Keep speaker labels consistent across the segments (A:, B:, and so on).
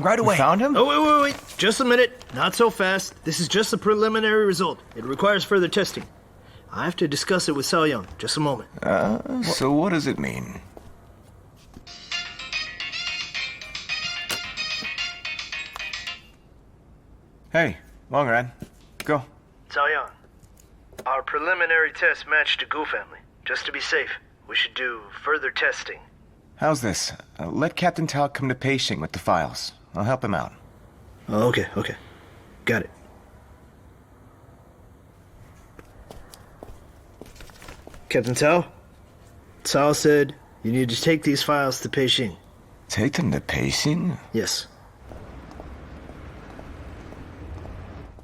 A: right away.
B: You found him?
C: Oh, wait. Just a minute. Not so fast. This is just a preliminary result. It requires further testing. I have to discuss it with Sao Young. Just a moment.
B: So what does it mean? Hey, Wangran, go.
C: Sao Young, our preliminary test matched the Gu family. Just to be safe, we should do further testing.
B: How's this? Let Captain Tao come to Peishing with the files. I'll help him out.
C: Oh, okay. Got it. Captain Tao? Tao said you need to take these files to Peishing.
B: Take them to Peishing?
C: Yes.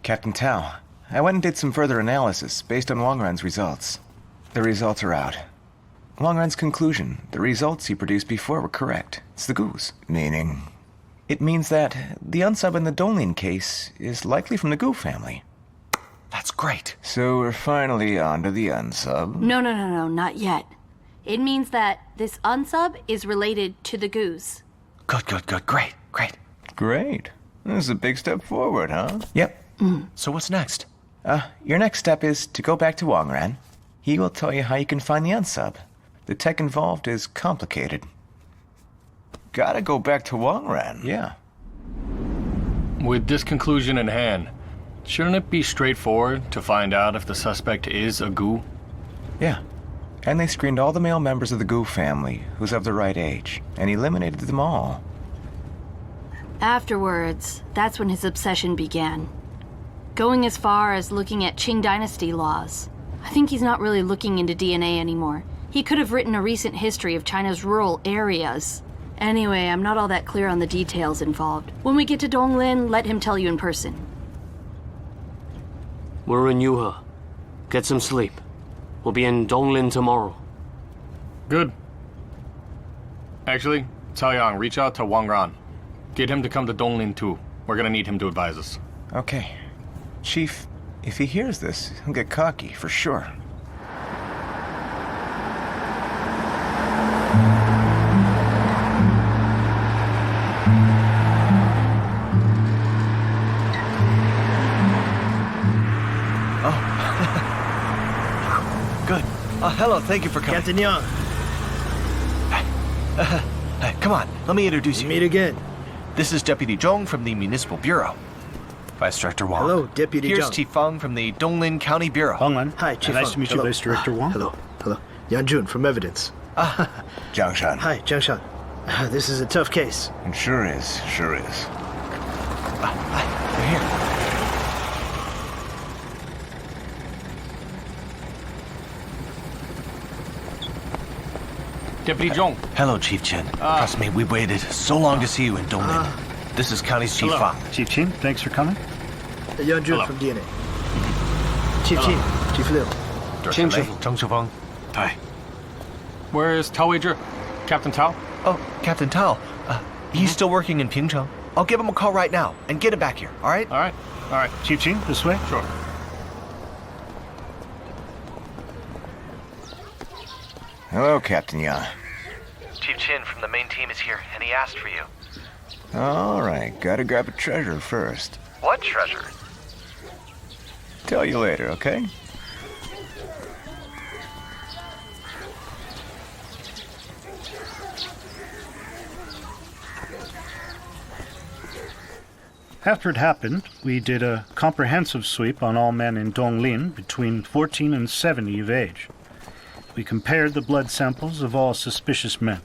B: Captain Tao, I went and did some further analysis based on Wangran's results. The results are out. Wangran's conclusion, the results he produced before were correct. It's the Gu's. Meaning? It means that the unsub in the Donglin case is likely from the Gu family.
A: That's great.
B: So we're finally on to the unsub.
D: No, not yet. It means that this unsub is related to the Gu's.
A: Good. Great.
B: Great. This is a big step forward, huh? Yep.
A: So what's next?
B: Your next step is to go back to Wangran. He will tell you how you can find the unsub. The tech involved is complicated. Gotta go back to Wangran, yeah.
E: With this conclusion in hand, shouldn't it be straightforward to find out if the suspect is a Gu?
B: Yeah. And they screened all the male members of the Gu family who's of the right age, and eliminated them all.
D: Afterwards, that's when his obsession began. Going as far as looking at Qing Dynasty laws. I think he's not really looking into DNA anymore. He could have written a recent history of China's rural areas. Anyway, I'm not all that clear on the details involved. When we get to Donglin, let him tell you in person.
F: We're in Yuhe. Get some sleep. We'll be in Donglin tomorrow.
E: Good. Actually, Cao Yang, reach out to Wangran. Get him to come to Donglin too. We're gonna need him to advise us.
B: Okay. Chief, if he hears this, he'll get cocky, for sure.
A: Good. Hello, thank you for coming.
C: Captain Young,
A: Hey, come on, let me introduce you.
C: meet again.
A: This is Deputy Zhong from the Municipal Bureau. Vice Director Wang.
C: Hello, Deputy
A: Here's
C: Zhang.
A: Chief Feng from the Donglin County Bureau.
G: Honglan.
C: Hi, Chief
G: Nice
C: Feng.
G: to meet you,
C: Hello.
G: Vice Director Wang.
C: Hello. Yang Jun from Evidence.
B: Jiang Shan.
C: Hi, Jiang Shan. This is a tough case.
B: It sure is.
A: You're here.
E: Deputy Zhong.
A: Hello, Chief Chen. Trust me, we waited so long to see you in Donglin. This is County's Chief
E: Hello.
A: Feng.
G: Chief Chin, thanks for coming.
C: Yang Jun
E: Hello.
C: from DNA. Chief Chin, Chief Liu.
F: Chin Chief.
A: Zhang Shufeng. Hi.
E: Where is Tao Weizhi? Captain Tao?
A: Oh, Captain Tao. He's still working in Pingcheng. I'll give him a call right now and get him back here, all right?
E: All right.
G: Chief Chin, this way.
E: Sure.
B: Hello, Captain Yang.
A: Chief Chin from the main team is here, and he asked for you.
B: All right, gotta grab a treasure first.
A: What treasure?
B: Tell you later, okay?
G: After it happened, we did a comprehensive sweep on all men in Donglin between 14 and 70 of age. We compared the blood samples of all suspicious men.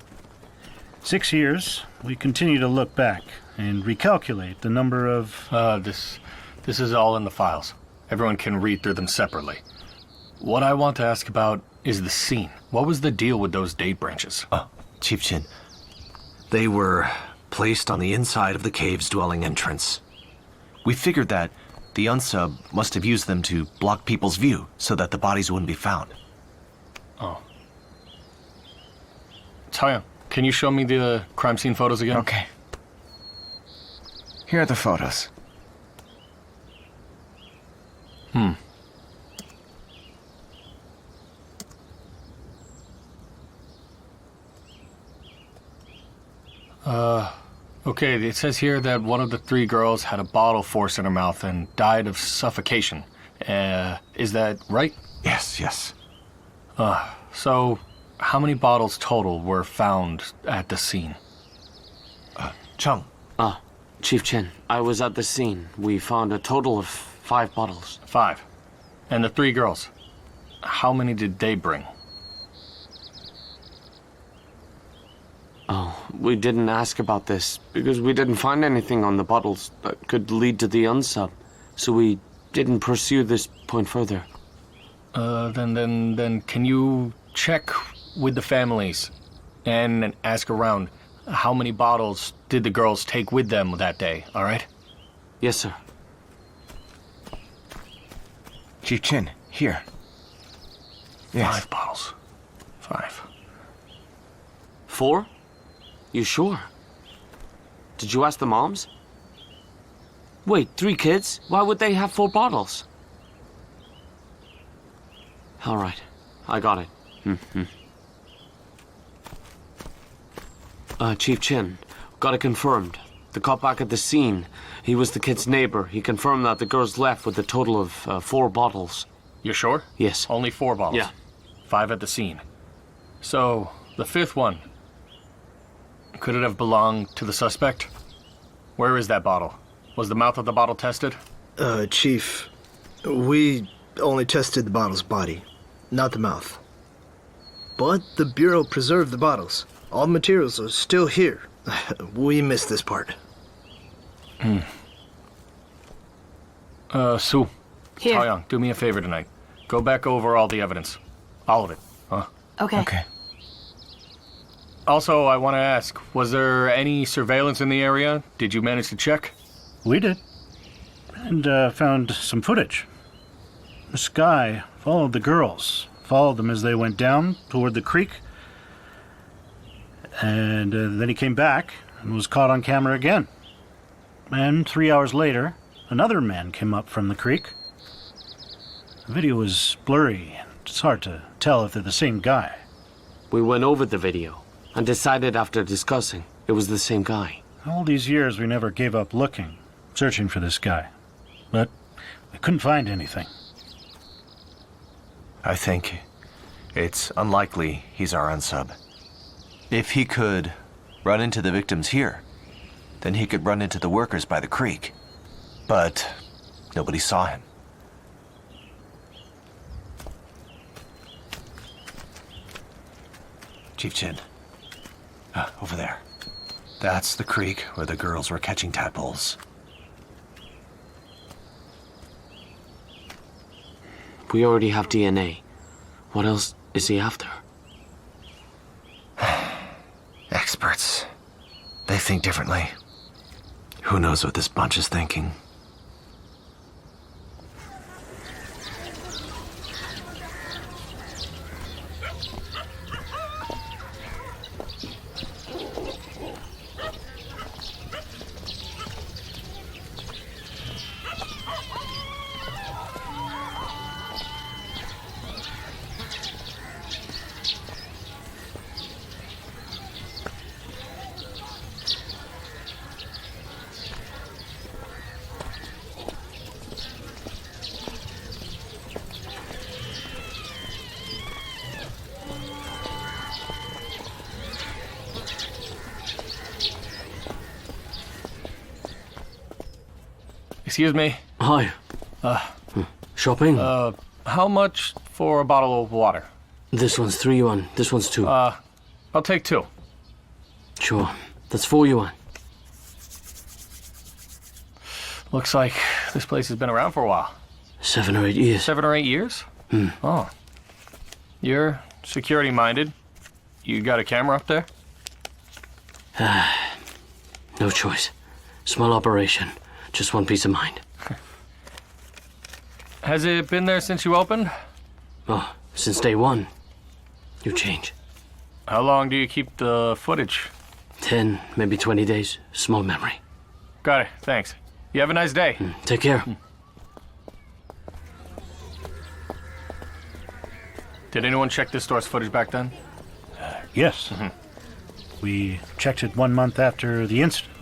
G: 6 years, we continue to look back and recalculate the number of...
E: This is all in the files. Everyone can read through them separately. What I want to ask about is the scene. What was the deal with those date branches?
H: Chief Chin, they were placed on the inside of the cave's dwelling entrance.
A: We figured that the unsub must have used them to block people's view so that the bodies wouldn't be found.
E: Oh. Cao Yang, can you show me the crime scene photos again?
B: Okay. Here are the photos.
E: Okay, it says here that one of the 3 girls had a bottle forced in her mouth and died of suffocation. Is that right?
A: Yes.
E: So, how many bottles total were found at the scene?
A: Chung.
F: Chief Chen, I was at the scene. We found a total of 5 bottles.
E: 5. And the 3 girls, how many did they bring?
F: Oh, we didn't ask about this because we didn't find anything on the bottles that could lead to the unsub. So we didn't pursue this point further.
E: Then can you check with the families and ask around how many bottles did the girls take with them that day, all right?
F: Yes, sir.
B: Chief Chin, here. Yes.
E: 5 bottles. 5.
F: 4? You sure? Did you ask the moms? Wait, 3 kids? Why would they have 4 bottles? All right, I got it. Chief Chin, got it confirmed. The cop back at the scene, he was the kid's neighbor. He confirmed that the girls left with a total of 4 bottles.
E: You're sure?
F: Yes.
E: Only 4 bottles?
F: Yeah.
E: 5 at the scene. So, the 5th one, could it have belonged to the suspect? Where is that bottle? Was the mouth of the bottle tested?
C: Chief, we only tested the bottle's body, not the mouth. But the Bureau preserved the bottles. All the materials are still here. We missed this part.
E: Sue.
D: Here.
E: Taoyang, do me a favor tonight. Go back over all the evidence. All of it, huh?
D: Okay.
E: Also, I want to ask, was there any surveillance in the area? Did you manage to check?
G: We did. And found some footage. This guy followed the girls. Followed them as they went down toward the creek. And then he came back and was caught on camera again. And 3 hours later, another man came up from the creek. The video was blurry. It's hard to tell if they're the same guy.
F: We went over the video and decided after discussing it was the same guy.
G: All these years we never gave up looking, searching for this guy. But we couldn't find anything.
A: I think it's unlikely he's our unsub. If he could run into the victims here, then he could run into the workers by the creek. But nobody saw him. Chief Chin. Over there. That's the creek where the girls were catching tadpoles.
F: We already have DNA. What else is he after?
A: Experts. They think differently. Who knows what this bunch is thinking?
E: Excuse me.
F: Hi. Shopping?
E: How much for a bottle of water?
F: This one's 3 yuan. This one's 2.
E: I'll take 2.
F: Sure. That's 4 yuan.
E: Looks like this place has been around for a while.
F: 7 or 8 years.
E: 7 or 8 years? Oh. You're security-minded. You got a camera up there?
F: No choice. Small operation. Just one peace of mind.
E: Has it been there since you opened?
F: Oh, since day 1. You change.
E: How long do you keep the footage?
F: 10, maybe 20 days. Small memory.
E: Got it, thanks. You have a nice day.
F: Take care.
E: Did anyone check this store's footage back then?
G: Yes. We checked it 1 month after the incident.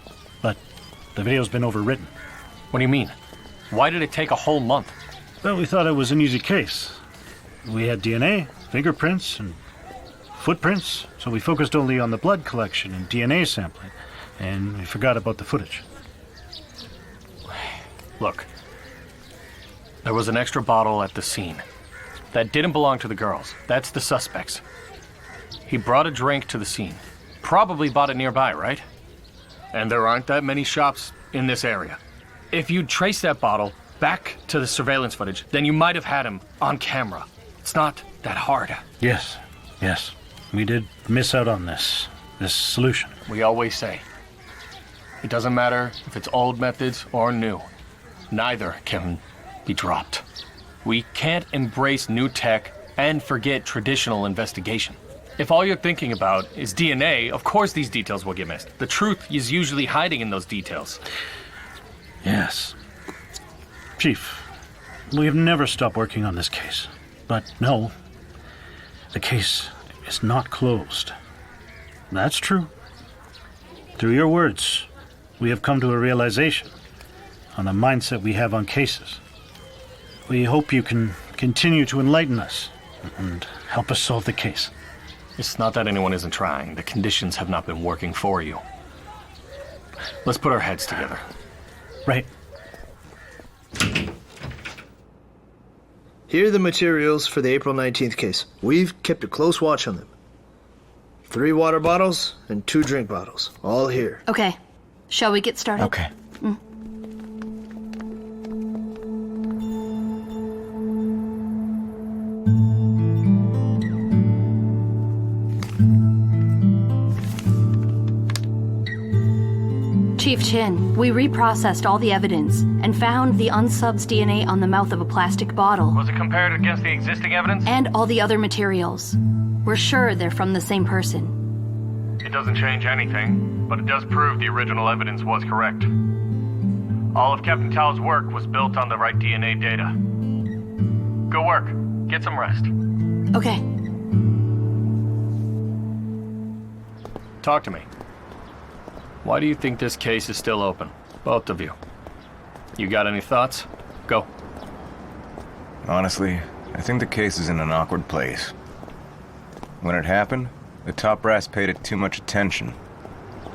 G: The video's been overwritten.
E: What do you mean? Why did it take a whole month?
G: Well, we thought it was an easy case. We had DNA, fingerprints, and footprints, so we focused only on the blood collection and DNA sampling, and we forgot about the footage.
E: Look, there was an extra bottle at the scene. That didn't belong to the girls. That's the suspects. He brought a drink to the scene. Probably bought it nearby, right? And there aren't that many shops in this area. If you'd trace that bottle back to the surveillance footage, then you might have had him on camera. It's not that hard.
G: Yes. We did miss out on this solution.
E: We always say, it doesn't matter if it's old methods or new. Neither can be dropped. We can't embrace new tech and forget traditional investigation. If all you're thinking about is DNA, of course these details will get missed. The truth is usually hiding in those details.
G: Yes. Chief, we have never stopped working on this case. But no, the case is not closed. That's true. Through your words, we have come to a realization on the mindset we have on cases. We hope you can continue to enlighten us and help us solve the case.
E: It's not that anyone isn't trying. The conditions have not been working for you. Let's put our heads together.
G: Right.
C: Here are the materials for the April 19th case. We've kept a close watch on them. 3 water bottles and 2 drink bottles. All here.
D: Okay. Shall we get started?
B: Okay.
D: Chief Chin, we reprocessed all the evidence and found the unsub's DNA on the mouth of a plastic bottle.
E: Was it compared against the existing evidence?
D: And all the other materials. We're sure they're from the same person.
E: It doesn't change anything, but it does prove the original evidence was correct. All of Captain Tao's work was built on the right DNA data. Good work. Get some rest.
D: Okay.
E: Talk to me. Why do you think this case is still open? Both of you. You got any thoughts? Go.
B: Honestly, I think the case is in an awkward place. When it happened, the top brass paid it too much attention.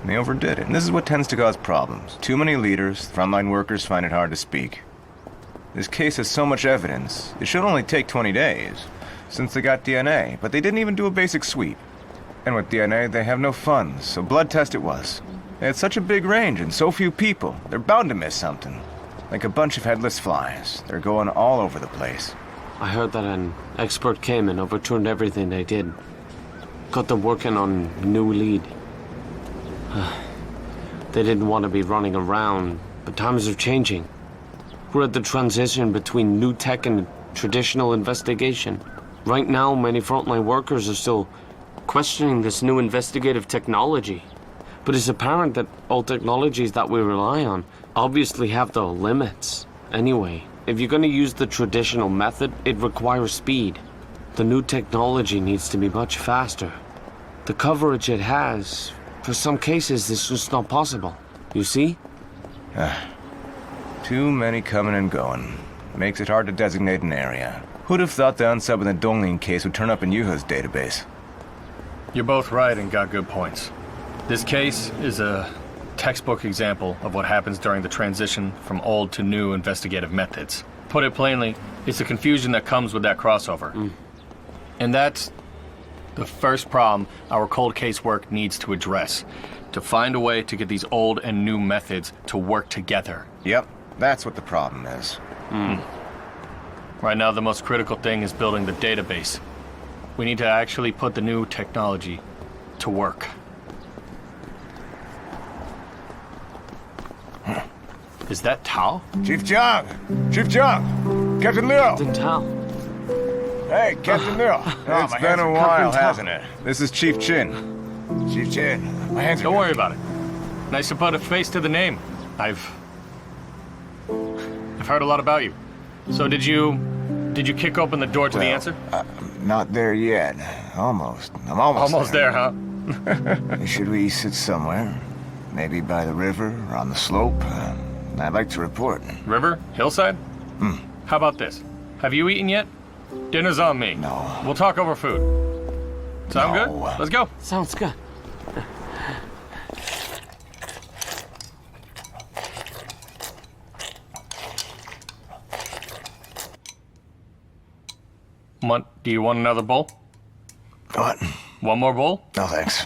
B: And they overdid it, and this is what tends to cause problems. Too many leaders, frontline workers find it hard to speak. This case has so much evidence, it should only take 20 days, since they got DNA, but they didn't even do a basic sweep. And with DNA, they have no funds, so blood test it was. They had such a big range and so few people, they're bound to miss something. Like a bunch of headless flies. They're going all over the place.
F: I heard that an expert came and overturned everything they did. Got them working on new lead. They didn't want to be running around, but times are changing. We're at the transition between new tech and traditional investigation. Right now, many frontline workers are still questioning this new investigative technology. But it's apparent that all technologies that we rely on obviously have their limits. Anyway, if you're going to use the traditional method, it requires speed. The new technology needs to be much faster. The coverage it has, for some cases, is just not possible. You see?
B: Too many coming and going. Makes it hard to designate an area. Who'd have thought the unsub in the Donglin case would turn up in Yuha's database?
E: You're both right and got good points. This case is a textbook example of what happens during the transition from old to new investigative methods. Put it plainly, it's the confusion that comes with that crossover. And that's the first problem our cold case work needs to address. To find a way to get these old and new methods to work together.
B: Yep, that's what the problem is.
E: Right now, the most critical thing is building the database. We need to actually put the new technology to work. Is that Tao?
B: Chief Zhang! Chief Zhang! Captain Liu!
F: Captain Tao.
B: Hey, Captain Liu! It's been a while, hasn't it? This is Chief Chin. Chief Chin, my hands are...
E: Don't worry about it. Nice to put a face to the name. I've heard a lot about you. So did you kick open the door to the answer?
B: Not there yet. Almost. I'm almost
E: Almost there, huh?
B: Should we sit somewhere? Maybe by the river or on the slope. I'd like to report.
E: River? Hillside? How about this? Have you eaten yet? Dinner's on me.
B: No.
E: We'll talk over food. Sound
B: No.
E: good? Let's go.
F: Sounds good.
E: Do you want another bowl?
B: What?
E: One more bowl?
B: No, thanks.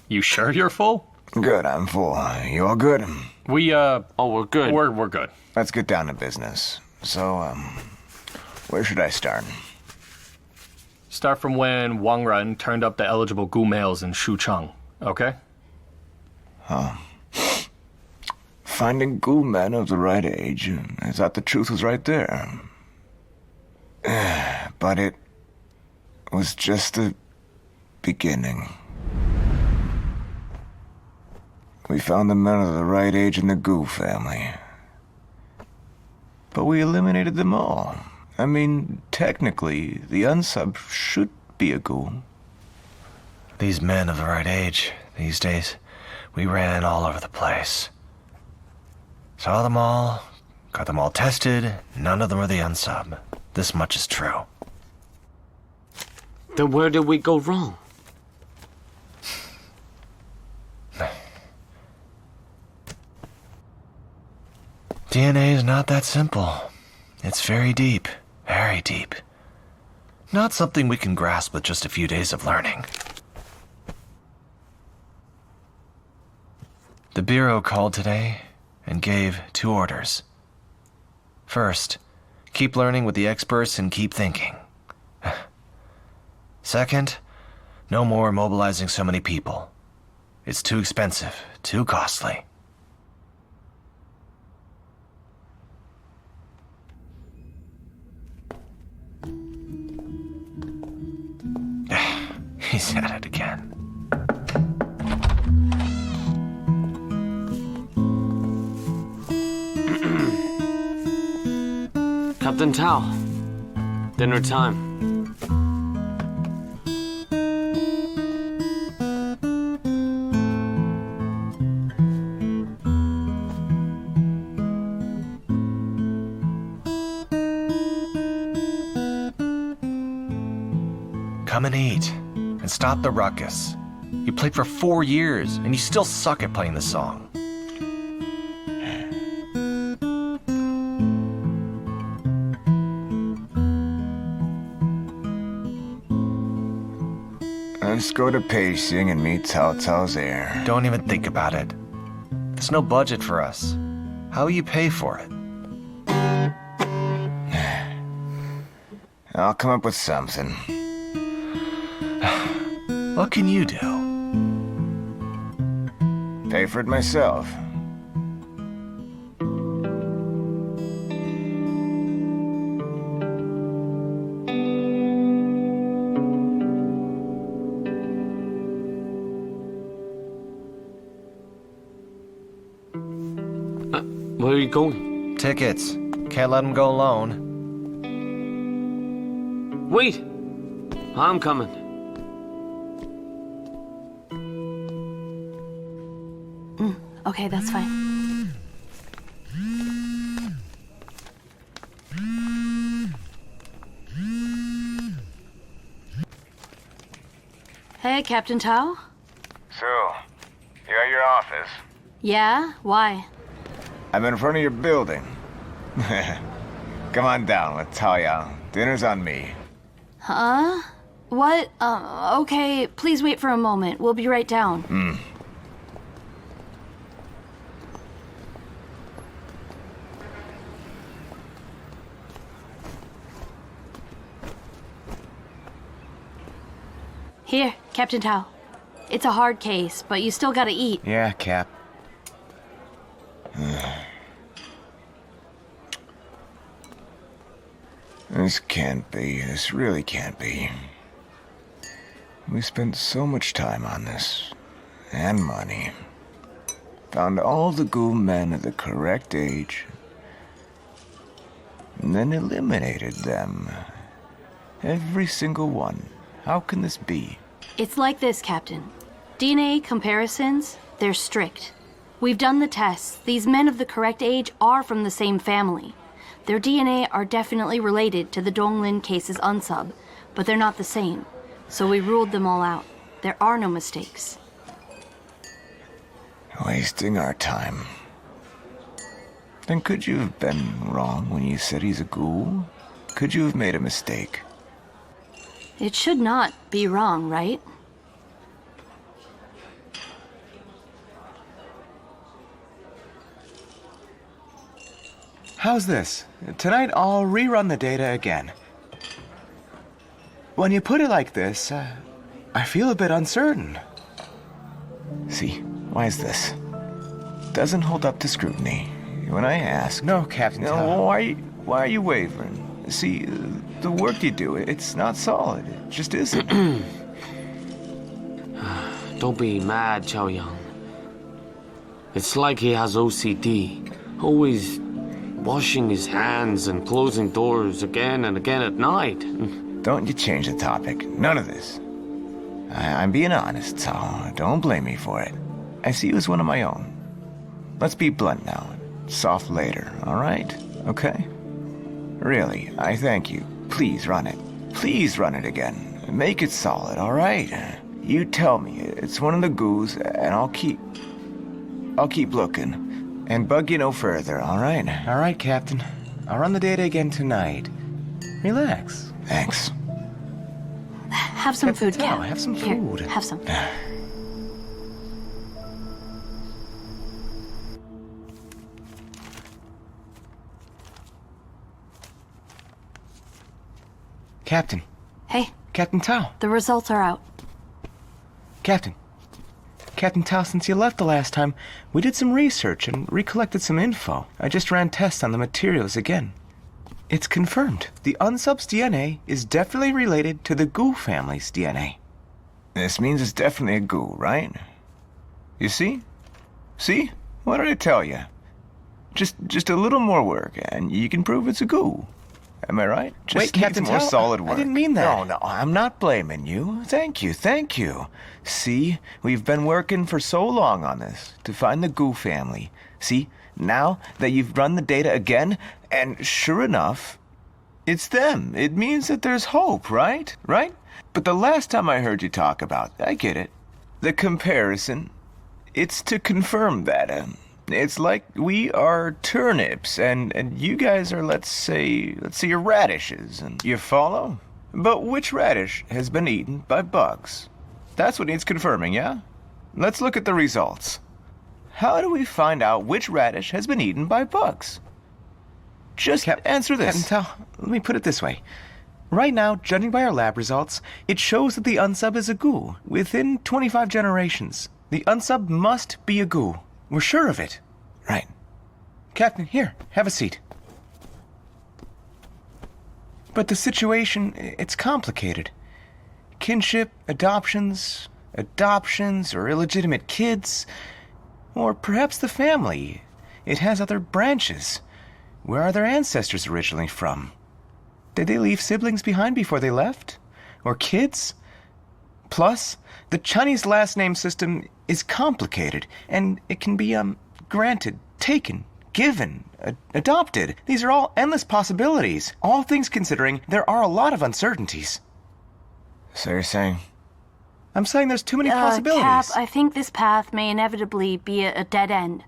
E: You sure you're full?
B: Good, I'm full. You all good?
E: Oh,
F: we're good.
E: We're good.
B: Let's get down to business. So, where should I start?
E: Start from when Wang Ren turned up the eligible gu males in Shucheng, okay?
B: Finding gu men of the right age. I thought the truth was right there. But it was just the beginning. We found the men of the right age in the gu family. But we eliminated them all. I mean, technically, the unsub should be a gu.
A: These men of the right age, these days, we ran all over the place. Saw them all, got them all tested, none of them are the unsub. This much is true.
F: Then where did we go wrong?
A: DNA is not that simple. It's very deep, very deep. Not something we can grasp with just a few days of learning. The Bureau called today and gave 2 orders. First, keep learning with the experts and keep thinking. Second, no more mobilizing so many people. It's too expensive, too costly. He's at it again.
F: Captain Tao, dinner time.
A: Come and eat, and stop the ruckus. You played for 4 years, and you still suck at playing the song.
B: Let's go to Pacing and meet Cao Cao's heir.
A: Don't even think about it. There's no budget for us. How will you pay for it?
B: I'll come up with something.
A: What can you do?
B: Pay for it myself.
F: Where are you going?
A: Tickets. Can't let them go alone.
F: Wait! I'm coming.
D: Okay, that's fine. Hey, Captain Tao?
B: Sue, you're at your office.
D: Yeah? Why?
B: I'm in front of your building. Come on down with Taoyang. Dinner's on me.
D: Huh? What? Okay, please wait for a moment. We'll be right down. Here, Captain Tao. It's a hard case, but you still gotta eat.
B: Yeah, Cap. This can't be. This really can't be. We spent so much time on this. And money. Found all the gu men of the correct age. And then eliminated them. Every single one. How can this be?
D: It's like this, Captain. DNA comparisons, they're strict. We've done the tests. These men of the correct age are from the same family. Their DNA are definitely related to the Donglin case's unsub, but they're not the same. So we ruled them all out. There are no mistakes.
B: Wasting our time. Then could you have been wrong when you said he's a ghoul? Could you have made a mistake?
D: It should not be wrong, right?
B: How's this? Tonight I'll rerun the data again. When you put it like this, I feel a bit uncertain. See, why is this? Doesn't hold up to scrutiny. When I ask... No, Captain Tao. Why are you wavering? See, the work you do, it's not solid. It just isn't.
F: Don't be mad, Chao Yang. It's like he has OCD. Always washing his hands and closing doors again and again at night.
B: Don't you change the topic. None of this. I'm being honest, so don't blame me for it. I see you as one of my own. Let's be blunt now. Soft later, all right? Okay? Really, I thank you. Please run it. Please run it again. Make it solid, all right? You tell me it's one of the ghouls, and I'll keep looking. And bug you no further, all right? All right, Captain. I'll run the data again tonight. Relax. Thanks.
D: Have some food, Cap.
B: Have some
D: Here,
B: food.
D: have some.
B: Captain.
D: Hey,
B: Captain Tao.
D: the results are out.
B: Captain Tao, since you left the last time, we did some research and recollected some info. I just ran tests on the materials again. It's confirmed. The unsub's DNA is definitely related to the ghoul family's DNA. This means it's definitely a ghoul, right? You see? See? What did I tell you? Just a little more work, and you can prove it's a ghoul. Am I right? Just Wait, Captain more Tao, solid work. I didn't mean that. No, I'm not blaming you. Thank you. See, we've been working for so long on this to find the ghoul family. See, now that you've run the data again, and sure enough, it's them. It means that there's hope, right? Right? But the last time I heard you talk about, I get it. The comparison, it's to confirm that. It's like we are turnips, and you guys are, let's say you're radishes, and you follow? But which radish has been eaten by bugs? That's what needs confirming, yeah? Let's look at the results. How do we find out which radish has been eaten by bugs? Just answer this. Captain Tao, let me put it this way. Right now, judging by our lab results, it shows that the unsub is a ghoul. Within 25 generations, the unsub must be a ghoul. We're sure of it. Right. Captain, here, have a seat. But the situation, it's complicated. Kinship, adoptions, or illegitimate kids, or perhaps the family. It has other branches. Where are their ancestors originally from? Did they leave siblings behind before they left? Or kids? Plus, the Chinese last name system is complicated, and it can be, granted, taken, given, adopted. These are all endless possibilities. All things considering, there are a lot of uncertainties. So you're saying? I'm saying there's too many possibilities.
D: Cap, I think this path may inevitably be a dead end.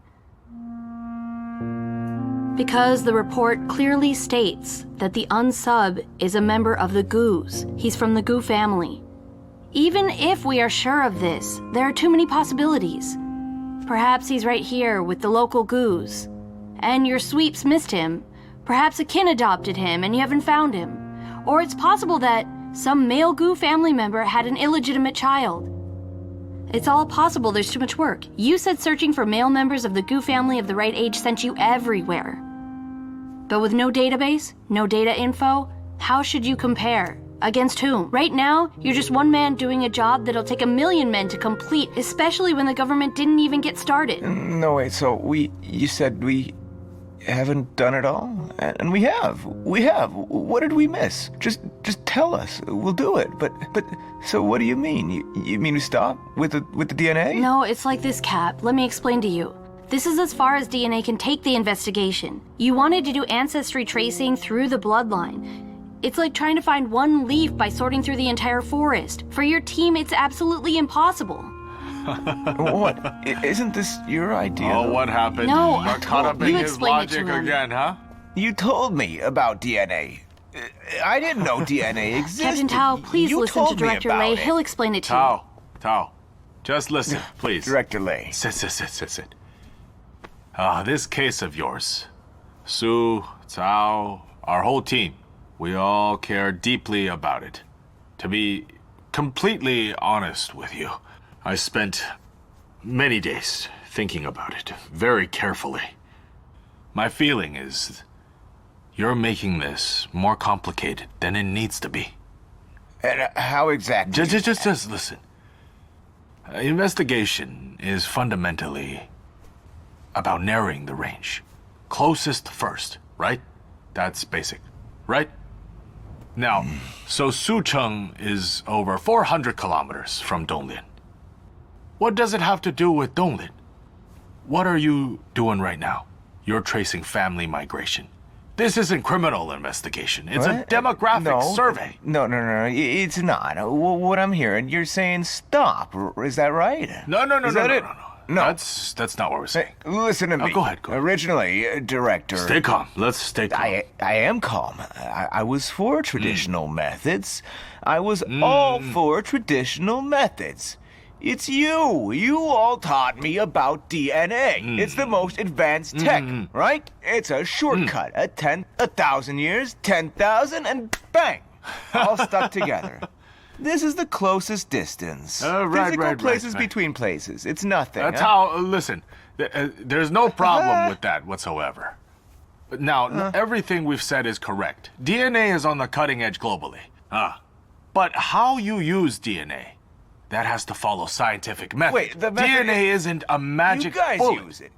D: Because the report clearly states that the unsub is a member of the Goos. He's from the Goo family. Even if we are sure of this, there are too many possibilities. Perhaps he's right here with the local Goos. And your sweeps missed him. Perhaps a kin adopted him and you haven't found him. Or it's possible that some male Goo family member had an illegitimate child. It's all possible. There's too much work. You said searching for male members of the Goo family of the right age sent you everywhere. But with no database, no data info, how should you compare? Against whom? Right now, you're just one man doing a job that'll take 1 million men to complete, especially when the government didn't even get started.
B: No, wait, so you said we haven't done it all? And we have. We have. What did we miss? Just tell us. We'll do it. But so what do you mean? You mean to stop with the DNA?
D: No, it's like this, Cap. Let me explain to you. This is as far as DNA can take the investigation. You wanted to do ancestry tracing through the bloodline. It's like trying to find one leaf by sorting through the entire forest. For your team, it's absolutely impossible.
B: What? Isn't this your idea?
I: Oh, what happened?
D: No,
I: Got caught up in
D: you
I: his
D: explain it to
I: logic
D: him.
I: again, huh?
B: You told me about DNA. I didn't know DNA existed.
D: Captain Tao, please
B: You
D: listen to
B: told me
D: Director
B: about
D: Lei.
B: it.
D: He'll explain it to you.
I: Tao. Just listen, please.
B: Director Lei.
I: Sit. This case of yours. Sue, Tao, our whole team. We all care deeply about it. To be completely honest with you, I spent many days thinking about it very carefully. My feeling is you're making this more complicated than it needs to be.
B: And how exactly?
I: Just listen. Investigation is fundamentally about narrowing the range. Closest first, right? That's basic, right? Now, so Sucheng is over 400 kilometers from Donglin. What does it have to do with Donglin? What are you doing right now? You're tracing family migration. This isn't criminal investigation. It's a demographic survey.
B: No, it's not. What I'm hearing, you're saying stop. Is that right?
I: No.
B: Is that it?
I: No. That's not what we're saying.
B: Hey, listen to me.
I: Go ahead.
B: Originally, Director...
I: Stay calm. Let's stay calm.
B: I am calm. I was for traditional methods. I was all for traditional methods. It's you. You all taught me about DNA. It's the most advanced tech, right? It's a shortcut. 1,000 years, 10,000, and bang! All stuck together. This is the closest distance. Physical places between places. It's nothing.
I: Tao, listen. There's no problem with that whatsoever. Now, everything we've said is correct. DNA is on the cutting edge globally. But how you use DNA, that has to follow scientific methods.
B: Wait, the method
I: DNA isn't a magic
B: You guys
I: bullet.
B: use it.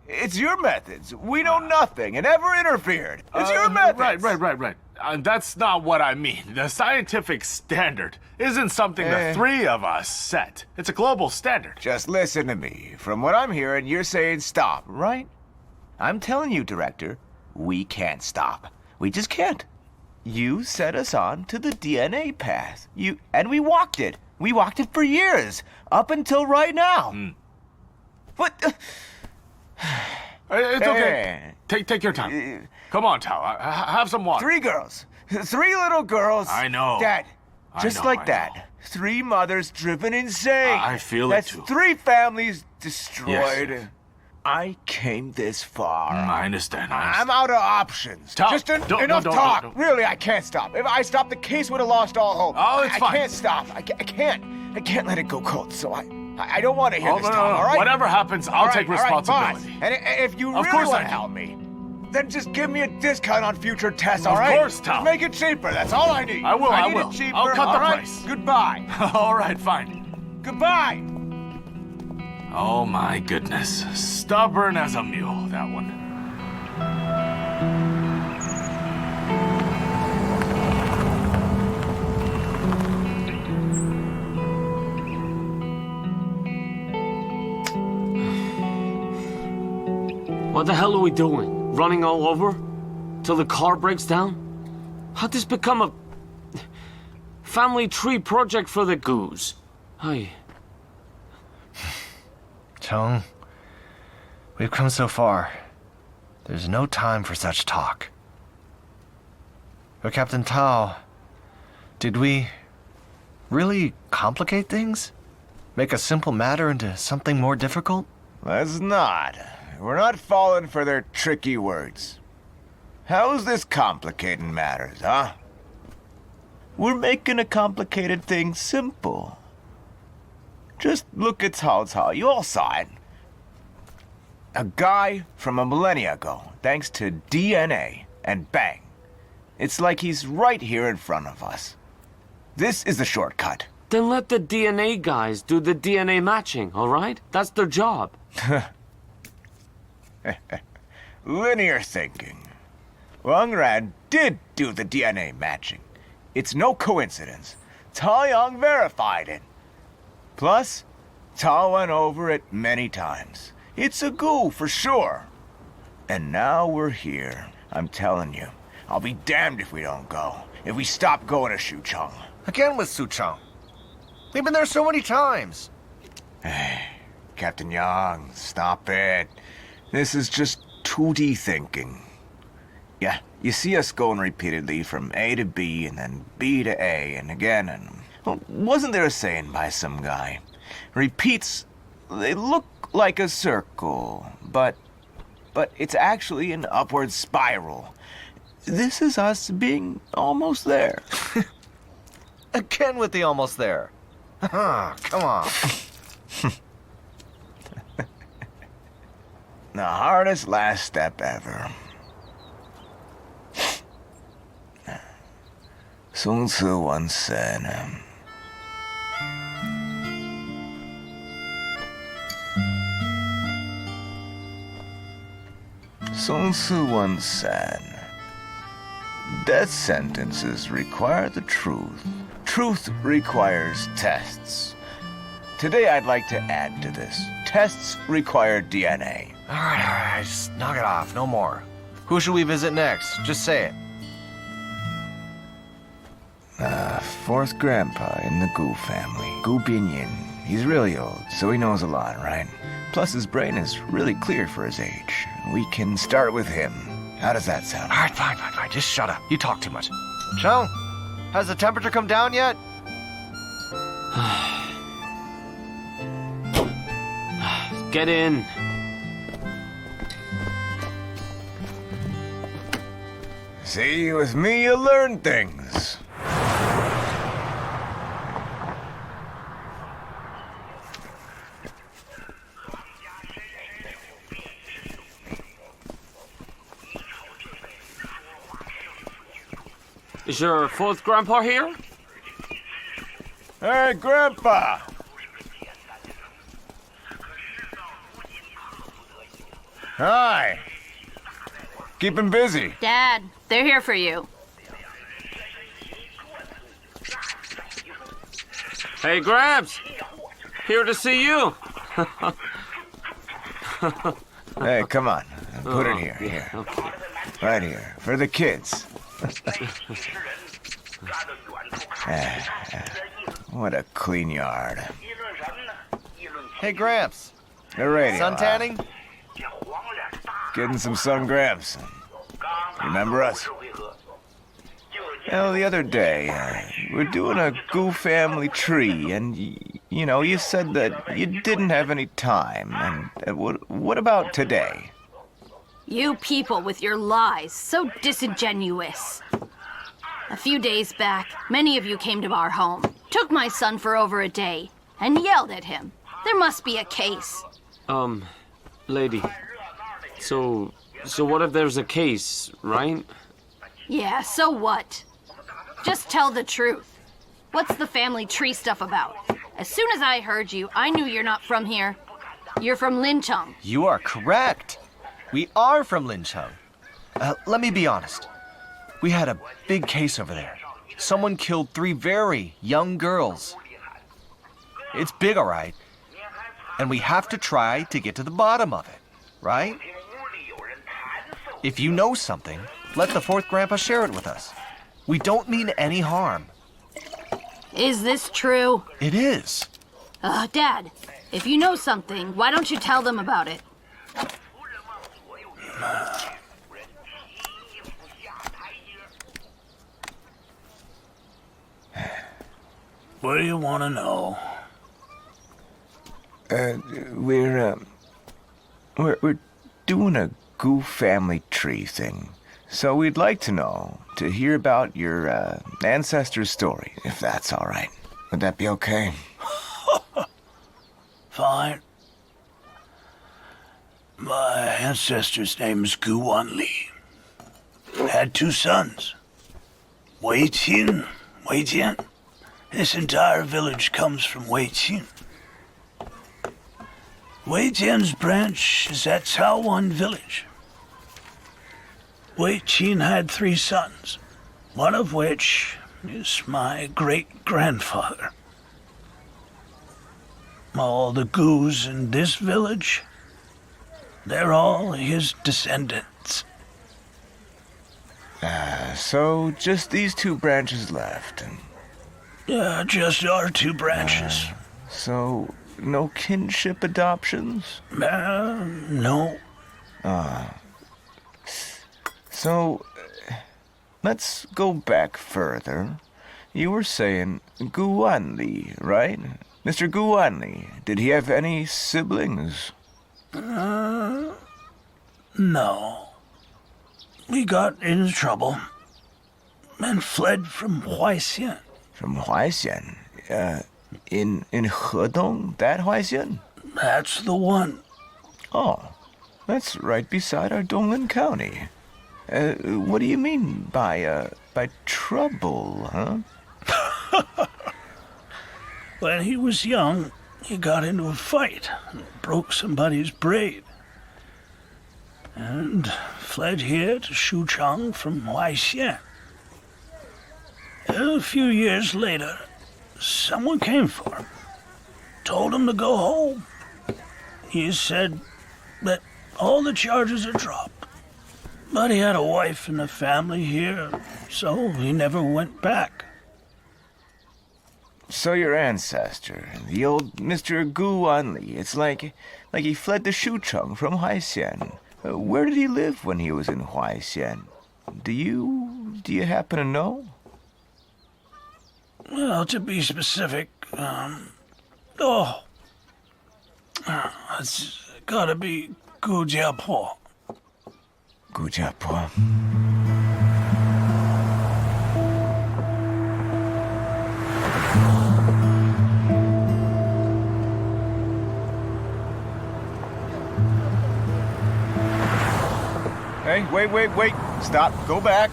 B: It's your methods. We know nothing and never interfered. It's your methods.
I: Right. That's not what I mean. The scientific standard isn't something the three of us set. It's a global standard.
B: Just listen to me. From what I'm hearing, you're saying stop, right? I'm telling you, Director, we can't stop. We just can't. You set us on to the DNA path. And we walked it. We walked it for years, up until right now. What?
I: It's okay. Take your time. Come on, Tao. Have some water.
B: 3 girls. 3 little girls.
I: I know.
B: Dad, just like that.
I: Know.
B: 3 mothers driven insane.
I: I feel
B: That's
I: it too.
B: 3 families destroyed.
I: Yes.
B: I came this far.
I: I understand.
B: I'm out of options.
I: Tao,
B: Just enough
I: don't.
B: talk. Really, I can't stop. If I stopped, the case would have lost all hope.
I: Oh, it's fine.
B: I can't stop. I can't let it go cold. So I don't want to hear this,
I: No.
B: Tom. All right.
I: Whatever happens, I'll take responsibility.
B: Fine. And if you
I: Of
B: really
I: course
B: want
I: I
B: to
I: do.
B: help me, then just give me a discount on future tests. All right.
I: Of course, Tom.
B: Just make it cheaper. That's all I need.
I: I will.
B: I need it cheaper.
I: I'll cut
B: all
I: the
B: right?
I: price.
B: Goodbye.
I: All right, fine.
B: Goodbye.
I: Oh my goodness. Stubborn as a mule, that one.
F: What the hell are we doing? Running all over? Till the car breaks down? How'd this become a family tree project for the goose? Hey.
A: Cheng, we've come so far. There's no time for such talk. But Captain Tao, did we really complicate things? Make a simple matter into something more difficult?
B: Let's not. We're not falling for their tricky words. How's this complicating matters, huh? We're making a complicated thing simple. Just look at Cao Cao. You all saw it. A guy from a millennia ago, thanks to DNA, and bang. It's like he's right here in front of us. This is the shortcut.
F: Then let the DNA guys do the DNA matching, all right? That's their job.
B: linear thinking. Wang Ran did do the DNA matching. It's no coincidence. Ta Yang verified it. Plus, Ta went over it many times. It's a goo for sure. And now we're here. I'm telling you, I'll be damned if we don't go. If we stop going to Xucheng.
A: Again with Suchong. We've been there so many times.
B: Hey, Captain Yang, stop it. This is just 2D thinking. Yeah, you see us going repeatedly from A to B and then B to A and again and... Well, wasn't there a saying by some guy? Repeats, they look like a circle, but it's actually an upward spiral. This is us being almost there.
A: Again with the almost there. Come on.
B: The hardest last step ever. Sun Tzu once said, death sentences require the truth. Truth requires tests. Today I'd like to add to this. Tests require DNA.
A: All right, just knock it off. No more. Who should we visit next? Just say it.
B: Fourth grandpa in the Gu family, Gu Binyin. He's really old, so he knows a lot, right? Plus his brain is really clear for his age. We can start with him. How does that sound?
A: All right, fine. Just shut up. You talk too much. Chong, has the temperature come down yet?
F: Get in.
B: See, with me you learn things.
F: Is your fourth grandpa here?
B: Hey, Grandpa! Hi! Keeping busy.
D: Dad, they're here for you.
F: Hey, Gramps! Here to see you.
B: Hey, come on. Put it here. Here.
F: Okay.
B: Right here. For the kids. What a clean yard.
A: Hey, Gramps.
B: The radio.
A: Sun tanning?
B: Getting some sun, Gramps. Remember us? Well, the other day, we're doing a Gu family tree, and, you said that you didn't have any time. And what about today?
D: You people with your lies, so disingenuous. A few days back, many of you came to our home, took my son for over a day, and yelled at him. There must be a case.
F: Lady. So what if there's a case, right?
D: Yeah, so what? Just tell the truth. What's the family tree stuff about? As soon as I heard you, I knew you're not from here. You're from Lincheng.
A: You are correct. We are from Lincheng. Let me be honest. We had a big case over there. Someone killed 3 very young girls. It's big, all right. And we have to try to get to the bottom of it, right? If you know something, let the fourth grandpa share it with us. We don't mean any harm.
D: Is this true?
A: It is.
D: Dad, if you know something, why don't you tell them about it?
J: What do you want to know?
B: We're doing a Gu family tree thing. So we'd like to hear about your ancestor's story, if that's all right. Would that be okay?
J: Fine. My ancestor's name is Gu Wanli. Had 2 sons. Wei Qin, Wei Jian. This entire village comes from Wei Qin. Wei Jian's branch is at Caowan village. Wei Qin had 3 sons, one of which is my great-grandfather. All the Gus in this village, they're all his descendants.
B: So just these 2 branches left.
J: Just our 2 branches.
B: So no kinship adoptions?
J: No.
B: So let's go back further. You were saying Guanli, right? Mr. Guanli, did he have any siblings?
J: No. He got into trouble and fled from Huaixian.
B: From Huaixian? In Hedong, that Huaixian?
J: That's the one.
B: Oh, that's right beside our Donglin County. What do you mean by trouble, huh?
J: When he was young, he got into a fight and broke somebody's braid. And fled here to Xuchang from Huaixian. A few years later, someone came for him. Told him to go home. He said that all the charges are dropped. But he had a wife and a family here, so he never went back.
B: So your ancestor, the old Mr. Guanli, it's like he fled to Xuchang from Huaixian. Where did he live when he was in Huaixian? Do you happen to know?
J: Well, to be specific, it's gotta be Gujiapo.
B: Gujiapo. Hey, wait. Stop. Go back.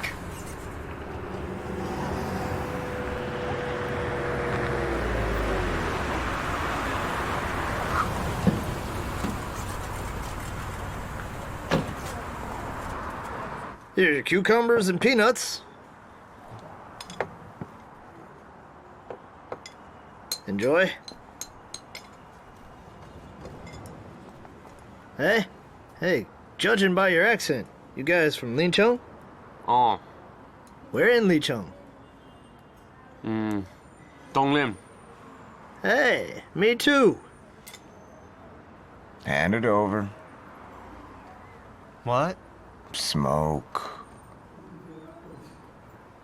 C: Here's your cucumbers and peanuts. Enjoy. Hey, judging by your accent, you guys from Lincheng?
F: Oh.
C: Where in Lincheng?
F: Donglin.
C: Hey, me too.
B: Hand it over.
A: What?
B: Smoke.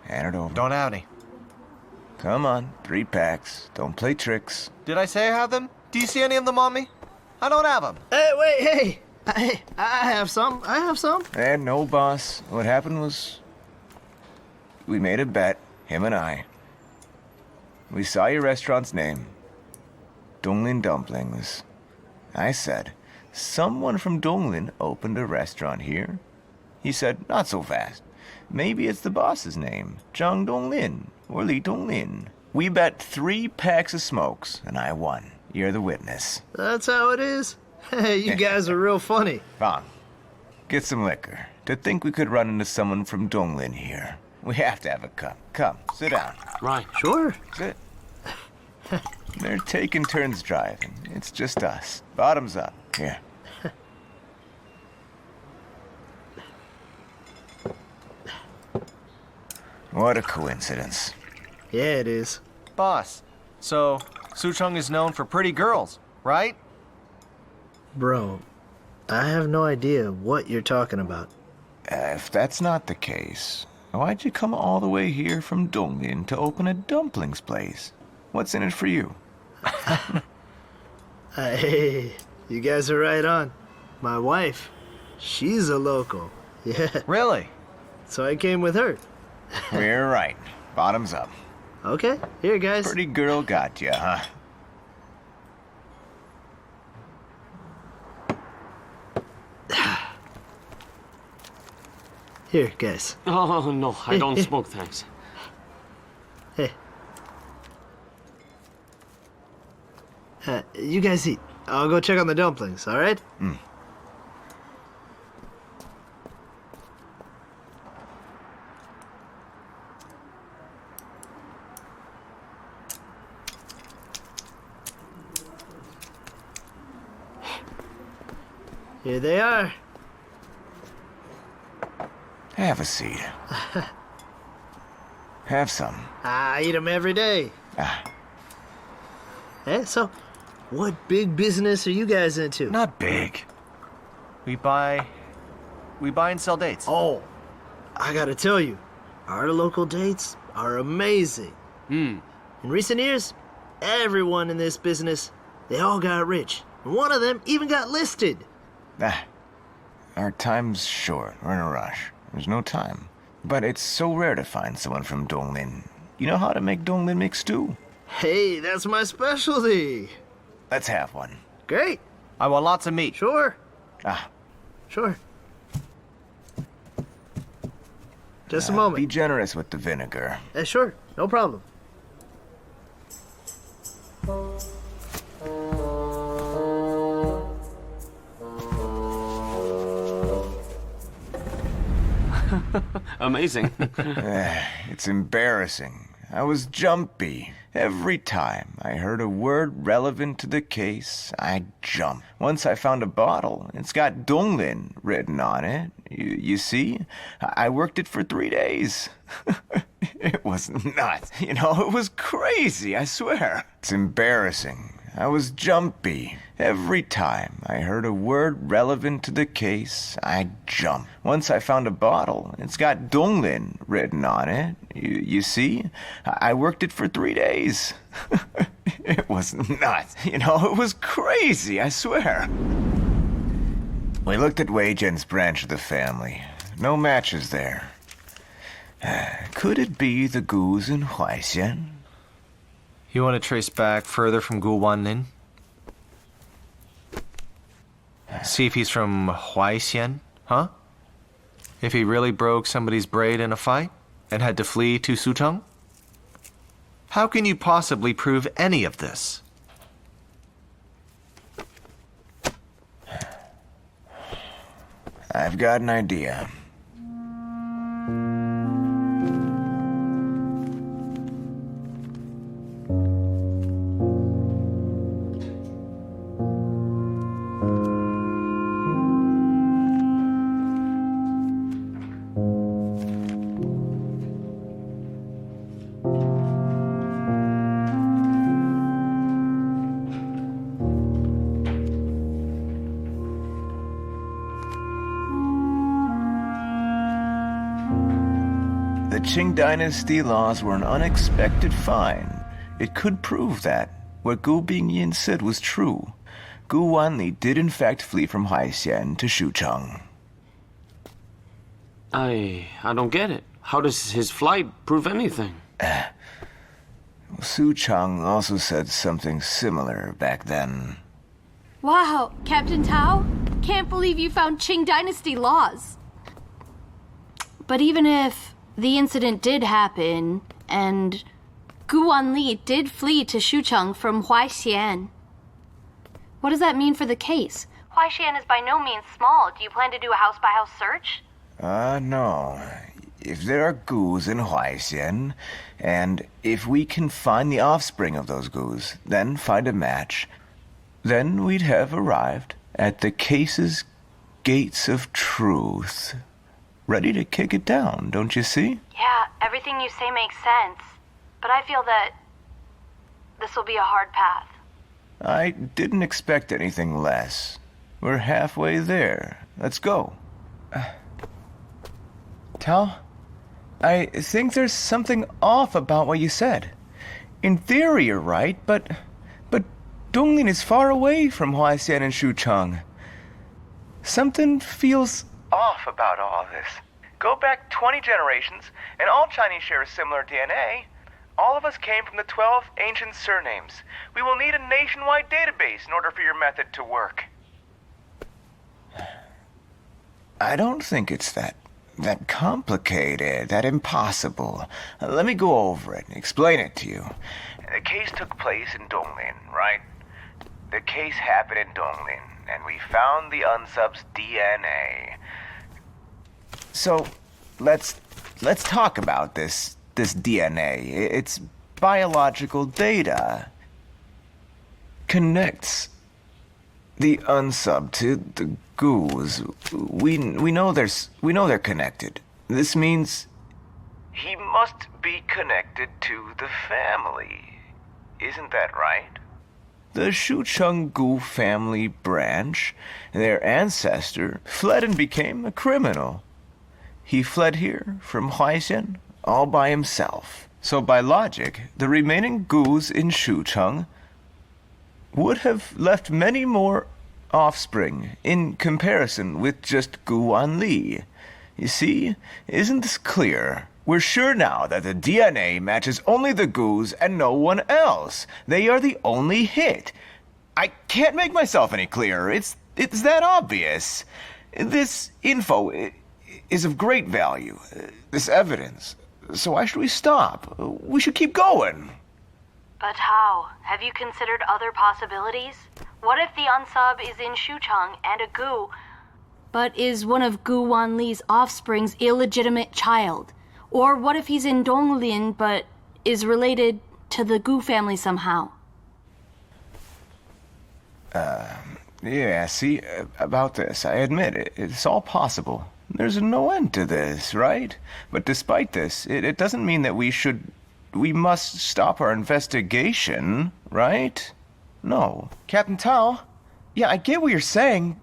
B: Hand it over.
A: Don't have any.
B: Come on, 3 packs. Don't play tricks.
A: Did I say I have them? Do you see any of them on me? I don't have them.
C: Hey, wait, hey. I have some.
B: And no, boss. What happened was, we made a bet, him and I. We saw your restaurant's name, Donglin Dumplings. I said, someone from Donglin opened a restaurant here. He said, not so fast. Maybe it's the boss's name, Zhang Donglin or Li Donglin. We bet 3 packs of smokes, and I won. You're the witness.
C: That's how it is? Hey, you guys are real funny.
B: Fang, get some liquor. To think we could run into someone from Donglin here. We have to have a cup. Come, sit down.
F: Right.
C: Sure.
B: Sit. They're taking turns driving. It's just us. Bottoms up. Here. What a coincidence.
C: Yeah, it is.
A: Boss, so Suchong is known for pretty girls, right?
C: Bro, I have no idea what you're talking about.
B: If that's not the case, why'd you come all the way here from Donglin to open a dumplings place? What's in it for you?
C: Hey, you guys are right on. My wife, she's a local. Yeah.
A: Really?
C: So I came with her.
B: We're right. Bottoms up.
C: Okay, here, guys.
B: Pretty girl got you, huh?
C: Here, guys.
F: Oh, no, I don't smoke, thanks.
C: Hey. You guys eat. I'll go check on the dumplings, all right? Here they are.
B: Have a seat. Have some.
C: I eat them every day. So, what big business are you guys into?
A: Not big. We buy and sell dates.
C: Oh, I gotta tell you, our local dates are amazing. In recent years, everyone in this business, they all got rich. And one of them even got listed.
B: Our time's short. We're in a rush. There's no time. But it's so rare to find someone from Donglin. You know how to make Donglin mixed stew?
C: Hey, that's my specialty.
B: Let's have one.
C: Great.
A: I want lots of meat.
C: Sure. Sure. Just a moment.
B: Be generous with the vinegar.
C: Sure. No problem.
F: Amazing.
B: It's embarrassing. I was jumpy. Every time I heard a word relevant to the case, I'd jump. Once I found a bottle. It's got Donglin written on it. You see? I worked it for 3 days. It was nuts. It was crazy, I swear. It's embarrassing. I was jumpy. Every time I heard a word relevant to the case, I'd jump. Once I found a bottle. It's got Donglin written on it. You see? I worked it for 3 days. It was nuts. It was crazy, I swear. We looked at Wei Jian's branch of the family. No matches there. Could it be the ghouls in Huaixian?
A: You want to trace back further from Gu Wanlin? See if he's from Huaixian, huh? If he really broke somebody's braid in a fight and had to flee to Sucheng? How can you possibly prove any of this?
B: I've got an idea. The Qing Dynasty laws were an unexpected find. It could prove that what Gu Bingyin said was true. Gu Wanli did in fact flee from Haixian to Xucheng.
F: I don't get it. How does his flight prove anything?
B: Su Chang also said something similar back then.
D: Wow, Captain Tao? Can't believe you found Qing Dynasty laws. But even if the incident did happen, and Gu Wanli did flee to Xucheng from Huaixian, what does that mean for the case? Huaixian is by no means small. Do you plan to do a house-by-house search?
B: No. If there are ghouls in Huaixian, and if we can find the offspring of those ghouls, then find a match, then we'd have arrived at the case's gates of truth. Ready to kick it down, don't you see?
D: Yeah, everything you say makes sense. But I feel that this will be a hard path.
B: I didn't expect anything less. We're halfway there. Let's go. Tao, I think there's something off about what you said. In theory, you're right, but Donglin is far away from Huaixian and Xucheng. Something feels off about all this. Go back 20 generations, and all Chinese share a similar DNA. All of us came from the 12 ancient surnames. We will need a nationwide database in order for your method to work. I don't think it's that complicated, that impossible. Let me go over it and explain it to you. The case took place in Donglin, right? The case happened in Donglin, and we found the unsub's DNA. So, let's talk about this DNA. It's biological data. Connects the unsub to the ghouls. We know they're connected. This means he must be connected to the family. Isn't that right? The Shucheng Gu family branch, their ancestor, fled and became a criminal. He fled here from Huaixin all by himself. So by logic, the remaining Gus in Shucheng would have left many more offspring in comparison with just Gu Wanli. You see, isn't this clear? We're sure now that the DNA matches only the Gus and no one else. They are the only hit. I can't make myself any clearer. It's that obvious. This info is of great value. This evidence. So why should we stop? We should keep going.
D: But how? Have you considered other possibilities? What if the unsub is in Shucheng and a Gu, but is one of Gu Wanli's offspring's illegitimate child? Or what if he's in Donglin but is related to the Gu family somehow?
B: Yeah, see, about this, I admit, it's all possible. There's no end to this, right? But despite this, it doesn't mean that we must stop our investigation, right? No. Captain Tao, yeah, I get what you're saying.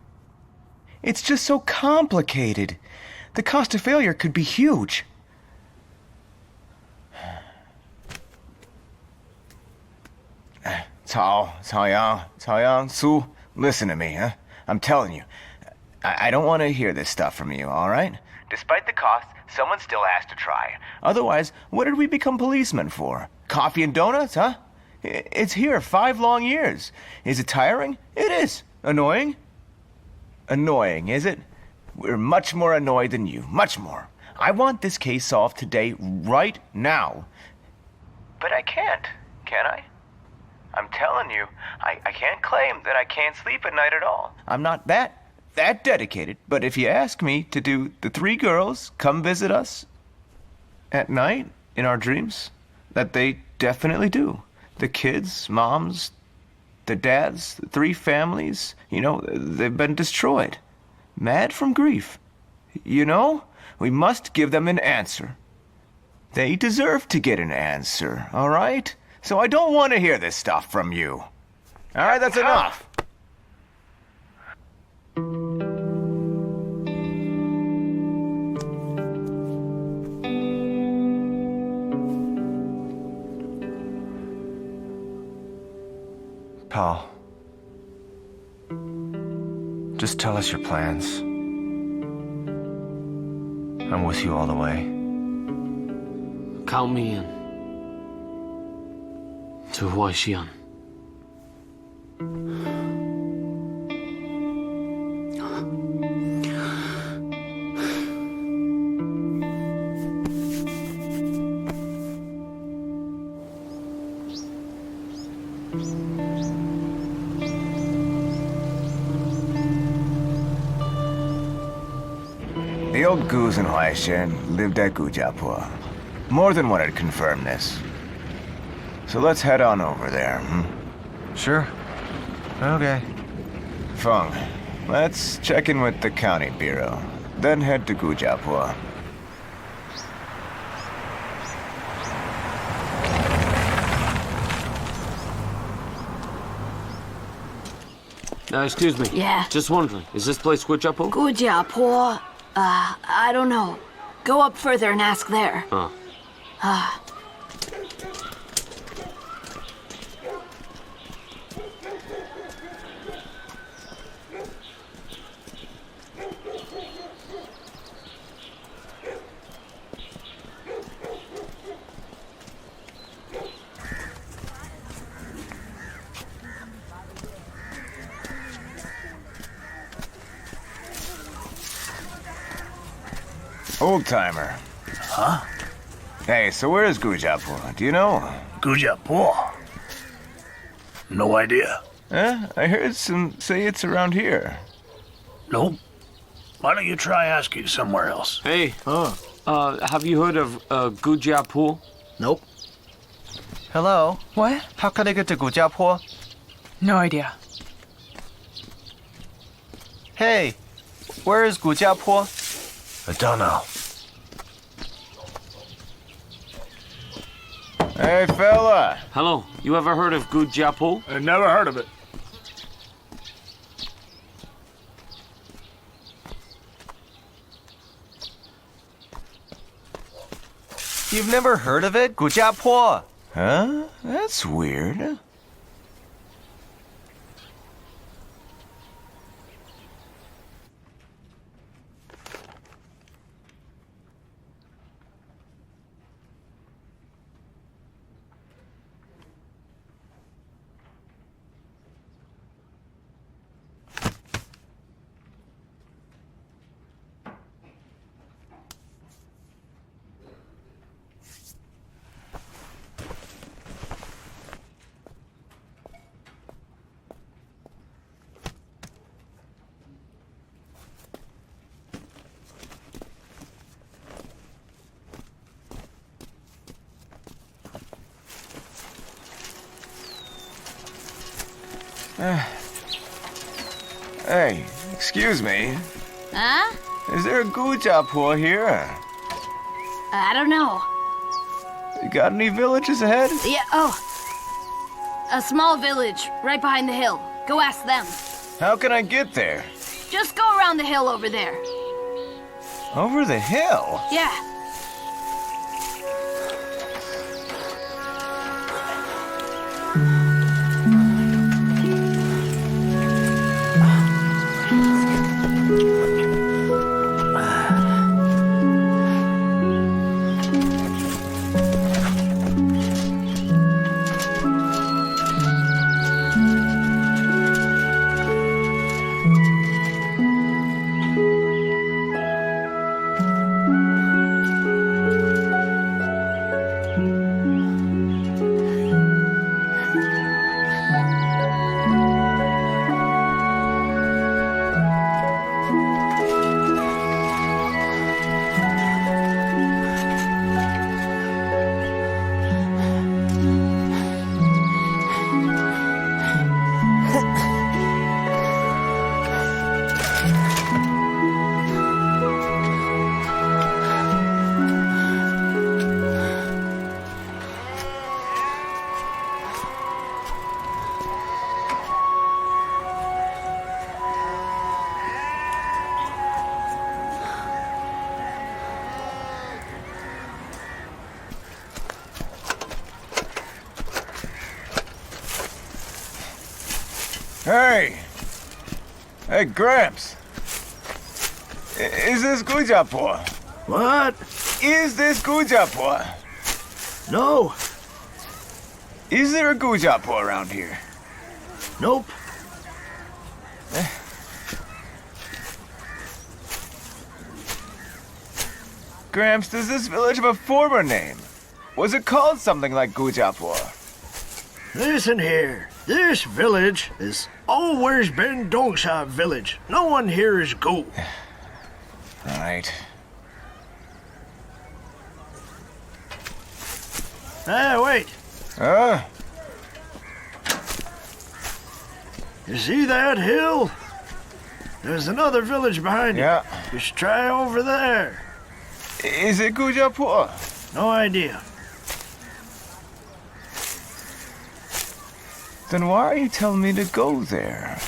B: It's just so complicated. The cost of failure could be huge. Cao Yang, Su, listen to me, huh? I'm telling you, I don't want to hear this stuff from you, all right? Despite the cost, someone still has to try. Otherwise, what did we become policemen for? Coffee and donuts, huh? It's here 5 long years. Is it tiring? It is. Annoying? Annoying, is it? We're much more annoyed than you. Much more. I want this case solved today, right now. But I can't, can I? I'm telling you, I can't claim that I can't sleep at night at all. I'm not that dedicated, but if you ask me to do the 3 girls come visit us at night in our dreams, that they definitely do. The kids, moms, the dads, the 3 families, they've been destroyed. Mad from grief. We must give them an answer. They deserve to get an answer, all right? So I don't want to hear this stuff from you. All right, that's enough.
A: Paul, just tell us your plans. I'm with you all the way.
F: Count me in. To Huaxian.
B: The old Gus in Huaixin lived at Gujiapur. More than one had confirmed this. So let's head on over there,
A: Sure. Okay.
B: Feng, let's check in with the county bureau, then head to Gujiapur.
F: Excuse me.
D: Yeah?
F: Just wondering, is this place Gujiapur?
D: Gujiapur? I don't know. Go up further and ask there.
B: Old timer.
J: Huh?
B: Hey, so where is Gujiapur? Do you know?
J: Gujiapur? No idea.
B: I heard some say it's around here.
J: Nope. Why don't you try asking somewhere else?
F: Hey, have you heard of Gujiapur?
C: Nope.
K: Hello?
L: What?
K: How can I get to Gujiapur?
L: No idea.
K: Hey, Where is Gujiapo?
H: I don't know.
B: Hey, fella.
F: Hello, you ever heard of Gujiapo?
I: I never heard of it.
K: You've never heard of it? Gujiapo.
B: Huh? That's weird. Hey, excuse me.
D: Huh?
B: Is there a Gujiapo here?
D: I don't know.
B: You got any villages ahead?
D: Yeah, oh. A small village right behind the hill. Go ask them.
B: How can I get there?
D: Just go around the hill over there.
B: Over the hill?
D: Yeah.
B: Hey! Hey, Gramps! Is this Gujiapo?
C: What?
B: Is this Gujiapo?
C: No.
B: Is there a Gujiapo around here?
C: Nope.
B: Gramps, does this village have a former name? Was it called something like Gujiapo?
C: Listen here. This village has always been Dongsha village. No one here is Gu.
B: Right.
C: Hey, wait.
B: Huh?
C: You see that hill? There's another village behind it.
B: Yeah.
C: Just try over there.
B: Is it Gujiapo?
C: No idea.
B: Then why are you telling me to go there?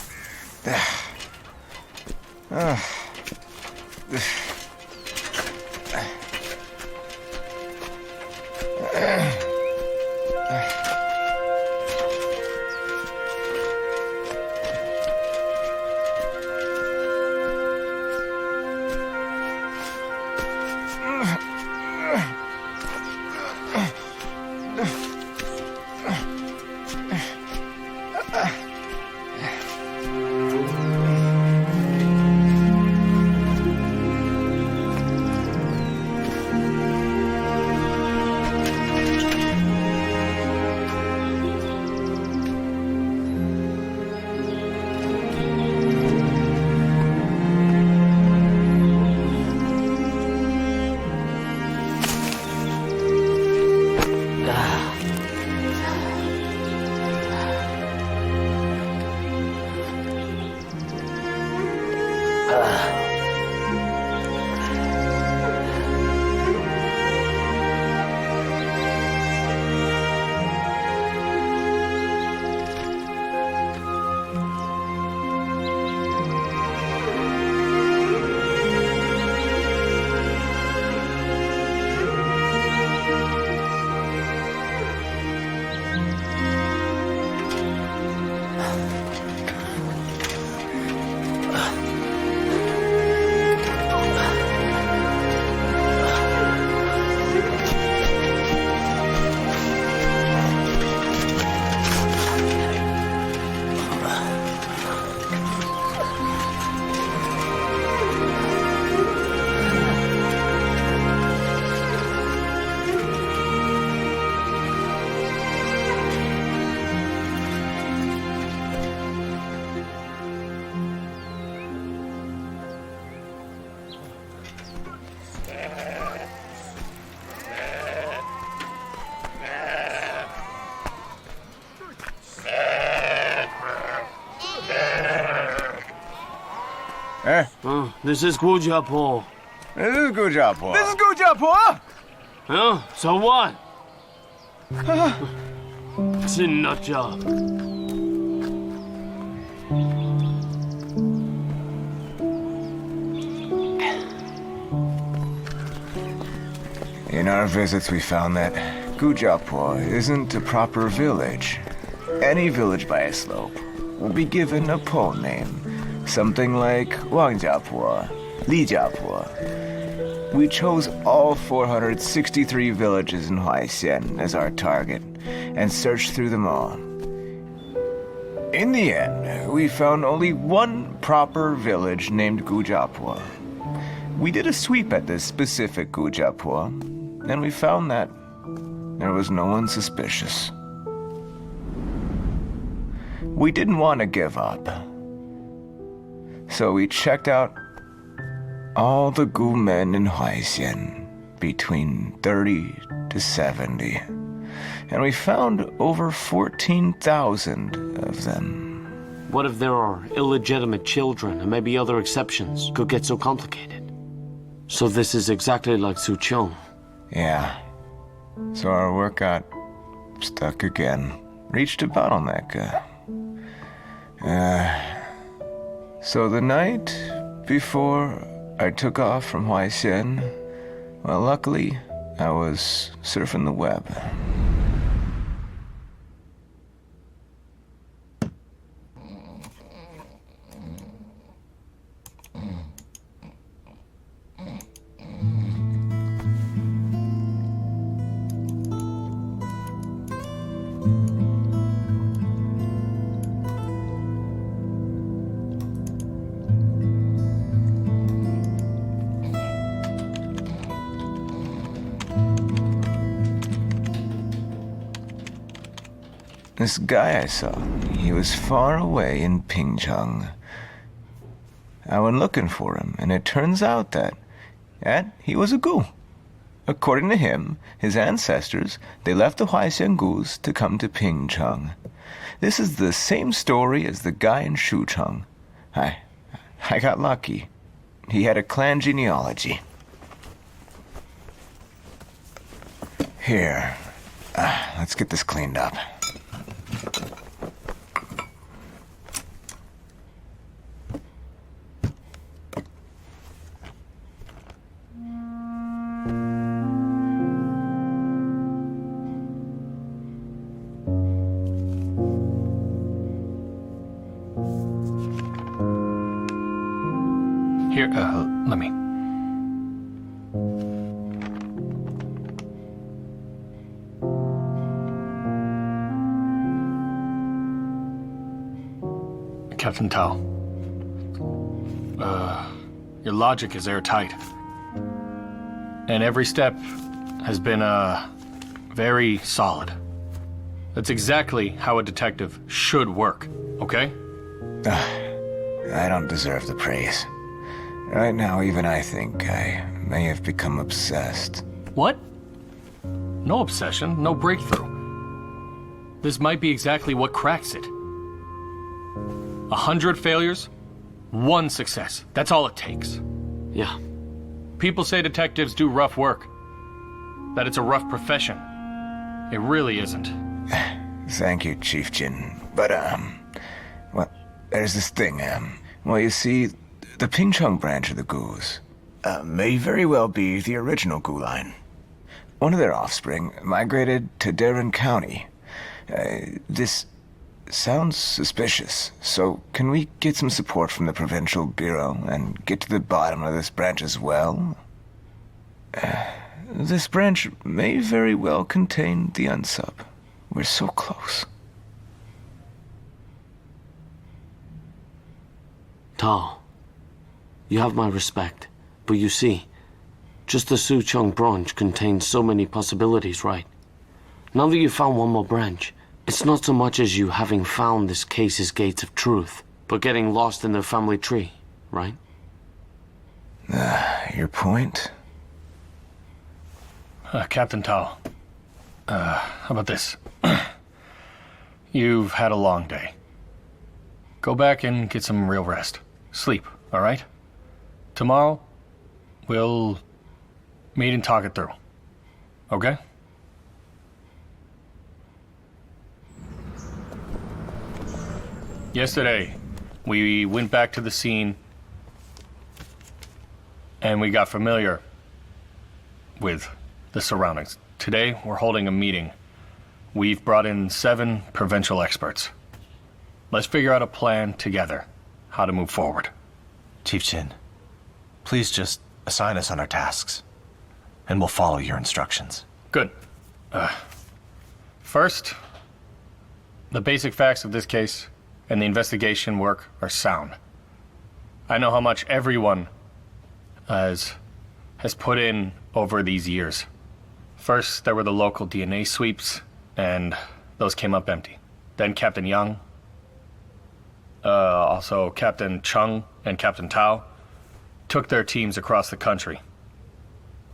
B: Eh?
F: This is Gujiapo.
B: This is Gujiapo.
K: This is Gujiapo!
F: So what? Jinnaja.
B: In our visits, we found that Gujiapo isn't a proper village. Any village by a slope will be given a Po name. Something like Wangjiapo, Lijiapo. We chose all 463 villages in Huaixian as our target and searched through them all. In the end, we found only one proper village named Gujiapo. We did a sweep at this specific Gujiapo, and we found that there was no one suspicious. We didn't want to give up, so we checked out all the Gu men in Huaixian, between 30 to 70, and we found over 14,000 of them.
F: What if there are illegitimate children and maybe other exceptions could get so complicated? So this is exactly like Suchong.
B: Yeah. So our work got stuck again. Reached a bottleneck. So the night before I took off from Huaixian, well, luckily, I was surfing the web. This guy I saw, he was far away in Pingcheng. I went looking for him, and it turns out that he was a Gu. According to him, his ancestors, they left the Huaixian Gus to come to Pingcheng. This is the same story as the guy in Shucheng. I got lucky. He had a clan genealogy. Here, let's get this cleaned up.
E: Here, let me. Captain Tao. Your logic is airtight. And every step has been, very solid. That's exactly how a detective should work, okay?
B: I don't deserve the praise. Right now, even I think I may have become obsessed.
E: What? No obsession, no breakthrough. This might be exactly what cracks it. 100 failures, 1 success. That's all it takes.
F: Yeah.
E: People say detectives do rough work, that it's a rough profession. It really isn't.
B: Thank you, Chief Jin. But, well, there's this thing, well, you see, the Pingcheng branch of the Gus may very well be the original Gu line. One of their offspring migrated to Darren County. This sounds suspicious, so can we get some support from the Provincial Bureau and get to the bottom of this branch as well? This branch may very well contain the unsub. We're so close.
F: Tao, you have my respect, but you see, just the Suchong branch contains so many possibilities, right? Now that you found one more branch, it's not so much as you having found this case's gates of truth, but getting lost in their family tree, right?
B: Your point?
E: Captain Tao, how about this? You've had a long day. Go back and get some real rest. Sleep, all right? tomorrow, we'll meet and talk it through. Okay? Yesterday, we went back to the scene and we got familiar with the surroundings. Today, we're holding a meeting. We've brought in 7 provincial experts. Let's figure out a plan together, how to move forward.
A: Chief Chin, please just assign us on our tasks, and we'll follow your instructions.
E: Good. First, the basic facts of this case and the investigation work are sound. I know how much everyone has put in over these years. First, there were the local DNA sweeps, and those came up empty. Then Captain Yang, also Captain Chung and Captain Tao, took their teams across the country.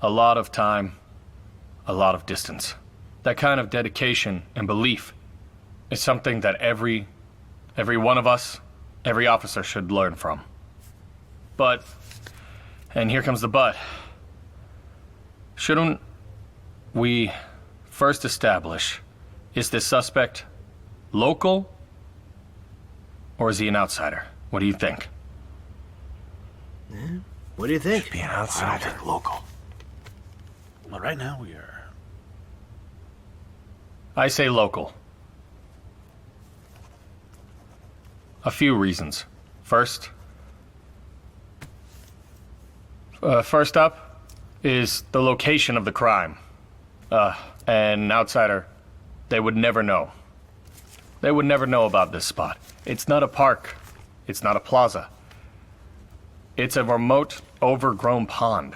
E: A lot of time, a lot of distance. That kind of dedication and belief is something that every one of us, every officer should learn from. But, and here comes the but, shouldn't we first establish, is this suspect local or is he an outsider? What do you think?
C: What do you think?
A: Be an outsider.
I: Local.
J: Well, right now we are.
E: I say local. A few reasons. First up is the location of the crime. An outsider, they would never know. They would never know about this spot. It's not a park. It's not a plaza. It's a remote, overgrown pond.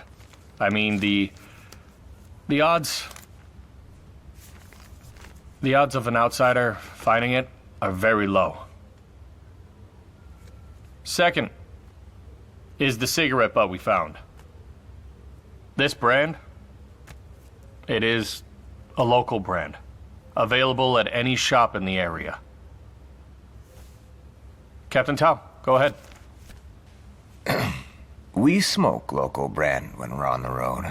E: I mean, the odds of an outsider finding it are very low. Second is the cigarette butt we found. This brand, it is a local brand, available at any shop in the area. Captain Tao, go ahead.
B: We smoke local brand when we're on the road.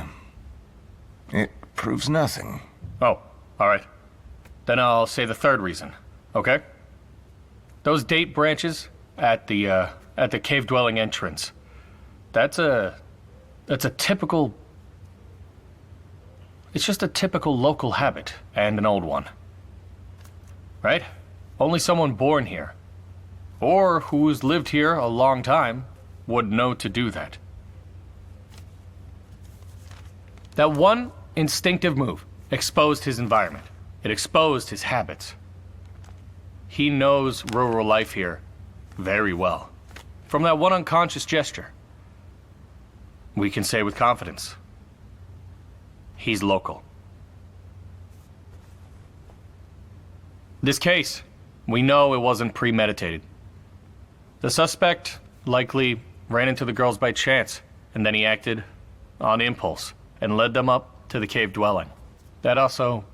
B: It proves nothing.
E: Oh, all right. Then I'll say the third reason, okay? Those date branches at the cave dwelling entrance. That's a typical. It's just a typical local habit and an old one. Right? Only someone born here, or who's lived here a long time, would know to do that. That one instinctive move exposed his environment. It exposed his habits. He knows rural life here very well. From that one unconscious gesture, we can say with confidence, he's local. This case, we know it wasn't premeditated. The suspect likely ran into the girls by chance, and then he acted on impulse and led them up to the cave dwelling. That also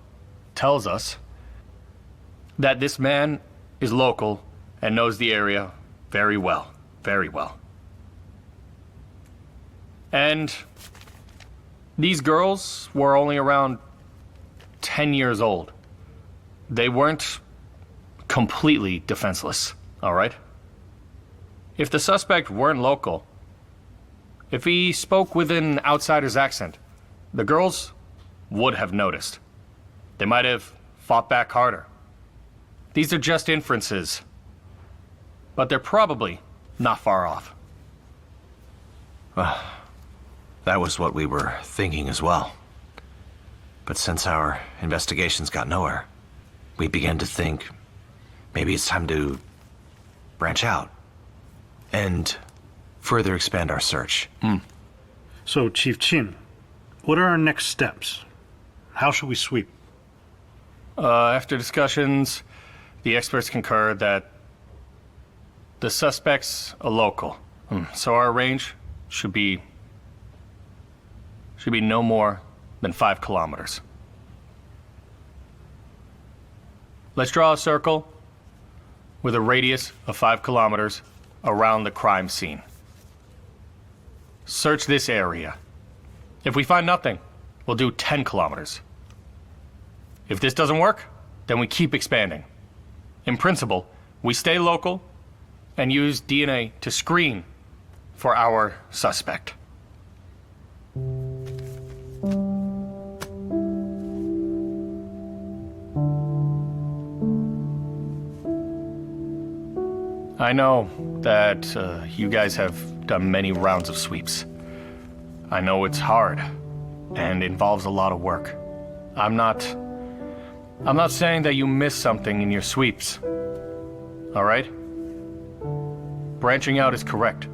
E: tells us that this man is local and knows the area very well, very well. And these girls were only around 10 years old. They weren't completely defenseless, all right? If the suspect weren't local, if he spoke with an outsider's accent, the girls would have noticed. They might have fought back harder. These are just inferences, but they're probably not far off.
A: That was what we were thinking as well. But since our investigations got nowhere, we began to think maybe it's time to branch out and further expand our search.
G: So, Chief Chin, what are our next steps? How should we sweep?
E: After discussions, the experts concur that the suspect's a local. So our range should be no more than 5 kilometers. Let's draw a circle with a radius of 5 kilometers around the crime scene. search this area. If we find nothing, we'll do 10 kilometers. If this doesn't work, then we keep expanding. In principle, we stay local and use DNA to screen for our suspect. I know that you guys have done many rounds of sweeps. I know it's hard and involves a lot of work. I'm not saying that you missed something in your sweeps. All right? Branching out is correct.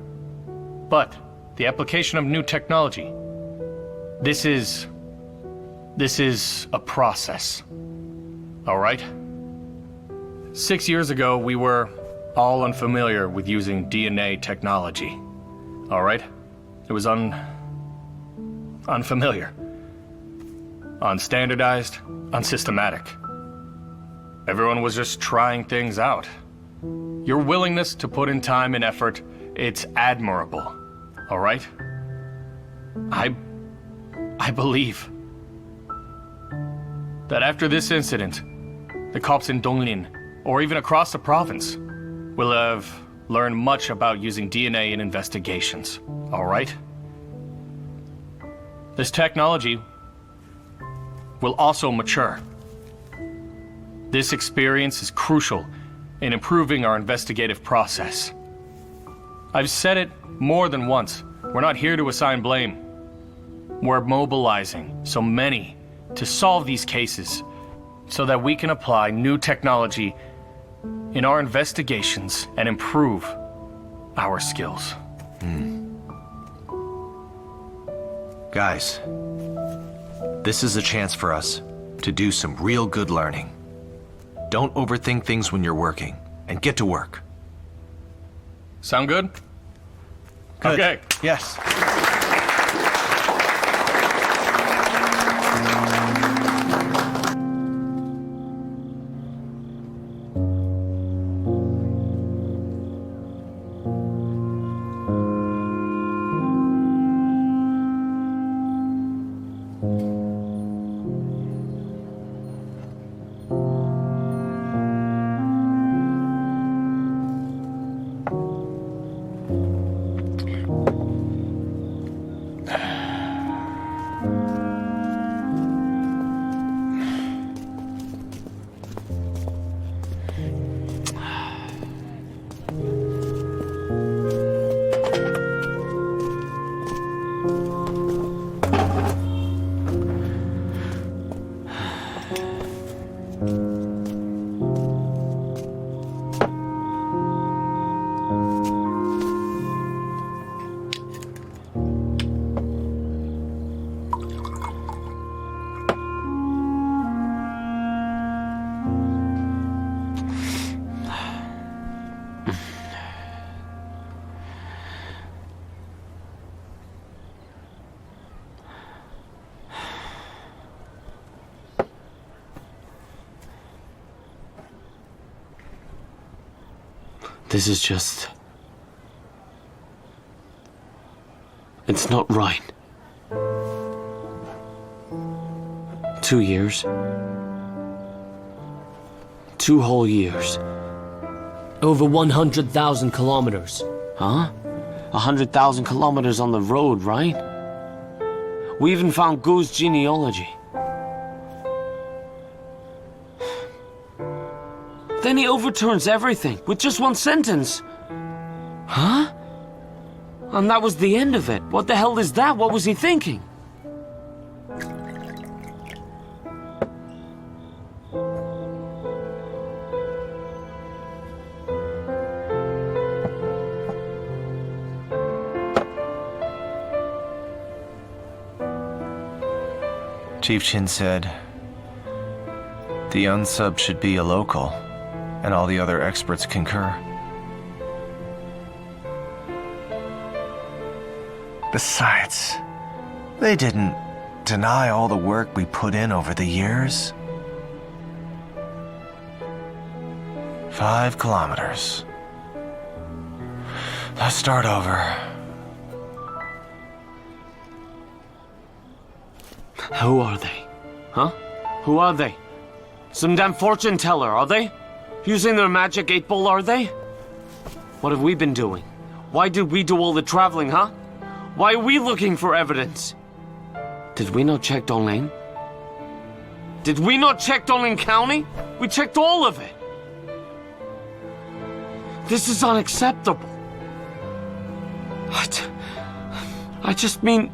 E: But the application of new technology, this is a process. All right? 6 years ago, we were all unfamiliar with using DNA technology. All right? It was unfamiliar, unstandardized, unsystematic. Everyone was just trying things out. Your willingness to put in time and effort, it's admirable. All right? I believe that after this incident, the cops in Donglin, or even across the province, will have learned much about using DNA in investigations. All right? This technology will also mature. This experience is crucial in improving our investigative process. I've said it more than once. We're not here to assign blame. We're mobilizing so many to solve these cases so that we can apply new technology in our investigations and improve our skills.
A: Guys, this is a chance for us to do some real good learning. Don't overthink things when you're working, and get to work.
E: Sound good?
A: Good.
E: Okay.
A: Yes.
F: This is just... It's not right. 2 years. 2 whole years.
L: Over 100,000 kilometers.
F: Huh? 100,000 kilometers on the road, right? We even found Gu's genealogy. Then he overturns everything with just 1 sentence. Huh? And that was the end of it. What the hell is that? What was he thinking?
A: Chief Chin said the unsub should be a local, and all the other experts concur. Besides, they didn't deny all the work we put in over the years. 5 kilometers. Let's start over.
F: Who are they? Huh? Who are they? Some damn fortune teller, are they? Using their magic 8-ball, are they? What have we been doing? Why did we do all the traveling, huh? Why are we looking for evidence? Did we not check Donglin? Did we not check Donglin County? We checked all of it. This is unacceptable. I just mean,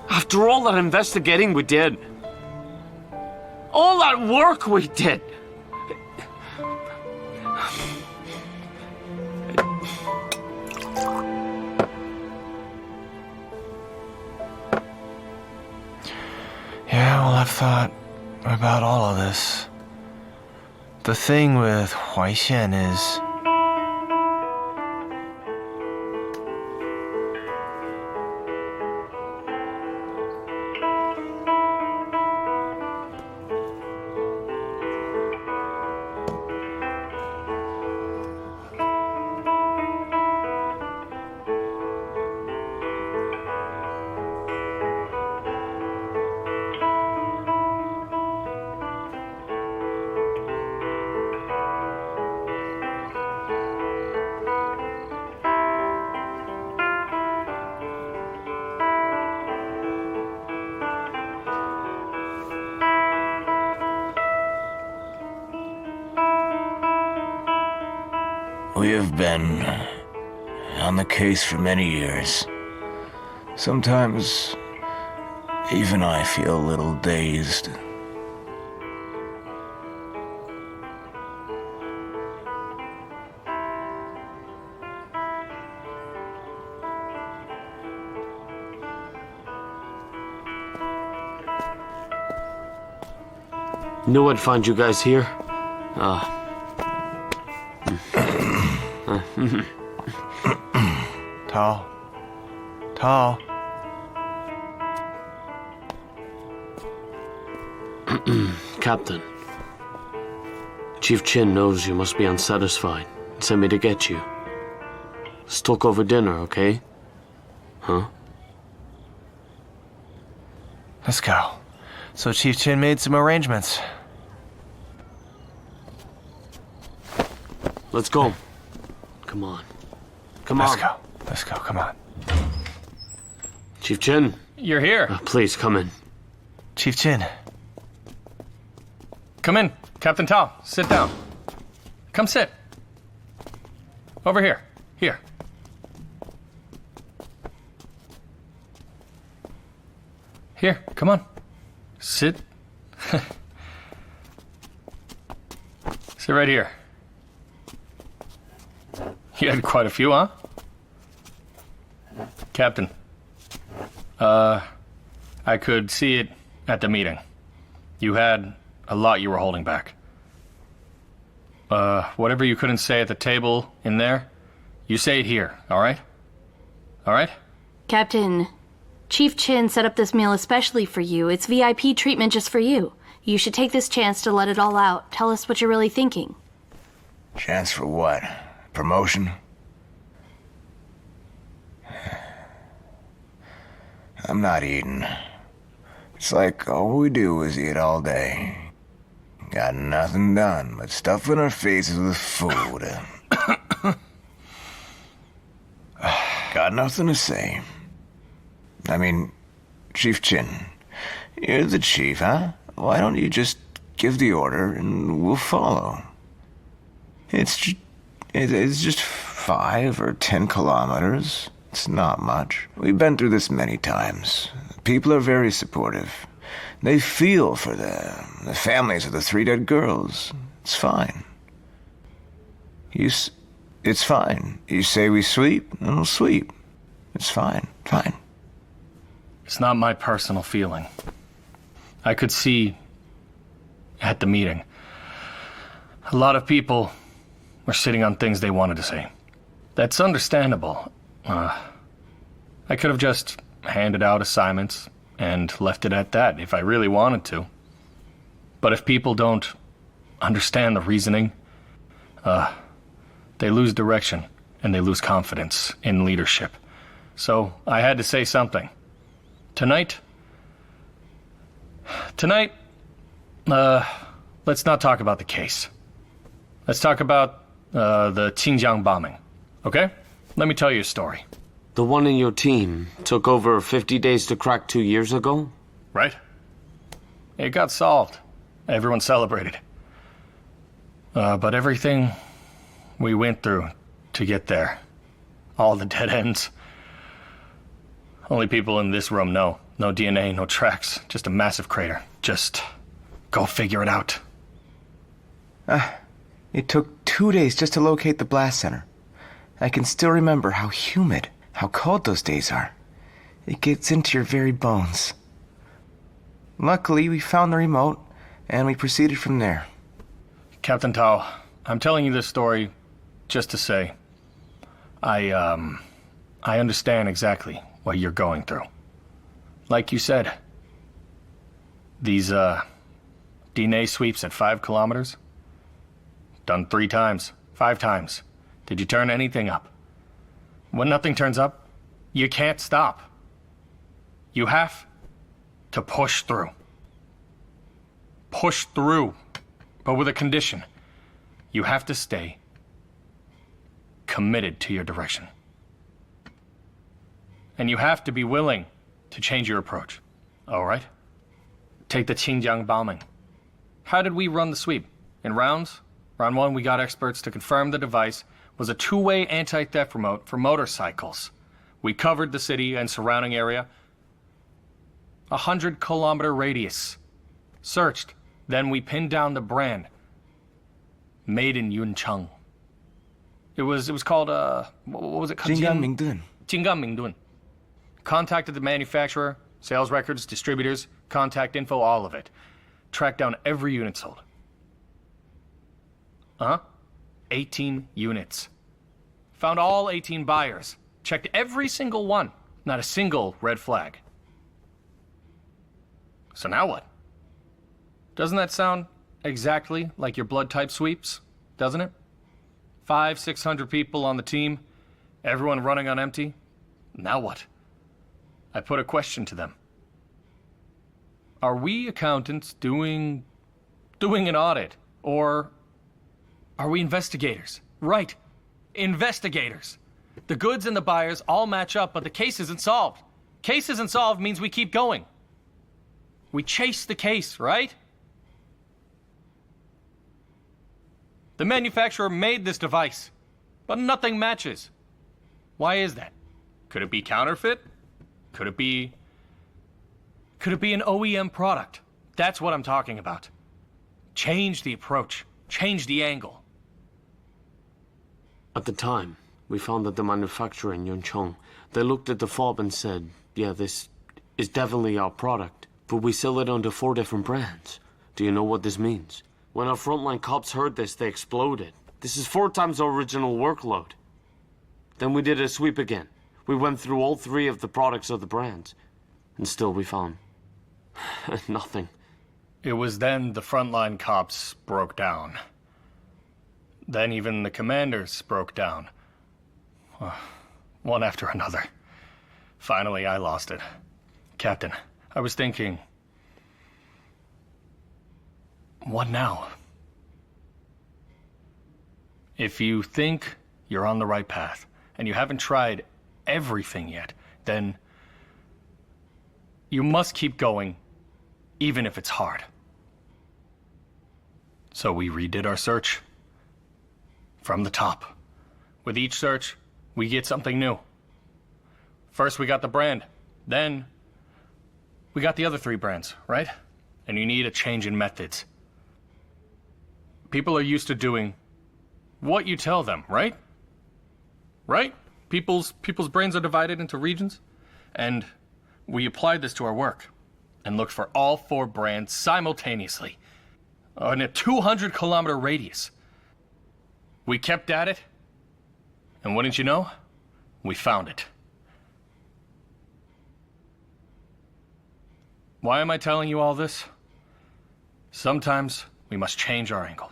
F: after all that investigating we did, all that work we did,
A: Yeah, well, I've thought about all of this. The thing with Huaixian is...
B: We have been on the case for many years. Sometimes, even I feel a little dazed.
F: knew I'd find you guys here.
A: Tall. Tall.
F: Captain. Chief Chin knows you must be unsatisfied and sent me to get you. Let's talk over dinner, okay? Huh?
A: Let's go. So Chief Chin made some arrangements.
F: Let's go. Come on. Come
A: Let's
F: on.
A: go. Let's go. Come on.
F: Chief Chin.
E: You're here.
F: Please, come in.
A: Chief Chin.
E: Come in. Captain Tao, sit down. Come sit. Over here. Here. Here, come on. Sit. Sit right here. You had quite a few, huh? Captain. I could see it at the meeting. You had a lot you were holding back. Whatever you couldn't say at the table in there, you say it here, all right? All right?
D: Captain, Chief Chin set up this meal especially for you. It's VIP treatment just for you. You should take this chance to let it all out. Tell us what you're really thinking.
B: Chance for what? Promotion? I'm not eating. It's like all we do is eat all day. Got nothing done but stuffing our faces with food. Got nothing to say. I mean, Chief Chin, you're the chief, huh? Why don't you just give the order and we'll follow? It's just 5 or 10 kilometers. It's not much. We've been through this many times. People are very supportive. They feel for the families of the 3 dead girls. It's fine. It's fine. You say we sweep, and we'll sweep. It's fine. Fine.
E: It's not my personal feeling. I could see at the meeting, a lot of people were sitting on things they wanted to say. That's understandable. I could have just handed out assignments and left it at that if I really wanted to. But if people don't understand the reasoning, they lose direction and they lose confidence in leadership. So I had to say something. Tonight, Tonight, let's not talk about the case. Let's talk about the Xinjiang bombing, okay? Let me tell you a story.
F: The one in your team took over 50 days to crack 2 years ago?
E: Right? It got solved. Everyone celebrated. But everything we went through to get there, all the dead ends, only people in this room know. No DNA, no tracks, just a massive crater. Just go figure it out.
B: It took 2 days just to locate the blast center. I can still remember how humid, how cold those days are. It gets into your very bones. Luckily, we found the remote, and we proceeded from there.
E: Captain Tao, I'm telling you this story just to say, I understand exactly what you're going through. Like you said, these, DNA sweeps at 5 kilometers? Done 3 times, 5 times. Did you turn anything up? When nothing turns up, you can't stop. You have to push through. Push through, but with a condition. You have to stay committed to your direction. And you have to be willing to change your approach. All right? Take the Xinjiang bombing. How did we run the sweep? In rounds? Round 1, we got experts to confirm the device was a 2-way anti-theft remote for motorcycles. We covered the city and surrounding area. 100-kilometer radius. Searched. Then we pinned down the brand. Made in Yuncheng. It was called, what was it called?
B: Jinggan
E: Mingdun. Contacted the manufacturer, sales records, distributors, contact info, all of it. Tracked down every unit sold. 18 units. Found all 18 buyers. Checked every single one. Not a single red flag. So now what? Doesn't that sound exactly like your blood type sweeps? Doesn't it? 500-600 people on the team. Everyone running on empty. Now what? I put a question to them. Are we accountants doing an audit? Or are we investigators? Right. Investigators. The goods and the buyers all match up, but the case isn't solved. Case isn't solved means we keep going. We chase the case, right? The manufacturer made this device, but nothing matches. Why is that? Could it be counterfeit? Could it be an OEM product? That's what I'm talking about. Change the approach. Change the angle.
F: At the time, we found that the manufacturer in Yuncheng, they looked at the fob and said, yeah, this is definitely our product, but we sell it under 4 different brands. Do you know what this means? When our frontline cops heard this, they exploded. This is 4 times our original workload. Then we did a sweep again. We went through all 3 of the products of the brands, and still we found nothing.
E: It was then the frontline cops broke down. Then even the commanders broke down. One after another. Finally, I lost it. Captain, I was thinking, what now? If you think you're on the right path, and you haven't tried everything yet, then you must keep going, even if it's hard. So we redid our search. From the top. With each search, we get something new. First we got the brand, then we got the other 3 brands, right? And you need a change in methods. People are used to doing what you tell them, right? Right? People's brains are divided into regions, and we applied this to our work and looked for all 4 brands simultaneously in a 200-kilometer radius. We kept at it, and wouldn't you know, we found it. Why am I telling you all this? Sometimes we must change our angle.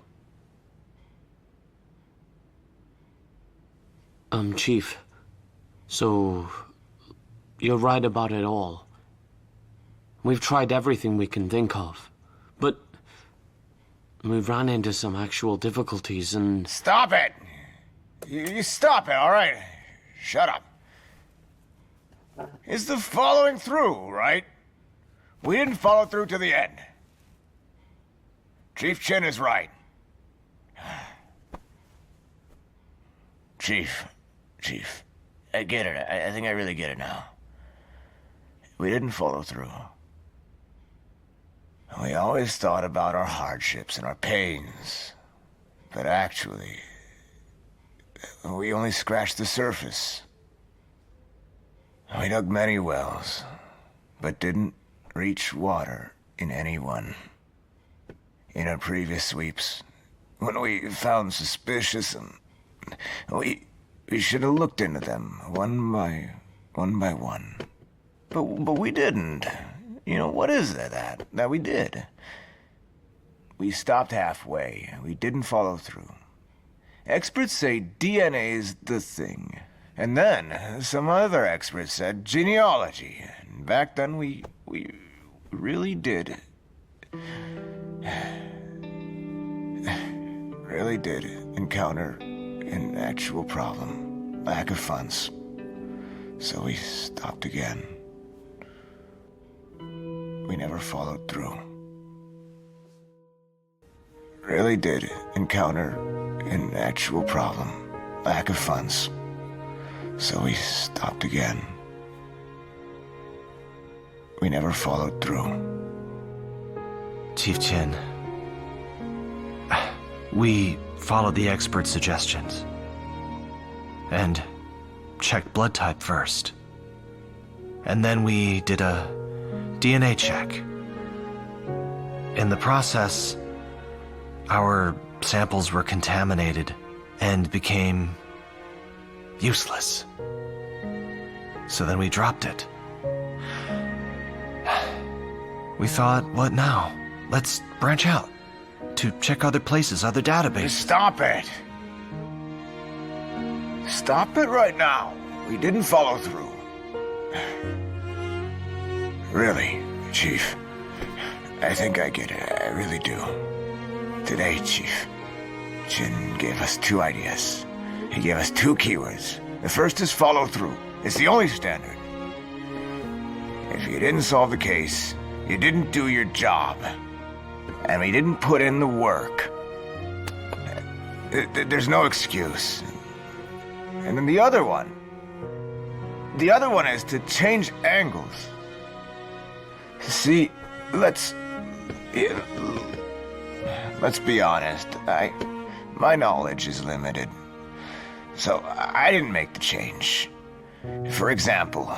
F: Chief, so you're right about it all. We've tried everything we can think of. But we ran into some actual difficulties and...
B: Stop it! You stop it, all right? Shut up. It's the following through, right? We didn't follow through to the end. Chief Chin is right. Chief, I get it. I think I really get it now. We didn't follow through. We always thought about our hardships and our pains. But actually, we only scratched the surface. We dug many wells, but didn't reach water in any one. In our previous sweeps, when we found suspicious, we should have looked into them one by one. But we didn't. You know, what is that we did? We stopped halfway. We didn't follow through. Experts say DNA's the thing. And then some other experts said genealogy. And back then we really did encounter an actual problem. Lack of funds. So we stopped again. We never followed through. Really did encounter an actual problem. Lack of funds. So we stopped again. We never followed through.
A: Chief Chin, we followed the expert suggestions and checked blood type first. And then we did a DNA check. In the process, our samples were contaminated and became useless. So then we dropped it. We thought, what now? Let's branch out to check other places, other databases.
B: Stop it! Stop it right now! We didn't follow through. Really, Chief, I think I get it. I really do. Today, Chief, Chin gave us 2 ideas. He gave us 2 keywords. The first is follow through. It's the only standard. If you didn't solve the case, you didn't do your job. And we didn't put in the work. There's no excuse. And then the other one is to change angles. See, let's be honest. My knowledge is limited. So I didn't make the change. For example,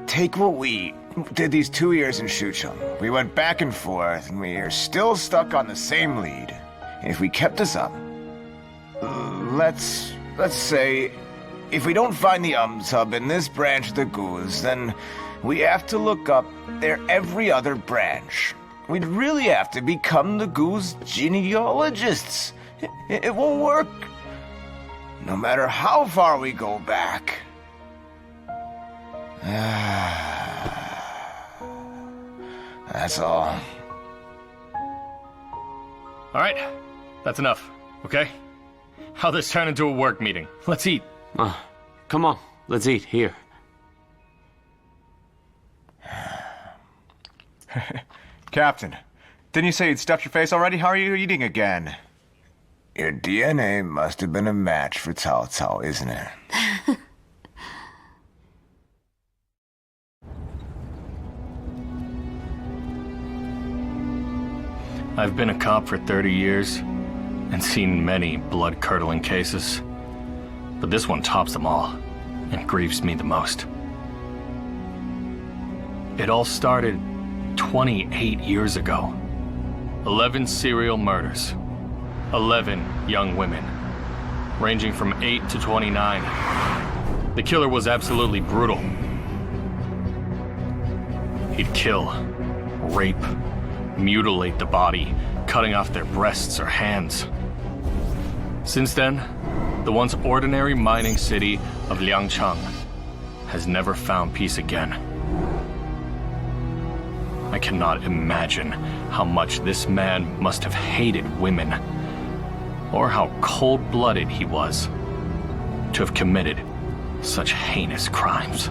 B: take what we did these 2 years in Shucheng. We went back and forth, and we are still stuck on the same lead. If we kept this up, let's say, if we don't find the sub in this branch of the Goose, then we have to look up their every other branch. We'd really have to become the Goose genealogists. It won't work. No matter how far we go back. That's all.
E: All right, that's enough, okay? How this turn into a work meeting? Let's eat.
F: Come on, let's eat here.
B: Captain, didn't you say you'd stuffed your face already? How are you eating again? Your DNA must have been a match for Cao Cao, isn't it?
E: I've been a cop for 30 years and seen many blood-curdling cases. But this one tops them all and grieves me the most. It all started 28 years ago. 11 serial murders. 11 young women, ranging from 8 to 29. The killer was absolutely brutal. He'd kill, rape, mutilate the body, cutting off their breasts or hands. Since then, the once ordinary mining city of Liangcheng has never found peace again. I I cannot imagine how much this man must have hated women, or how cold-blooded he was to have committed such heinous crimes.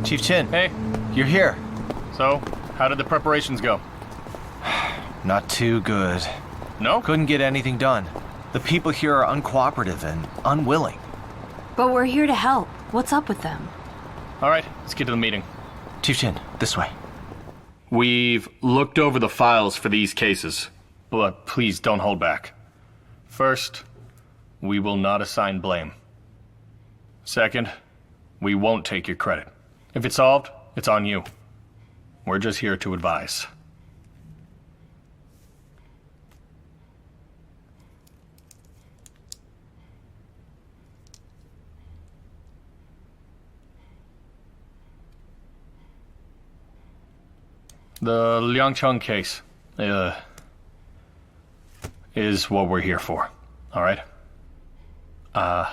K: Chief Chin.
E: Hey.
K: You're here.
E: So, how did the preparations go?
K: Not too good.
E: No?
K: Couldn't get anything done. The people here are uncooperative and unwilling.
D: But we're here to help. What's up with them?
E: All right, let's get to the meeting.
K: Chief Chin, this way.
E: We've looked over the files for these cases, but please don't hold back. First, we will not assign blame. Second, we won't take your credit. If it's solved, it's on you. We're just here to advise. The Liangcheng case is what we're here for, all right?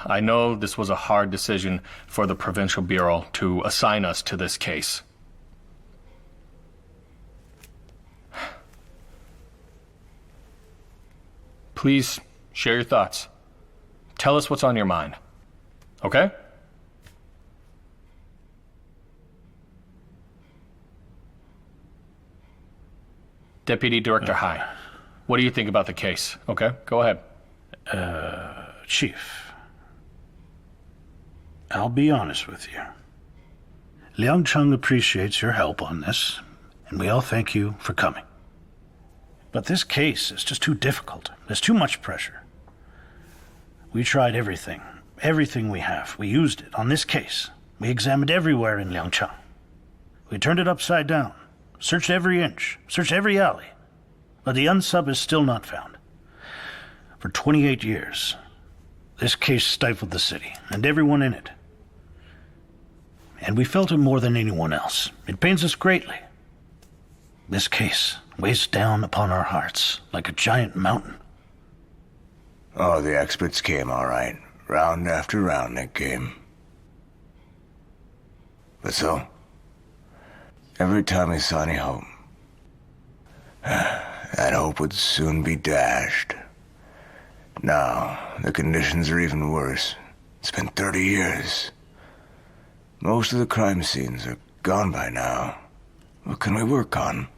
E: I know this was a hard decision for the Provincial Bureau to assign us to this case. Please share your thoughts. Tell us what's on your mind, okay? Deputy Director Hai, what do you think about the case? Okay, go ahead.
G: Chief, I'll be honest with you. Liangcheng appreciates your help on this, and we all thank you for coming. But this case is just too difficult. There's too much pressure. We tried everything we have. We used it on this case. We examined everywhere in Liangcheng. We turned it upside down, searched every inch, searched every alley. But the unsub is still not found. For 28 years, this case stifled the city and everyone in it. And we felt it more than anyone else. It pains us greatly. This case weighs down upon our hearts like a giant mountain.
J: Oh, the experts came all right. Round after round they came. But so, every time we saw any hope, that hope would soon be dashed. Now, the conditions are even worse. It's been 30 years. Most of the crime scenes are gone by now. What can we work on?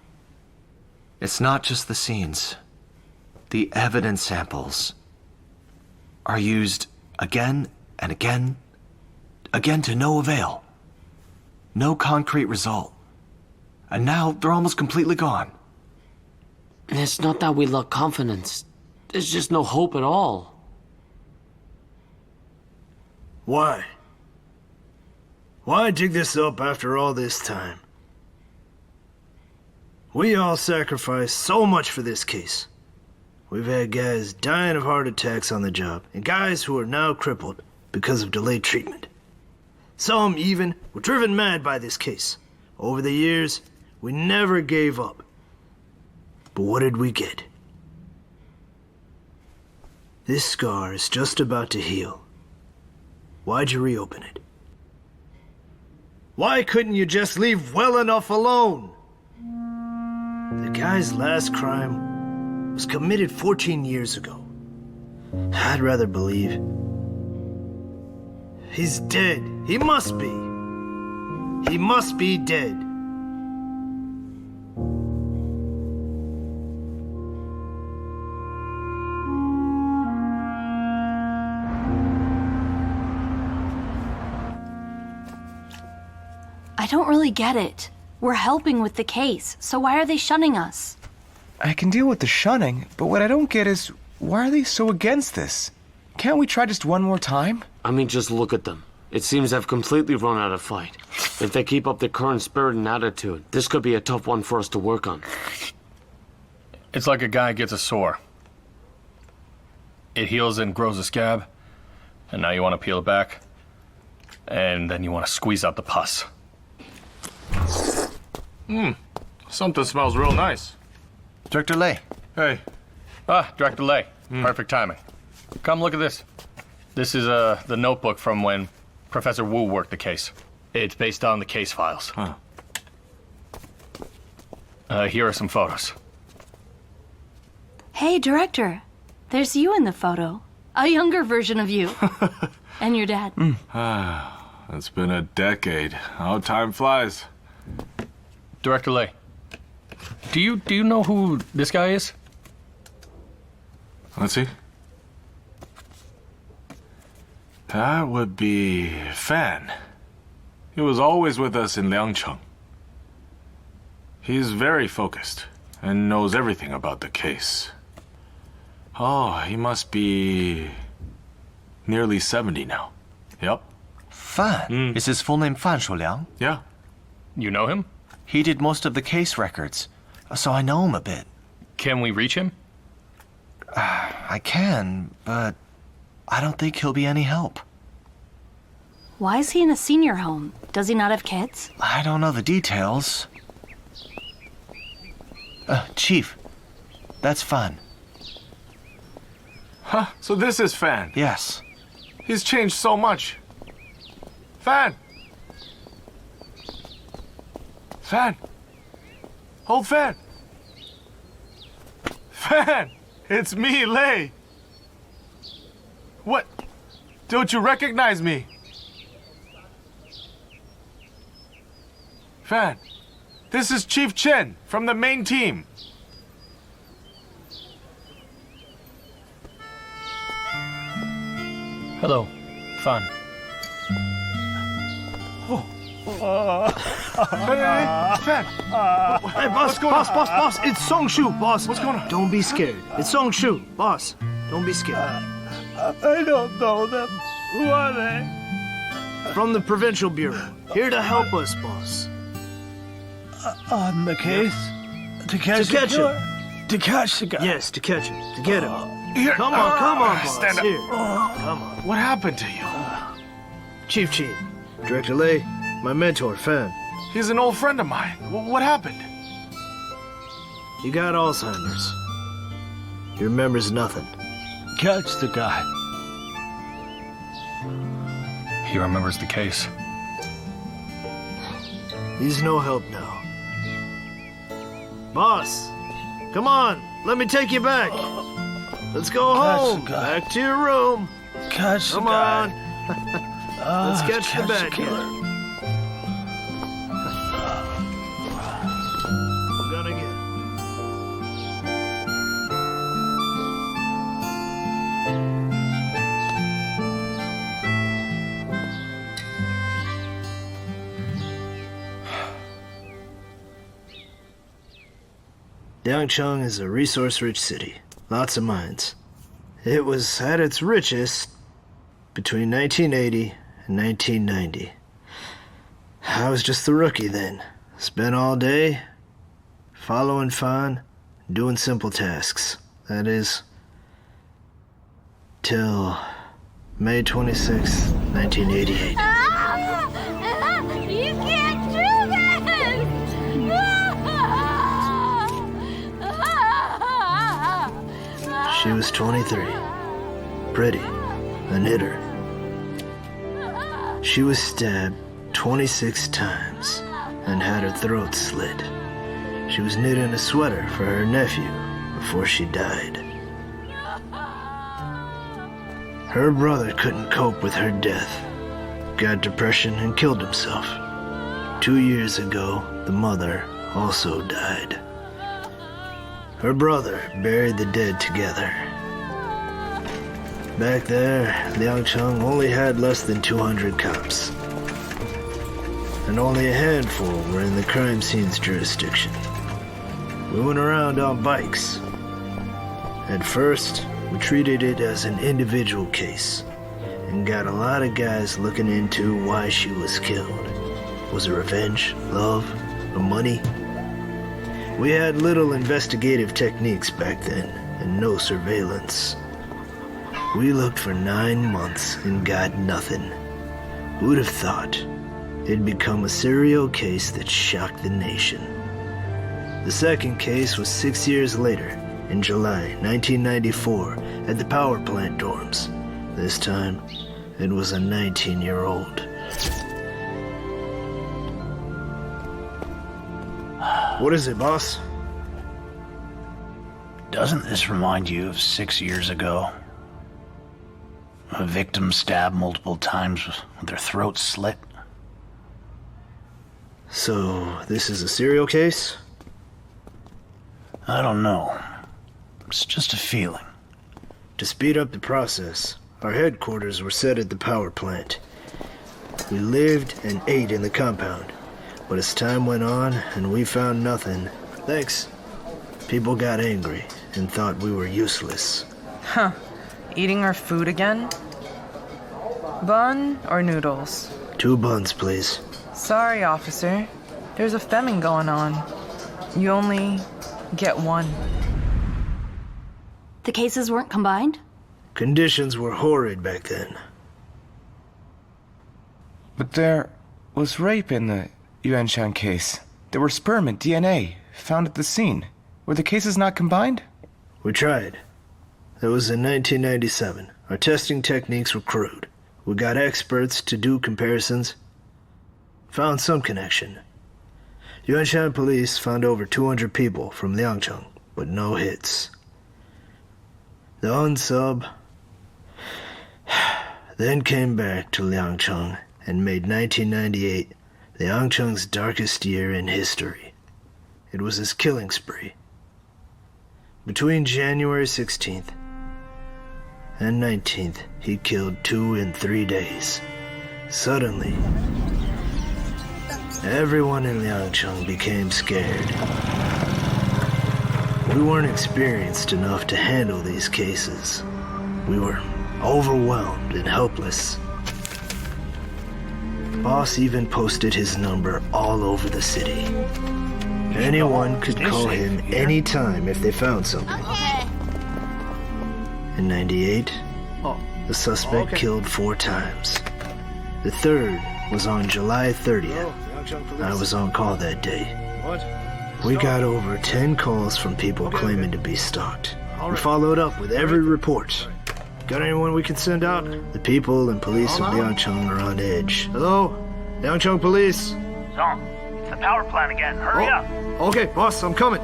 A: It's not just the scenes. The evidence samples are used again and again to no avail. No concrete result. And now they're almost completely gone.
L: It's not that we lack confidence. There's just no hope at all.
C: Why? Why dig this up after all this time? We all sacrificed so much for this case. We've had guys dying of heart attacks on the job, and guys who are now crippled because of delayed treatment. Some even were driven mad by this case. Over the years, we never gave up. But what did we get? This scar is just about to heal. Why'd you reopen it? Why couldn't you just leave well enough alone? The guy's last crime was committed 14 years ago. I'd rather believe he's dead. He must be. He must be dead.
D: I don't really get it. We're helping with the case, so why are they shunning us?
B: I can deal with the shunning, but what I don't get is, why are they so against this? Can't we try just one more time?
F: I mean, just look at them. It seems they've completely run out of fight. If they keep up the current spirit and attitude, this could be a tough one for us to work on.
E: It's like a guy gets a sore. It heals and grows a scab, and now you want to peel it back, and then you want to squeeze out the pus.
I: Something smells real nice.
A: Director Lei.
I: Hey.
E: Director Lei. Perfect timing. Come look at this. This is the notebook from when Professor Wu worked the case. It's based on the case files.
I: Huh.
E: Here are some photos.
D: Hey, Director. There's you in the photo. A younger version of you. And your dad.
I: It's been a decade. How time flies.
E: Director Lei, do you know who this guy is?
I: Let's see. That would be Fan. He was always with us in Liangcheng. He's very focused and knows everything about the case. Oh, he must be nearly 70 now. Yep.
A: Fan? Is his full name Fan Shuliang?
I: Yeah.
E: You know him?
A: He did most of the case records, so I know him a bit.
E: Can we reach him?
A: I can, but I don't think he'll be any help.
D: Why is he in a senior home? Does he not have kids?
A: I don't know the details. Chief, that's Fan.
I: Huh? So this is Fan.
A: Yes.
I: He's changed so much. Fan! Fan! Old Fan! Fan! It's me, Lei! What? Don't you recognize me? Fan, this is Chief Chen from the main team.
E: Hello, Fan.
I: Fan!
C: Hey, boss, boss, it's Songshu, boss. What's going on? Don't be scared. It's Songshu, boss. Don't be scared.
J: I don't know them. Who are they?
C: From the Provincial Bureau. Here to help us, boss.
J: On the case? To catch
C: catch
J: the killer? To catch the guy?
C: Yes, to catch him. To get him.
I: Here.
C: Come on, boss.
I: Stand up.
C: Here. Come on.
I: What happened to you?
C: Chief Chin, Director Lei, my mentor, Fan.
I: He's an old friend of mine. What happened?
C: He got Alzheimer's. He remembers nothing.
J: Catch the guy.
E: He remembers the case.
C: He's no help now. Boss, come on, let me take you back. Let's go
J: Catch
C: home.
J: the guy.
C: Back to your room.
J: Catch
C: Come
J: the guy.
C: on. Let's catch the bad
J: killer.
C: guy. We're gonna get him. Liangcheng is a resource-rich city. Lots of mines. It was at its richest between 1980 and 1990. I was just the rookie then. Spent all day following Fan, doing simple tasks. That is, till May 26, 1988.
M: You can't do this!
C: She was 23, pretty, a knitter. She was stabbed 26 times and had her throat slit. She was knitting a sweater for her nephew before she died. Her brother couldn't cope with her death, got depression and killed himself. 2 years ago, the mother also died. Her brother buried the dead together. Back there, Liangcheng only had less than 200 cops. And only a handful were in the crime scene's jurisdiction. We went around on bikes. At first, we treated it as an individual case and got a lot of guys looking into why she was killed. Was it revenge, love, or money? We had little investigative techniques back then, and no surveillance. We looked for 9 months and got nothing. Who'd have thought it'd become a serial case that shocked the nation? The second case was 6 years later, in July 1994, at the power plant dorms. This time, it was a 19-year-old. What is it, boss?
J: Doesn't this remind you of 6 years ago? A victim stabbed multiple times with their throat slit.
C: So, this is a serial case?
J: I don't know. It's just a feeling.
C: To speed up the process, our headquarters were set at the power plant. We lived and ate in the compound. But as time went on and we found nothing, thanks, people got angry and thought we were useless.
M: Huh. Eating our food again? Bun or noodles?
C: 2 buns, please.
M: Sorry, officer. There's a famine going on. You only get one.
D: The cases weren't combined?
C: Conditions were horrid back then.
B: But there was rape in the Yuanshan case. There were sperm and DNA found at the scene. Were the cases not combined?
C: We tried. That was in 1997. Our testing techniques were crude. We got experts to do comparisons. Found some connection. Yuanshan police found over 200 people from Liangcheng, but no hits. The unsub then came back to Liangcheng and made 1998 Liangcheng's darkest year in history. It was his killing spree. Between January 16th and 19th, he killed 2 in 3 days. Suddenly, everyone in Liangcheng became scared. We weren't experienced enough to handle these cases. We were overwhelmed and helpless. Boss even posted his number all over the city. Anyone could call him anytime if they found something. In 98, the suspect killed 4 times. The third was on July 30th. I was on call that day. We got over 10 calls from people claiming to be stalked. We followed up with every report. Got anyone we can send out? The people and police of Liangcheng are on edge. Hello? Liangcheng police?
J: Zong, it's the power plant again. Hurry up.
C: Okay, boss, I'm coming.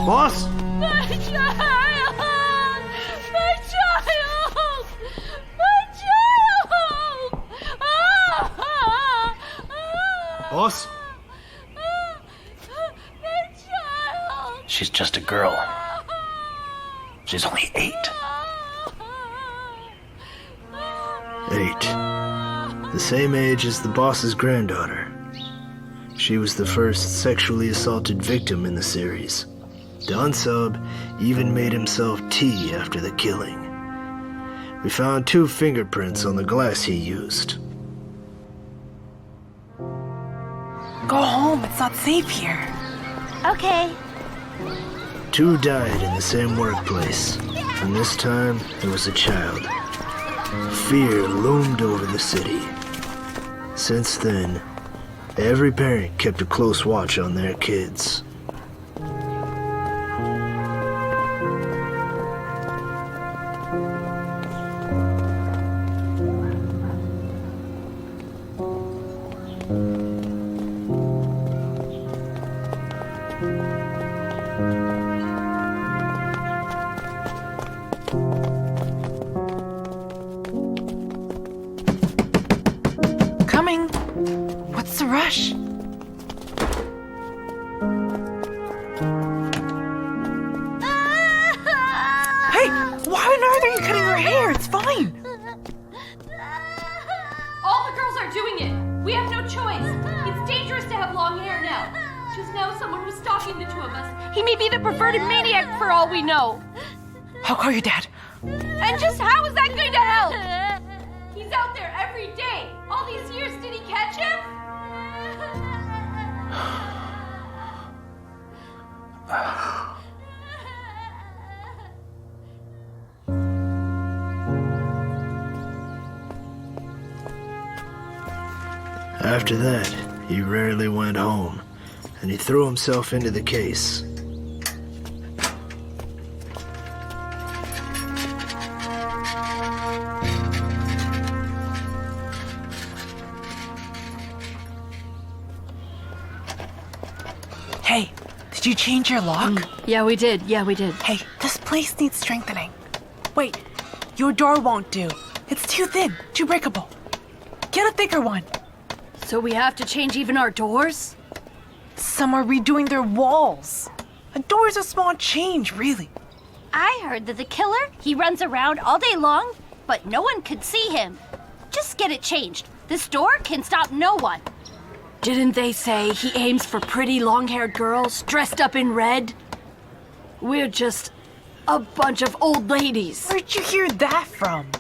C: Boss?
N: My child! My child! My child!
C: Boss?
J: She's just a girl. She's only 8.
C: 8. The same age as the boss's granddaughter. She was the first sexually assaulted victim in the series. The unsub even made himself tea after the killing. We found 2 fingerprints on the glass he used.
M: Go home. It's not safe here.
N: Okay.
C: 2 died in the same workplace, and this time it was a child. Fear loomed over the city. Since then, every parent kept a close watch on their kids.
M: Coming. What's the rush? Hey, why on earth are you cutting her hair? It's fine.
D: All the girls are doing it. We have no choice. It's dangerous to have long hair now. Just now someone was stalking the 2 of us. He may be the perverted maniac for all we know.
M: I'll call your dad.
N: And just how is that going to help? He's out there every day. All these years, did he catch him?
C: After that, he rarely went home, and he threw himself into the case.
M: Hey, did you change your lock?
D: Yeah, we did.
M: Hey, this place needs strengthening. Wait, your door won't do. It's too thin, too breakable. Get a thicker one.
D: So we have to change even our doors?
M: Some are redoing their walls. A door is a small change, really.
N: I heard that the killer, he runs around all day long, but no one could see him. Just get it changed. This door can stop no one.
D: Didn't they say he aims for pretty long-haired girls dressed up in red? We're just a bunch of old ladies.
M: Where'd you hear that from?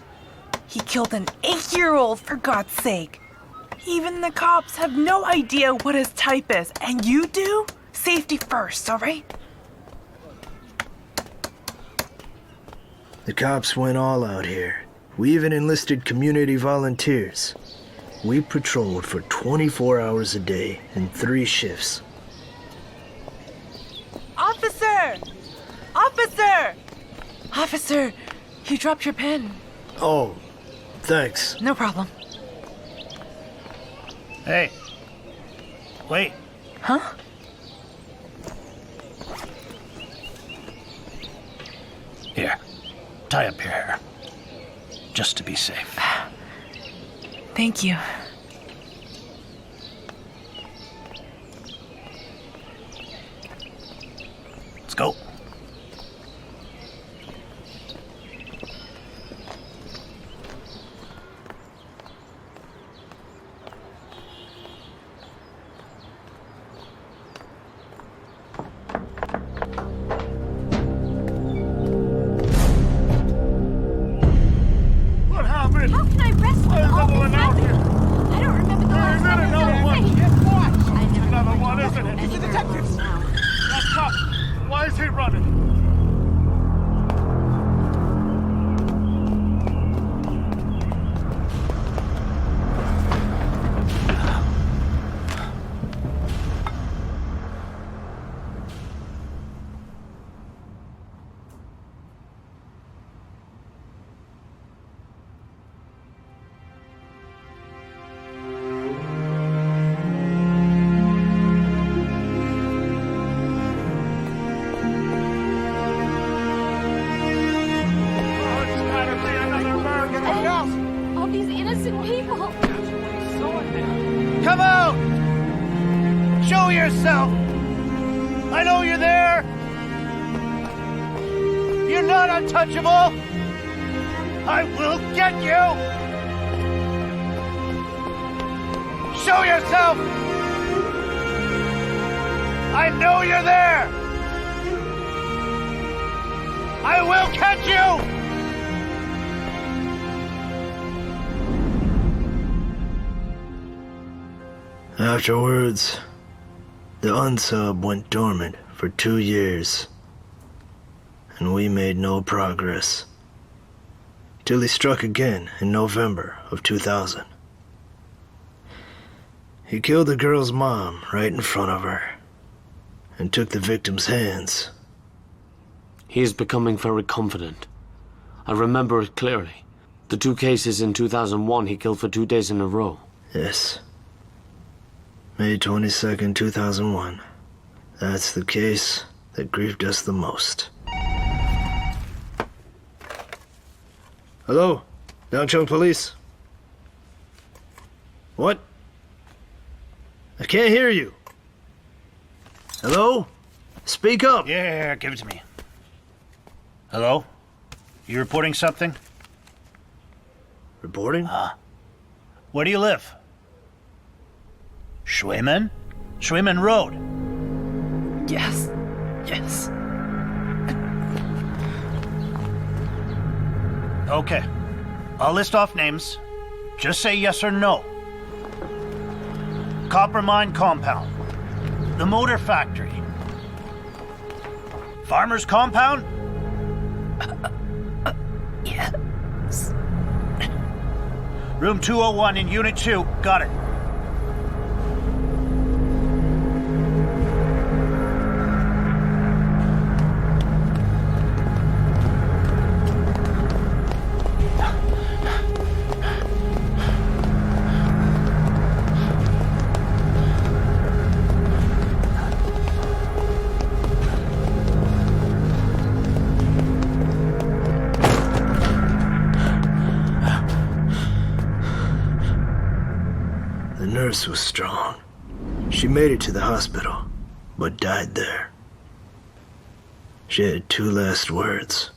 M: He killed an 8-year-old, for God's sake. Even the cops have no idea what his type is, and you do? Safety first, all right?
C: The cops went all out here. We even enlisted community volunteers. We patrolled for 24 hours a day in 3 shifts.
M: Officer! Officer! Officer, you dropped your pen.
C: Oh, thanks.
M: No problem.
G: Hey. Wait.
M: Huh?
J: Here, tie up your hair. Just to be safe.
M: Thank you.
J: Let's go.
N: How can I rest with all this happening? I don't remember the last time I saw him.
I: Another one, isn't it? It's the detectives! That's tough. Why is he running?
N: All these innocent people.
K: Come out! Show yourself! I know you're there! You're not untouchable! I will get you! Show yourself! I know you're there! I will catch you!
C: Afterwards, the unsub went dormant for 2 years, and we made no progress, till he struck again in November of 2000. He killed the girl's mom right in front of her, and took the victim's hands.
F: He is becoming very confident. I remember it clearly. The 2 cases in 2001 he killed for 2 days in a row.
C: Yes. May 22nd, 2001. That's the case that grieved us the most. Hello? Downtown Police? What? I can't hear you. Hello? Speak up.
J: Yeah, give it to me. Hello? You reporting something?
C: Reporting?
J: Where do you live? Schweman? Schweman Road.
M: Yes. Yes.
K: Okay. I'll list off names. Just say yes or no. Copper Mine Compound. The Motor Factory. Farmer's Compound?
J: Yes.
K: Room 201 in Unit 2. Got it.
C: The nurse was strong. She made it to the hospital, but died there. She had 2 last words.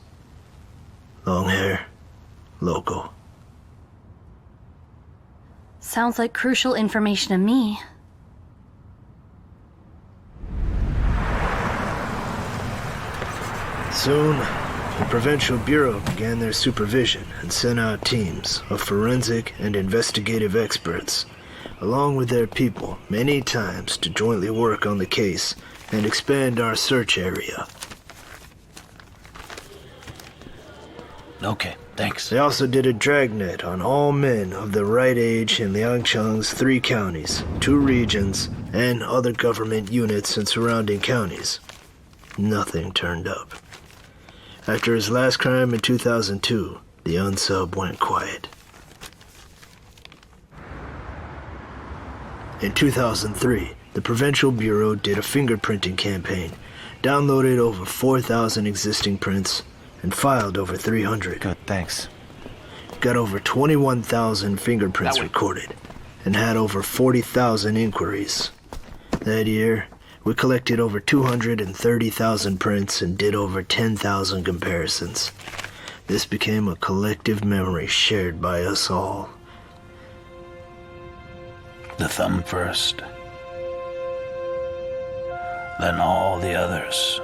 C: Long hair, local.
D: Sounds like crucial information to me.
C: Soon, the Provincial Bureau began their supervision and sent out teams of forensic and investigative experts, along with their people, many times to jointly work on the case and expand our search area.
K: Okay, thanks.
C: They also did a dragnet on all men of the right age in Liangcheng's 3 counties, 2 regions, and other government units in surrounding counties. Nothing turned up. After his last crime in 2002, the unsub went quiet. In 2003, the Provincial Bureau did a fingerprinting campaign, downloaded over 4,000 existing prints, and filed over 300.
B: Good, thanks.
C: Got over 21,000 fingerprints recorded, and had over 40,000 inquiries. That year, we collected over 230,000 prints and did over 10,000 comparisons. This became a collective memory shared by us all.
J: The thumb first. Then all the others.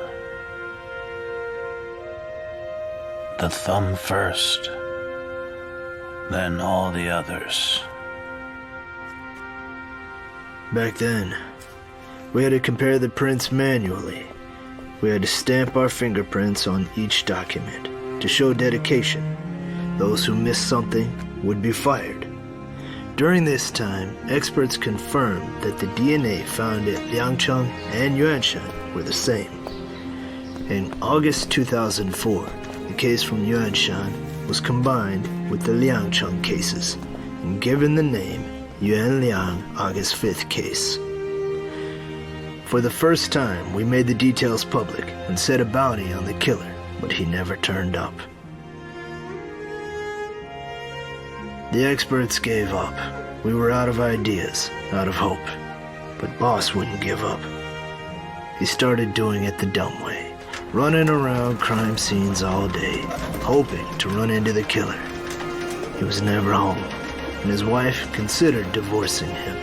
J: The thumb first. Then all the others.
C: Back then, we had to compare the prints manually. We had to stamp our fingerprints on each document to show dedication. Those who missed something would be fired. During this time, experts confirmed that the DNA found at Liangcheng and Yuanshan were the same. In August 2004, the case from Yuanshan was combined with the Liangcheng cases and given the name Yuan Liang August 5th case. For the first time, we made the details public and set a bounty on the killer, but he never turned up. The experts gave up. We were out of ideas, out of hope. But Boss wouldn't give up. He started doing it the dumb way, running around crime scenes all day, hoping to run into the killer. He was never home, and his wife considered divorcing him.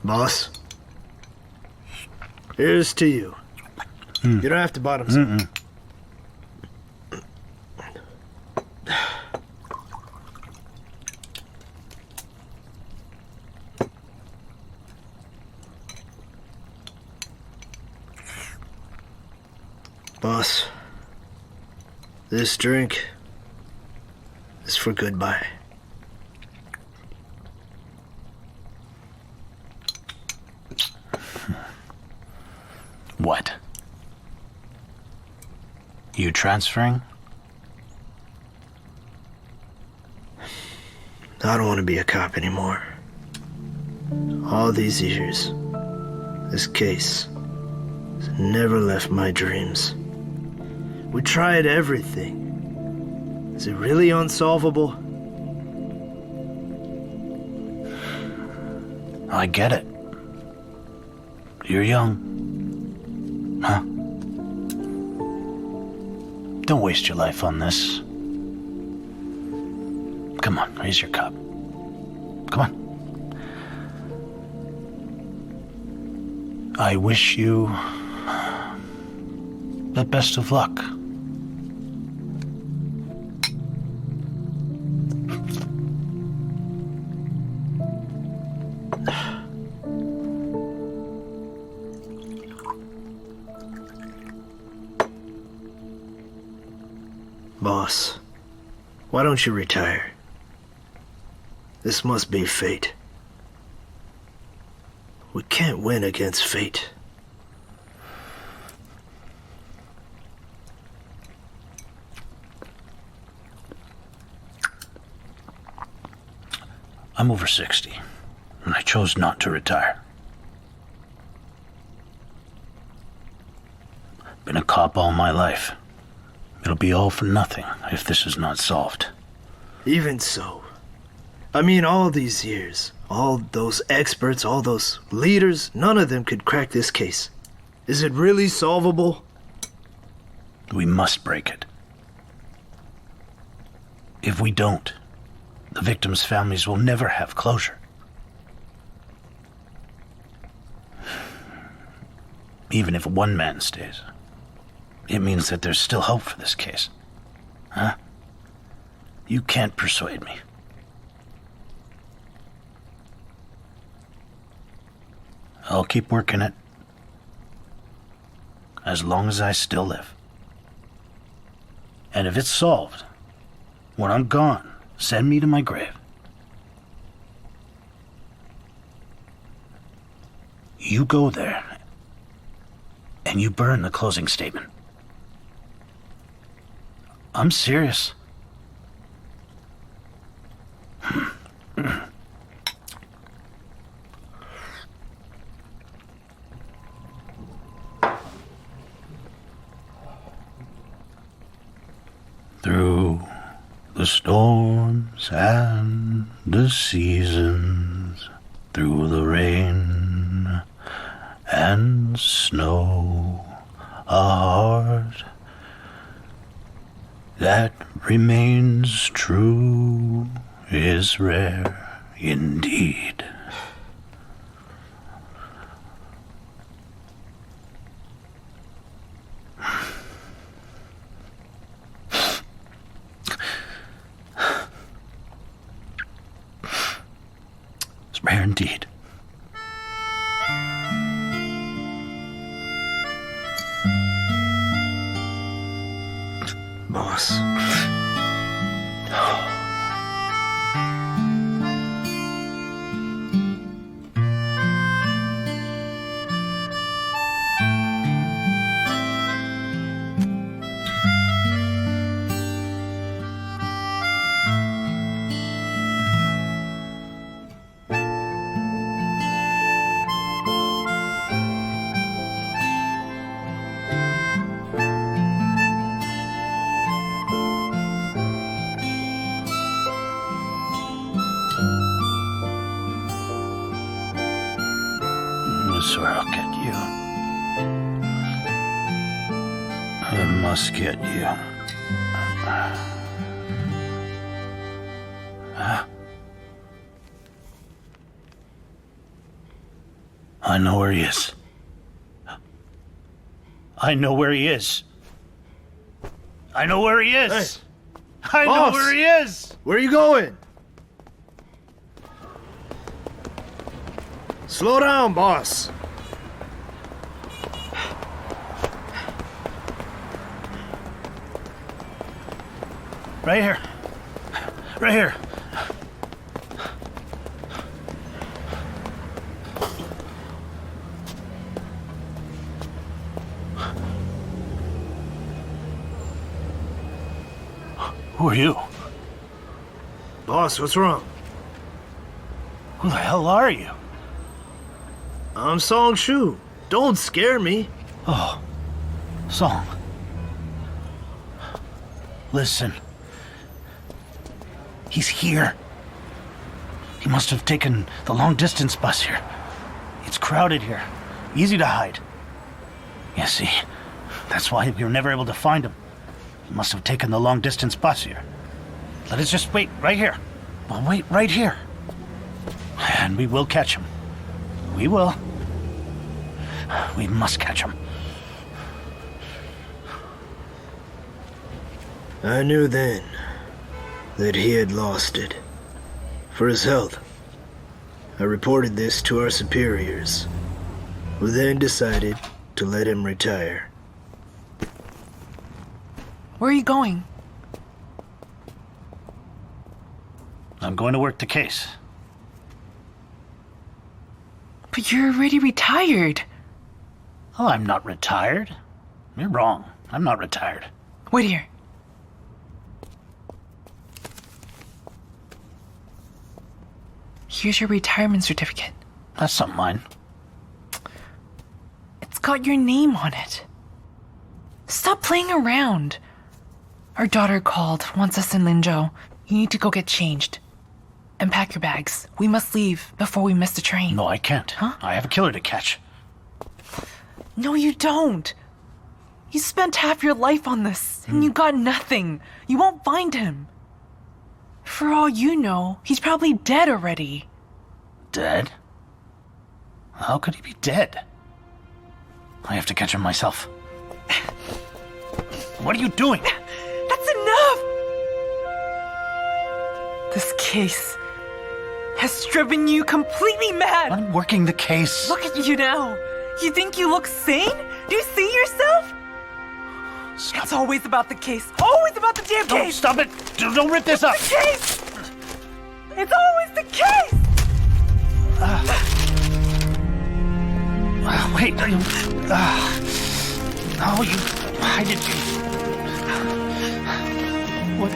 C: Boss, here's to you. You don't have to bottom some. Boss, this drink is for goodbye.
J: What? You transferring?
C: I don't want to be a cop anymore. All these years, this case has never left my dreams. We tried everything. Is it really unsolvable?
J: I get it. You're young. Huh? Don't waste your life on this. Come on, raise your cup. Come on. I wish you the best of luck.
C: Boss, why don't you retire? This must be fate. We can't win against fate.
J: I'm over 60, and I chose not to retire. Been a cop all my life. It'll be all for nothing if this is not solved.
C: Even so. I mean, all these years, all those experts, all those leaders, none of them could crack this case. Is it really solvable?
J: We must break it. If we don't, the victims' families will never have closure. Even if one man stays, it means that there's still hope for this case. Huh? You can't persuade me. I'll keep working it. As long as I still live. And if it's solved, when I'm gone, send me to my grave. You go there, and you burn the closing statement. I'm serious. Through the storms and the seasons, through the rain and snow, a heart that remains true is rare indeed. It's rare indeed.
C: Boss.
J: I swear I'll get you. I must get you. I know where he is. I know where he is. I know where he is.
C: Hey.
J: I know where he is.
C: Where are you going? Slow down, boss.
J: Right here. Right here. Who are you?
C: Boss, what's wrong?
K: Who the hell are you?
C: I'm Song Shu. Don't scare me.
K: Oh, Song. Listen. He's here. He must have taken the long-distance bus here. It's crowded here. Easy to hide. You see, that's why we were never able to find him. He must have taken the long-distance bus here. Let us just wait right here. We'll wait right here. And we will catch him. We will. We must catch him.
C: I knew then that he had lost it. For his health, I reported this to our superiors, who then decided to let him retire.
M: Where are you going?
K: I'm going to work the case.
M: But you're already retired.
K: Oh, I'm not retired. You're wrong. I'm not retired.
M: Wait here. Here's your retirement certificate.
K: That's not mine.
M: It's got your name on it. Stop playing around. Our daughter called, wants us in Linzhou. You need to go get changed. And pack your bags. We must leave before we miss the train.
K: No, I can't.
M: Huh?
K: I have a killer to catch.
M: No, you don't. You spent half your life on this, and you got nothing. You won't find him. For all you know, he's probably dead already.
K: Dead? How could he be dead? I have to catch him myself. What are you doing?
M: That's enough! This case has driven you completely mad.
K: I'm working the case.
M: Look at you now. You think you look sane? Do you see yourself?
K: Stop.
M: It's always about the case. Always about the damn
K: No,
M: case.
K: stop it. Don't rip this up.
M: The case. It's always the case.
K: Wait. No, you. Why did you? What?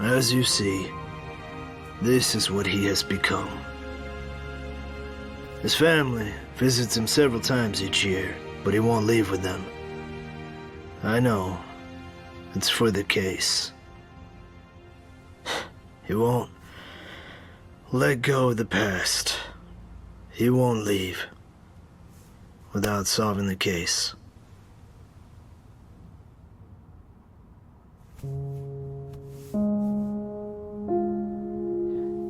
C: As you see, this is what he has become. His family visits him several times each year, but he won't leave with them. I know. It's for the case. He won't let go of the past. He won't leave without solving the case.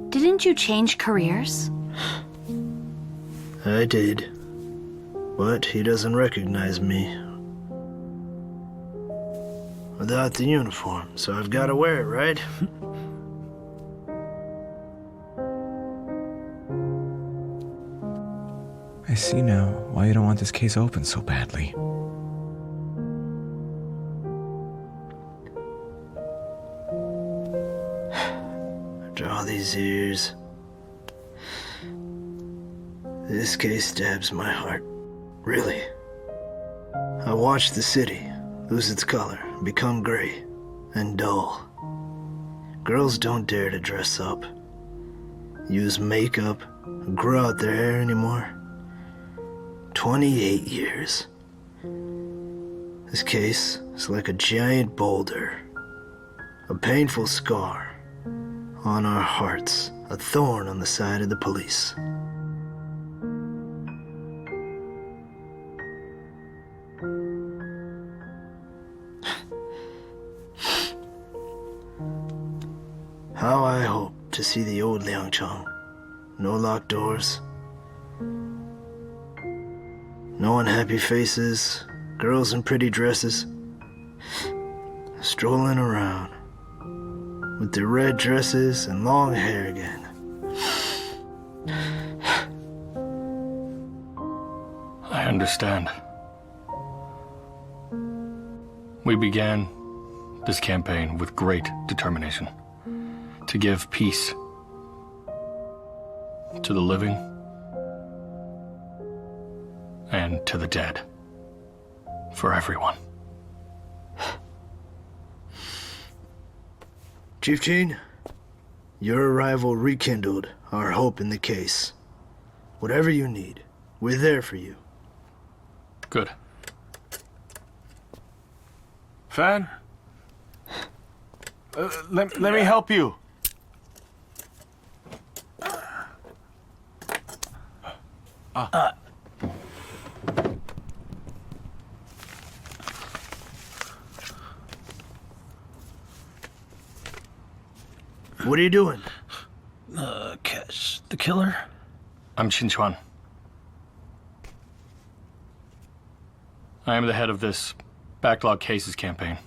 D: Didn't you change careers?
C: I did. But he doesn't recognize me without the uniform, so I've got to wear it, right?
B: I see now why you don't want this case open so badly.
C: After all these years, this case stabs my heart. Really. I watched the city lose its color, become gray and dull. Girls don't dare to dress up, use makeup, grow out their hair anymore. 28 years. This case is like a giant boulder, a painful scar on our hearts, a thorn on the side of the police. How I hope to see the old Liangcheng. No locked doors. No unhappy faces. Girls in pretty dresses. Strolling around. with their red dresses and long hair again.
E: I understand. We began this campaign with great determination to give peace to the living and to the dead, for everyone.
C: Chief Jean, your arrival rekindled our hope in the case. Whatever you need, we're there for you.
E: Good.
I: Fan? Let me help you.
C: What are you doing?
K: Catch the killer?
E: I'm秦川. I am the head of this backlog cases campaign.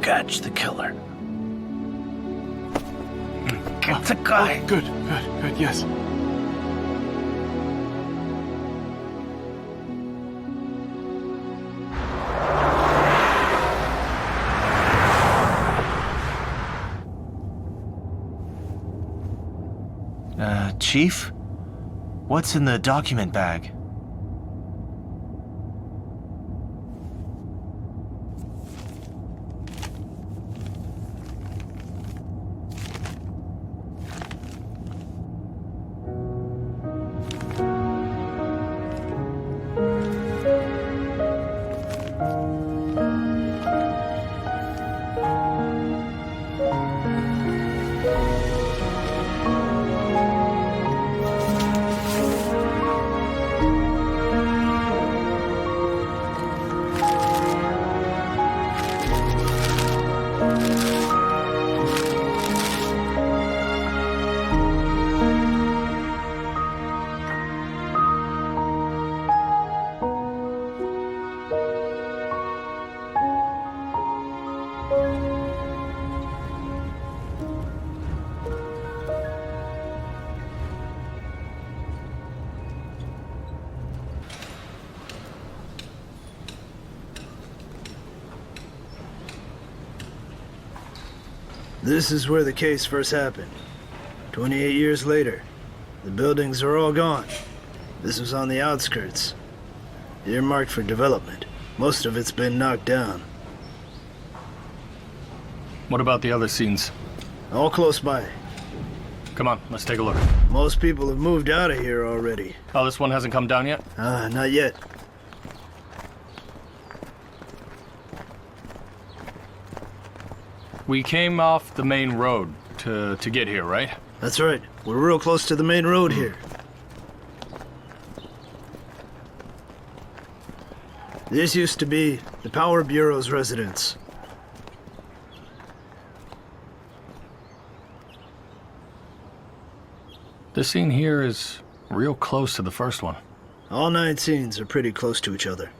K: Catch the killer. Get the guy.
I: Oh, good, yes.
A: Chief? What's in the document bag?
C: This is where the case first happened. 28 years later. The buildings are all gone. This was on the outskirts. Earmarked for development. Most of it's been knocked down.
E: What about the other scenes?
C: All close by.
E: Come on, let's take a look.
C: Most people have moved out of here already.
E: Oh, this one hasn't come down yet?
C: Not yet.
E: We came off the main road to get here, right?
C: That's right. We're real close to the main road here. This used to be the Power Bureau's residence.
E: This scene here is real close to the first one.
C: All 9 scenes are pretty close to each other.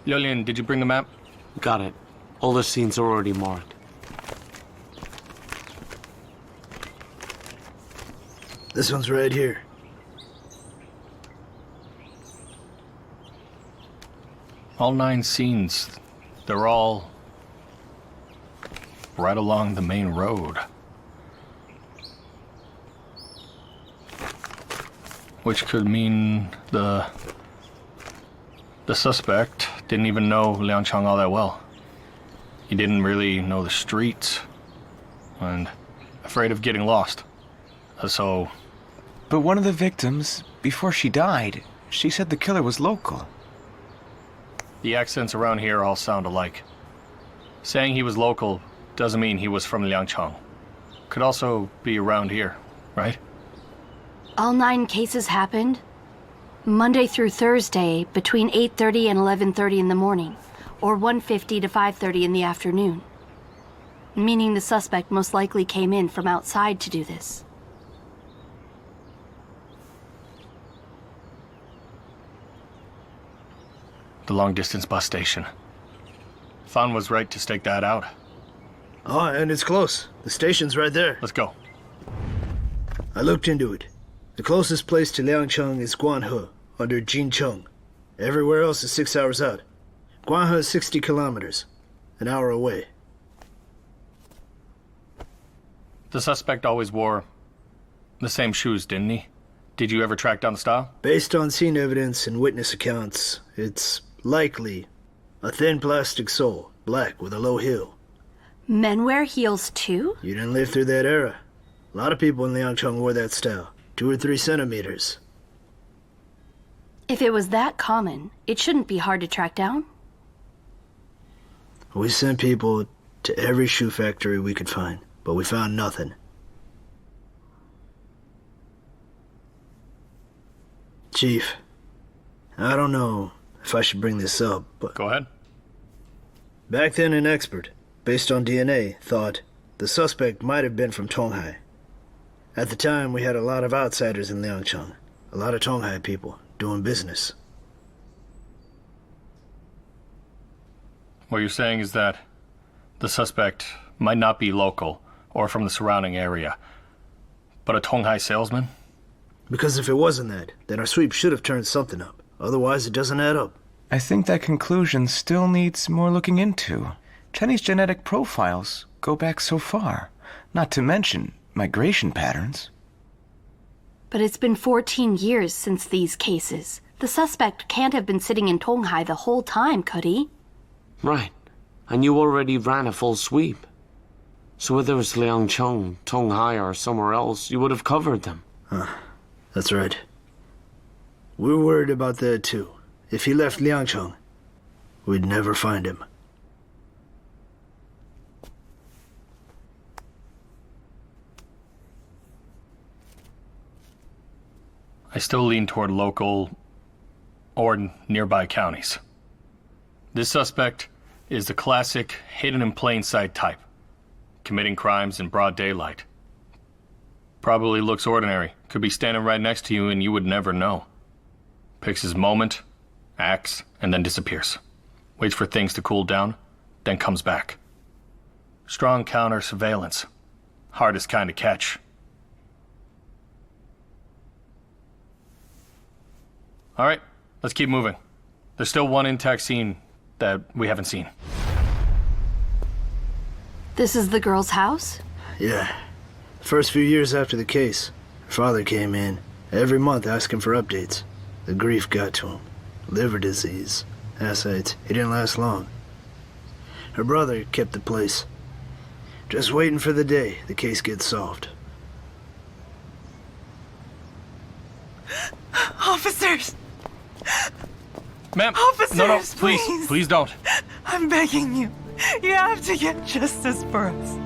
E: Liulian, did you bring the map?
F: Got it. All the scenes are already marked.
C: This one's right here.
E: All 9 scenes, they're all right along the main road. Which could mean the suspect didn't even know Liangchang all that well. He didn't really know the streets, and afraid of getting lost. So...
B: But one of the victims, before she died, she said the killer was local.
E: The accents around here all sound alike. Saying he was local doesn't mean he was from Liangchang. Could also be around here, right?
D: All 9 cases happened Monday through Thursday between 8:30 and 11:30 in the morning. or 1:50 to 5:30 in the afternoon, meaning the suspect most likely came in from outside to do this.
E: The long-distance bus station. Fan was right to stake that out.
C: Oh, and it's close. The station's right there.
E: Let's go.
C: I looked into it. The closest place to Liangcheng is Guanhe, under Jincheng. Everywhere else is 6 hours out. Guanhe is 60 kilometers, an hour away.
E: The suspect always wore the same shoes, didn't he? Did you ever track down the style?
C: Based on scene evidence and witness accounts, it's likely a thin plastic sole, black with a low heel.
D: Men wear heels too?
C: You didn't live through that era. A lot of people in Liangcheng wore that style, 2 or 3 centimeters.
D: If it was that common, it shouldn't be hard to track down.
C: We sent people to every shoe factory we could find, but we found nothing. Chief, I don't know if I should bring this up, but...
E: Go ahead.
C: Back then, an expert, based on DNA, thought the suspect might have been from Tonghai. At the time, we had a lot of outsiders in Liangcheng, a lot of Tonghai people doing business.
E: What you're saying is that the suspect might not be local or from the surrounding area, but a Tonghai salesman?
C: Because if it wasn't that, then our sweep should have turned something up. Otherwise, it doesn't add up.
B: I think that conclusion still needs more looking into. Chenny's genetic profiles go back so far, not to mention migration patterns.
D: But it's been 14 years since these cases. The suspect can't have been sitting in Tonghai the whole time, could he?
F: Right. And you already ran a full sweep. So whether it's Liangcheng, Tonghai, or somewhere else, you would have covered them.
C: That's right. We're worried about that too. If he left Liangcheng, we'd never find him.
E: I still lean toward local or nearby counties. This suspect is the classic hidden in plain sight type, committing crimes in broad daylight. Probably looks ordinary, could be standing right next to you and you would never know. Picks his moment, acts, and then disappears. Waits for things to cool down, then comes back. Strong counter surveillance. Hardest kind to catch. All right, let's keep moving. There's still one intact scene that we haven't seen.
D: This is the girl's house?
C: Yeah. First few years after the case, her father came in every month asking for updates. The grief got to him. Liver disease, ascites. He didn't last long. Her brother kept the place. Just waiting for the day the case gets solved.
M: Officers!
E: Ma'am!
M: Officers,
E: No, please don't.
M: I'm begging you. You have to get justice for us.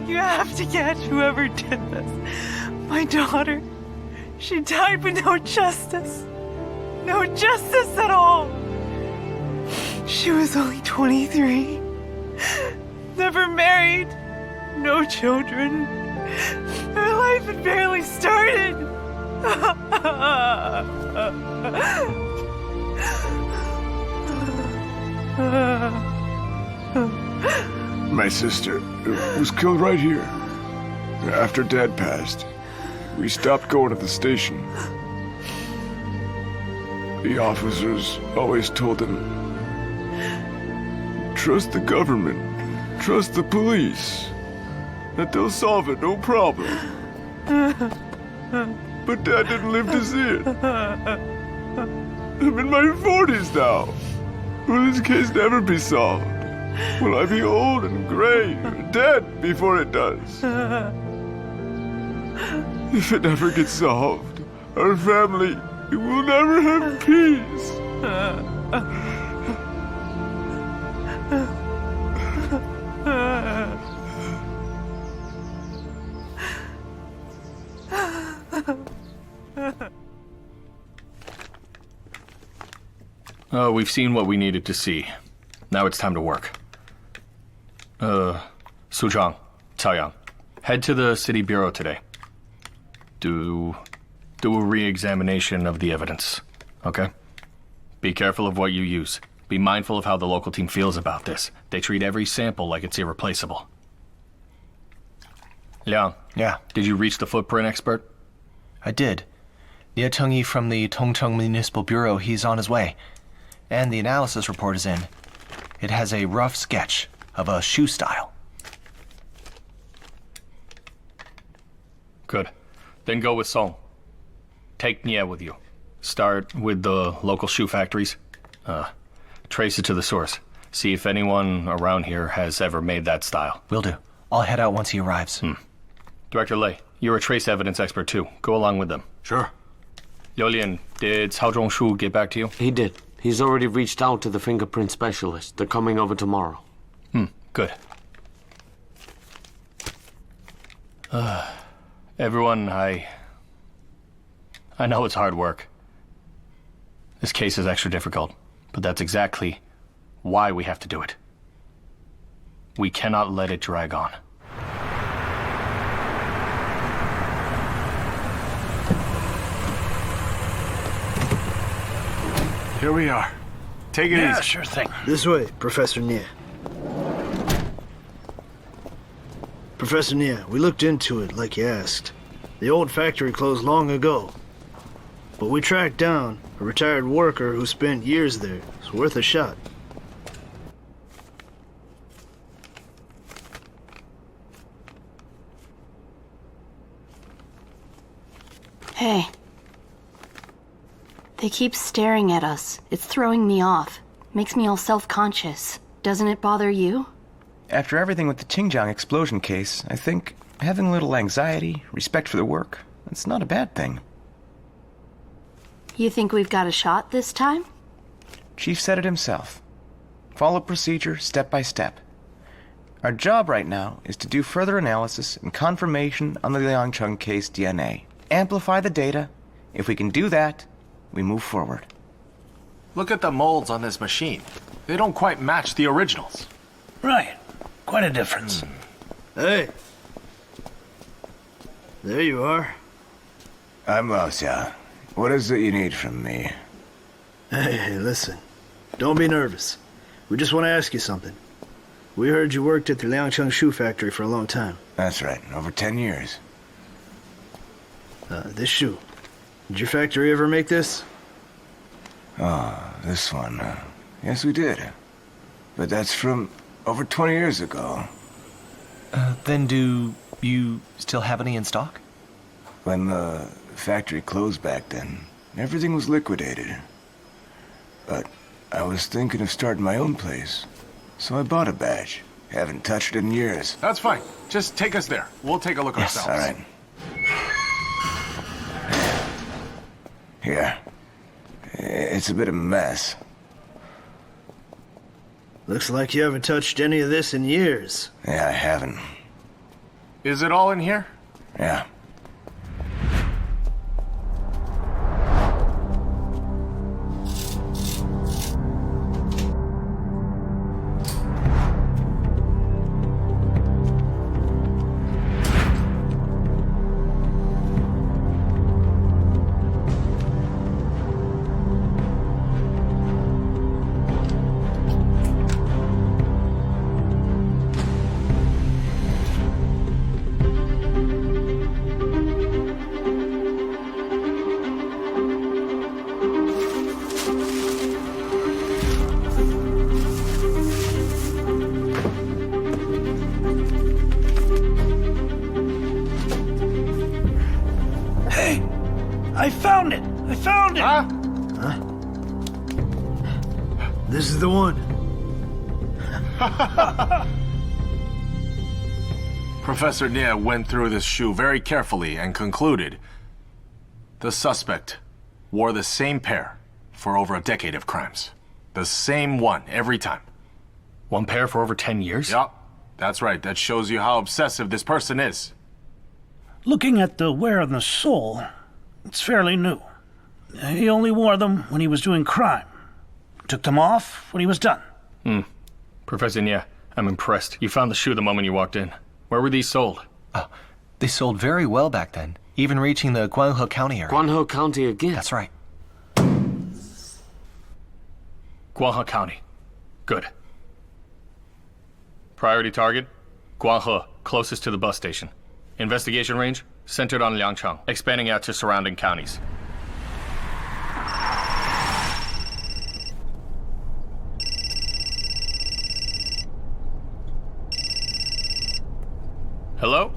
M: You have to get whoever did this. My daughter, she died with no justice. No justice at all. She was only 23. Never married. No children. Her life had barely started.
O: My sister was killed right here. After Dad passed, we stopped going to the station. The officers always told him, trust the government, trust the police, that they'll solve it, no problem. But Dad didn't live to see it. I'm in my 40s now. Will this case never be solved? Will I be old and gray or dead before it does? If it never gets solved, our family will never have peace.
E: We've seen what we needed to see. Now it's time to work. Su Chang, Cao Yang, head to the city bureau today. Do a re-examination of the evidence, okay? Be careful of what you use. Be mindful of how the local team feels about this. They treat every sample like it's irreplaceable. Liang.
A: Yeah?
E: Did you reach the footprint expert?
A: I did. Nie Chengyi from the Tongcheng Municipal Bureau, he's on his way. And the analysis report is in. It has a rough sketch of a shoe style.
E: Good. Then go with Song. Take Nie with you. Start with the local shoe factories. Trace it to the source. See if anyone around here has ever made that style.
A: Will do. I'll head out once he arrives.
E: Director Lei, you're a trace evidence expert too. Go along with them.
I: Sure.
E: Liu Lian, did Cao Zhongshu get back to you?
F: He did. He's already reached out to the fingerprint specialist. They're coming over tomorrow.
E: Good. Everyone, I know it's hard work. This case is extra difficult, but that's exactly why we have to do it. We cannot let it drag on.
I: Here we are. Take it easy.
K: Yeah, sure thing.
C: This way, Professor Nie. Professor Nie, we looked into it like you asked. The old factory closed long ago. But we tracked down a retired worker who spent years there. It's worth a shot.
D: Hey. They keep staring at us. It's throwing me off. Makes me all self-conscious. Doesn't it bother you?
B: After everything with the Xinjiang explosion case, I think having a little anxiety, respect for the work, it's not a bad thing.
D: You think we've got a shot this time?
B: Chief said it himself. Follow procedure step by step. Our job right now is to do further analysis and confirmation on the Liangcheng case DNA. Amplify the data. If we can do that, we move forward.
I: Look at the molds on this machine. They don't quite match the originals.
J: Right. Quite a difference.
C: Hey. There you are.
B: I'm Xia. What is it you need from me?
C: Hey, listen. Don't be nervous. We just want to ask you something. We heard you worked at the Liangcheng shoe factory for a long time.
B: That's right. Over 10 years.
C: This shoe. Did your factory ever make this?
B: Oh, this one. Yes, we did. But that's from over 20 years ago.
A: Then do you still have any in stock?
B: When the factory closed back then, everything was liquidated. But I was thinking of starting my own place, so I bought a badge. Haven't touched it in years.
I: That's fine. Just take us there. We'll take a look ourselves.
B: All right. Here. It's a bit of a mess.
C: Looks like you haven't touched any of this in years.
B: Yeah, I haven't.
I: Is it all in here?
B: Yeah.
J: I found it! I found it!
I: Huh?
C: This is the one.
I: Professor Nie went through this shoe very carefully and concluded the suspect wore the same pair for over a decade of crimes. The same one every time.
E: One pair for over 10 years?
I: Yup. That's right. That shows you how obsessive this person is.
K: Looking at the wear on the sole, it's fairly new. He only wore them when he was doing crime. Took them off when he was done.
E: Professor Nye, I'm impressed. You found the shoe the moment you walked in. Where were these sold?
A: They sold very well back then, even reaching the Guanhe County area.
L: Guanhe County again?
A: That's right.
E: Guanhe County. Good. Priority target? Guanhe, closest to the bus station. Investigation range? Centered on Liangcheng, expanding out to surrounding counties. Hello?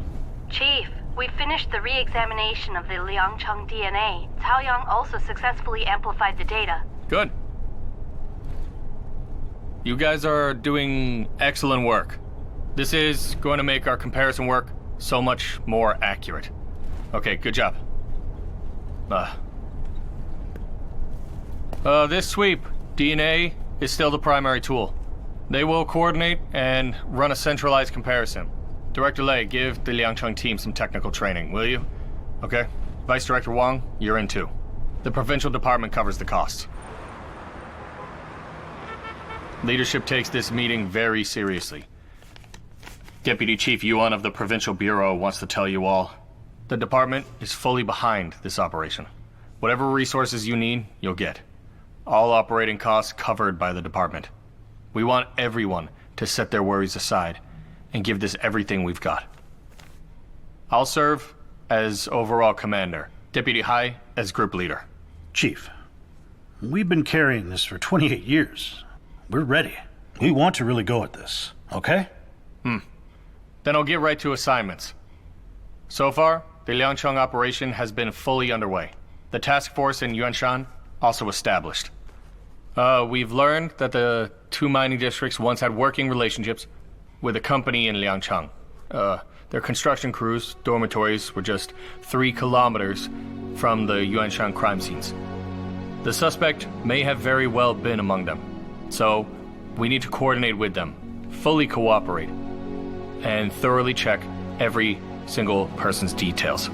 D: Chief, we finished the re-examination of the Liangcheng DNA. Cao Yang also successfully amplified the data.
E: Good. You guys are doing excellent work. This is going to make our comparison work so much more accurate. Okay, good job. This sweep, DNA, is still the primary tool. They will coordinate and run a centralized comparison. Director Lei, give the Liangcheng team some technical training, will you? Okay. Vice Director Wang, you're in too. The provincial department covers the costs. Leadership takes this meeting very seriously. Deputy Chief Yuan of the Provincial Bureau wants to tell you all, the department is fully behind this operation. Whatever resources you need, you'll get. All operating costs covered by the department. We want everyone to set their worries aside and give this everything we've got. I'll serve as overall commander, Deputy Hai as group leader.
G: Chief, we've been carrying this for 28 years. We're ready. We want to really go at this, okay?
E: Then I'll get right to assignments. So far, the Liangcheng operation has been fully underway. The task force in Yuanshan also established. We've learned that the two mining districts once had working relationships with a company in Liangcheng. Their construction crews, dormitories, were just 3 kilometers from the Yuanshan crime scenes. The suspect may have very well been among them. So, we need to coordinate with them, fully cooperate, and thoroughly check every single person's details.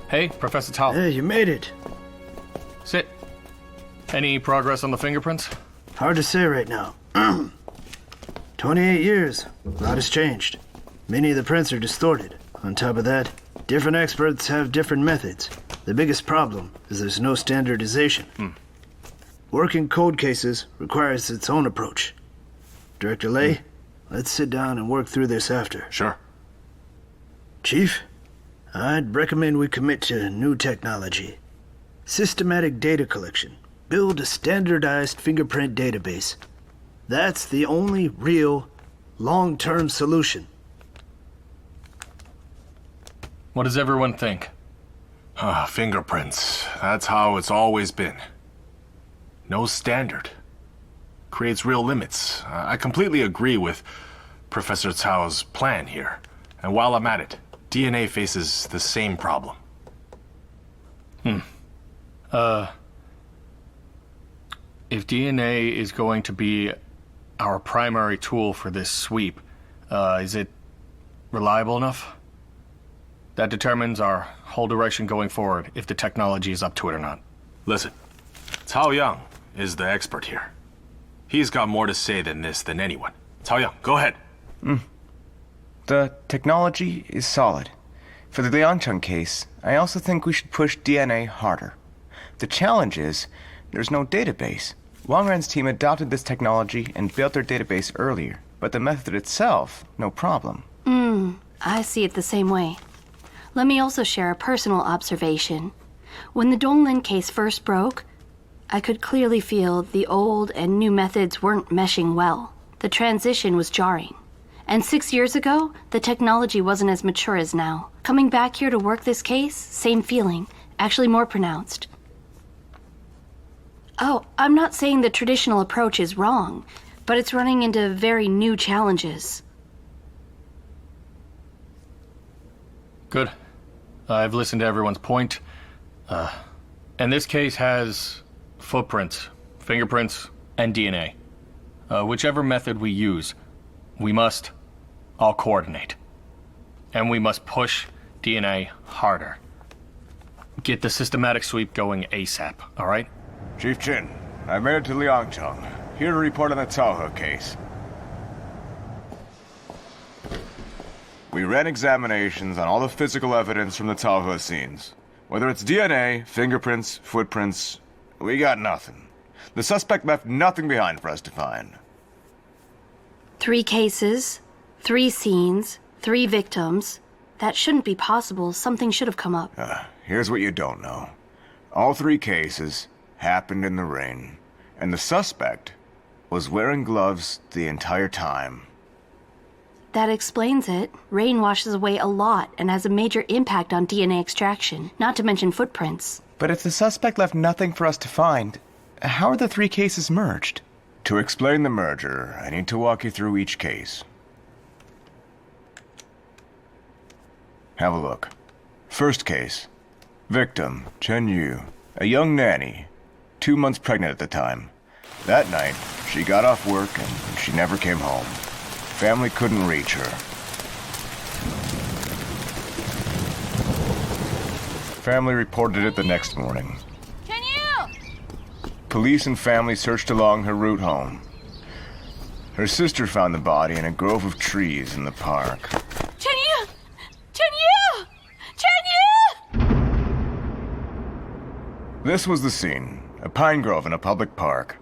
E: Hey, Professor Tao.
C: Hey, you made it.
E: Sit. Any progress on the fingerprints?
C: Hard to say right now. 28 years. A lot has changed. Many of the prints are distorted. On top of that, different experts have different methods. The biggest problem is there's no standardization. Working code cases requires its own approach. Director Lei, let's sit down and work through this after.
I: Sure.
C: Chief, I'd recommend we commit to new technology. Systematic data collection. Build a standardized fingerprint database. That's the only real, long-term solution.
E: What does everyone think?
I: Fingerprints. That's how it's always been. No standard. Creates real limits. I completely agree with Professor Cao's plan here. And while I'm at it, DNA faces the same problem.
E: If DNA is going to be our primary tool for this sweep, is it reliable enough? That determines our whole direction going forward, if the technology is up to it or not.
I: Listen, Cao Yang is the expert here. He's got more to say than anyone. Cao Yang, go ahead.
B: The technology is solid. For the Liangcheng case, I also think we should push DNA harder. The challenge is, there's no database. Wang Ren's team adopted this technology and built their database earlier, but the method itself, no problem.
D: I see it the same way. Let me also share a personal observation. When the Donglin case first broke, I could clearly feel the old and new methods weren't meshing well. The transition was jarring. And 6 years ago, the technology wasn't as mature as now. Coming back here to work this case, same feeling, actually more pronounced. Oh, I'm not saying the traditional approach is wrong, but it's running into very new challenges.
E: Good. I've listened to everyone's point. And this case has footprints, fingerprints, and DNA. Whichever method we use, we must all coordinate. And we must push DNA harder. Get the systematic sweep going ASAP, all right?
B: Chief Chin, I made it to Liangcheng. Here to report on the Cao He case. We ran examinations on all the physical evidence from the Cao He scenes. Whether it's DNA, fingerprints, footprints, we got nothing. The suspect left nothing behind for us to find.
D: 3 cases, 3 scenes, 3 victims. That shouldn't be possible. Something should have come up.
B: Here's what you don't know. All 3 cases happened in the rain, and the suspect was wearing gloves the entire time.
D: That explains it. Rain washes away a lot and has a major impact on DNA extraction, not to mention footprints.
B: But if the suspect left nothing for us to find, how are the 3 cases merged? To explain the merger, I need to walk you through each case. Have a look. First case. Victim, Chen Yu, a young nanny, 2 months pregnant at the time. That night, she got off work and she never came home. Family couldn't reach her. Family reported it the next morning.
N: Chen Yu!
B: Police and family searched along her route home. Her sister found the body in a grove of trees in the park.
N: Chen Yu! Chen Yu! Chen Yu!
B: This was the scene, a pine grove in a public park.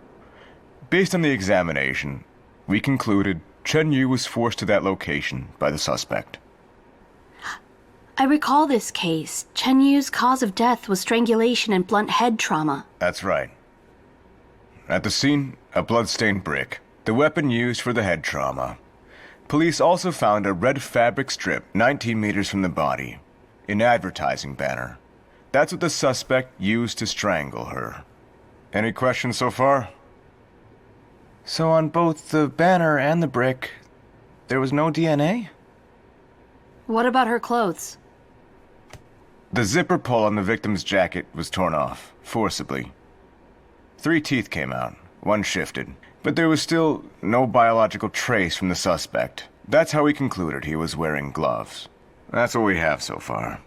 B: Based on the examination, we concluded Chen Yu was forced to that location by the suspect.
D: I recall this case. Chen Yu's cause of death was strangulation and blunt head trauma.
B: That's right. At the scene, a blood-stained brick, the weapon used for the head trauma. Police also found a red fabric strip 19 meters from the body, an advertising banner. That's what the suspect used to strangle her. Any questions so far? So on both the banner and the brick, there was no DNA?
D: What about her clothes?
B: The zipper pull on the victim's jacket was torn off, forcibly. 3 teeth came out, 1 shifted, but there was still no biological trace from the suspect. That's how we concluded he was wearing gloves. That's what we have so far.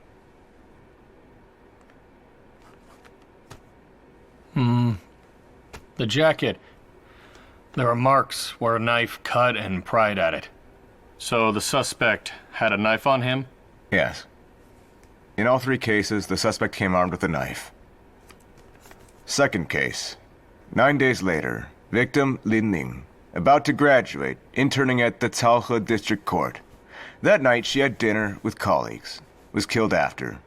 E: The jacket. There are marks where a knife cut and pried at it. So the suspect had a knife on him?
B: Yes. In all 3 cases, the suspect came armed with a knife. Second case. 9 days later, victim Lin Ning, about to graduate, interning at the Cao He District Court. That night, she had dinner with colleagues. Was killed after.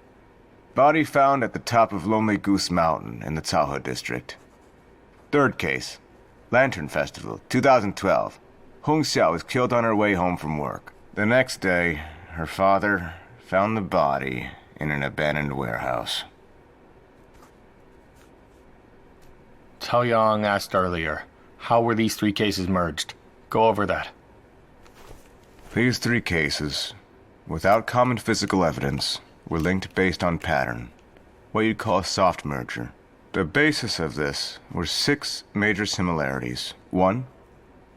B: Body found at the top of Lonely Goose Mountain in the Cao He District. Third case. Lantern Festival, 2012. Hong Xiao was killed on her way home from work. The next day, her father found the body in an abandoned warehouse.
E: Cao Yang asked earlier, how were these 3 cases merged? Go over that.
B: These 3 cases, without common physical evidence, were linked based on pattern, what you'd call a soft merger. The basis of this were 6 major similarities. 1.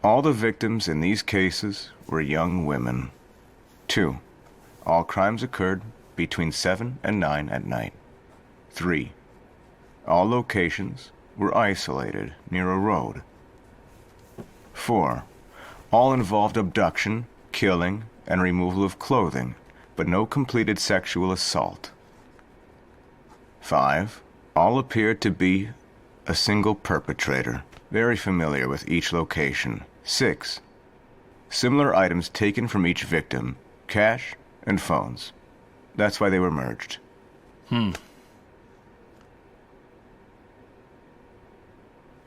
B: All the victims in these cases were young women. 2. All crimes occurred between 7 and 9 at night. 3. All locations were isolated near a road. 4. All involved abduction, killing, and removal of clothing, but no completed sexual assault. 5. All appeared to be a single perpetrator, very familiar with each location. 6. Similar items taken from each victim, cash and phones. That's why they were merged.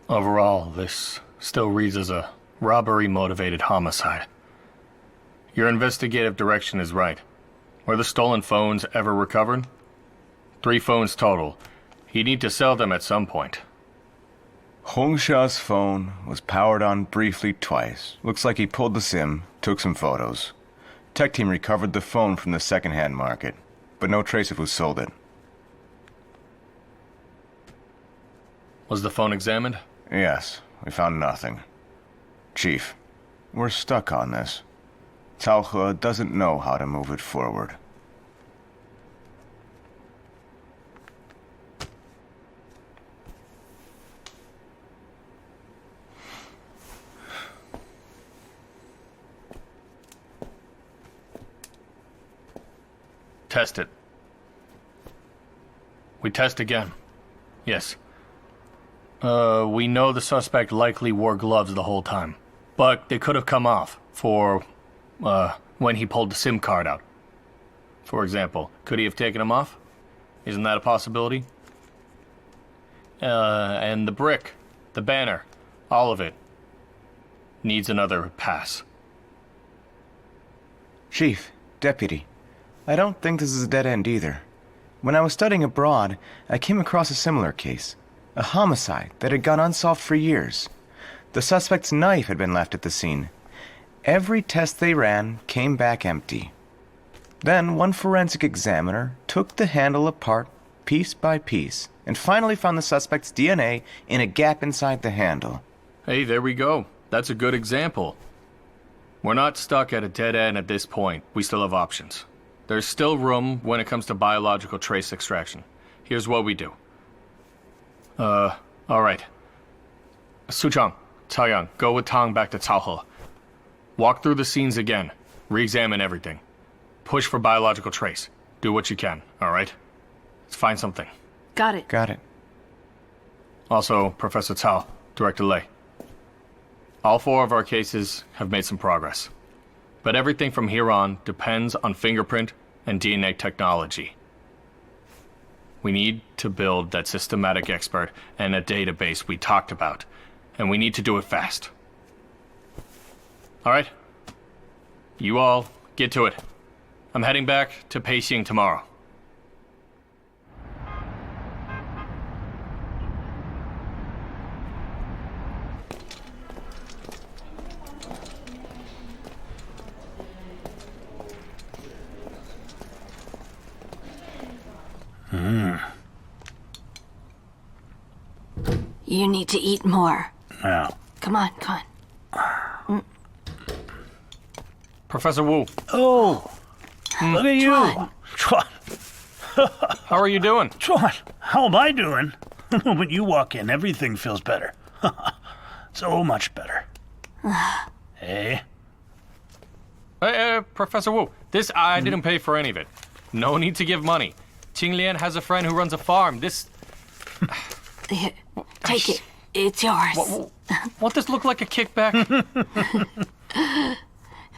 E: Overall, this still reads as a robbery-motivated homicide. Your investigative direction is right. Were the stolen phones ever recovered? 3 phones total. He'd need to sell them at some point.
B: Hong Xiao's phone was powered on briefly twice. Looks like he pulled the SIM, took some photos. Tech team recovered the phone from the second-hand market, but no trace of who sold it.
E: Was the phone examined?
B: Yes, we found nothing. Chief, we're stuck on this. Cao He doesn't know how to move it forward.
E: Test it. We test again. Yes. We know the suspect likely wore gloves the whole time, but they could have come off for, when he pulled the SIM card out. For example, could he have taken them off? Isn't that a possibility? And the brick, the banner, all of it needs another pass.
B: Chief, Deputy, I don't think this is a dead end either. When I was studying abroad, I came across a similar case. A homicide that had gone unsolved for years. The suspect's knife had been left at the scene. Every test they ran came back empty. Then one forensic examiner took the handle apart piece by piece and finally found the suspect's DNA in a gap inside the handle.
E: Hey, there we go. That's a good example. We're not stuck at a dead end at this point. We still have options. There's still room when it comes to biological trace extraction. Here's what we do. All right. Suchang, Caoyang, go with Tang back to Caohe. Walk through the scenes again. Re-examine everything. Push for biological trace. Do what you can, all right? Let's find something.
D: Got it.
B: Got it.
E: Also, Professor Cao, Director Lei. All 4 of our cases have made some progress. But everything from here on depends on fingerprint and DNA technology. We need to build that systematic expert and a database we talked about, and we need to do it fast. All right? You all, get to it. I'm heading back to Peixing tomorrow.
D: You need to eat more.
K: Yeah.
D: Come on, come on.
E: Professor Wu.
K: Oh, look at you. Chuan.
E: How are you doing?
K: Chuan, how am I doing? The moment you walk in, everything feels better. So much better. Hey?
E: Hey, Professor Wu, this, I didn't pay for any of it. No need to give money. Qinglian has a friend who runs a farm. This...
D: Here, take it. It's yours.
E: Won't this look like a kickback?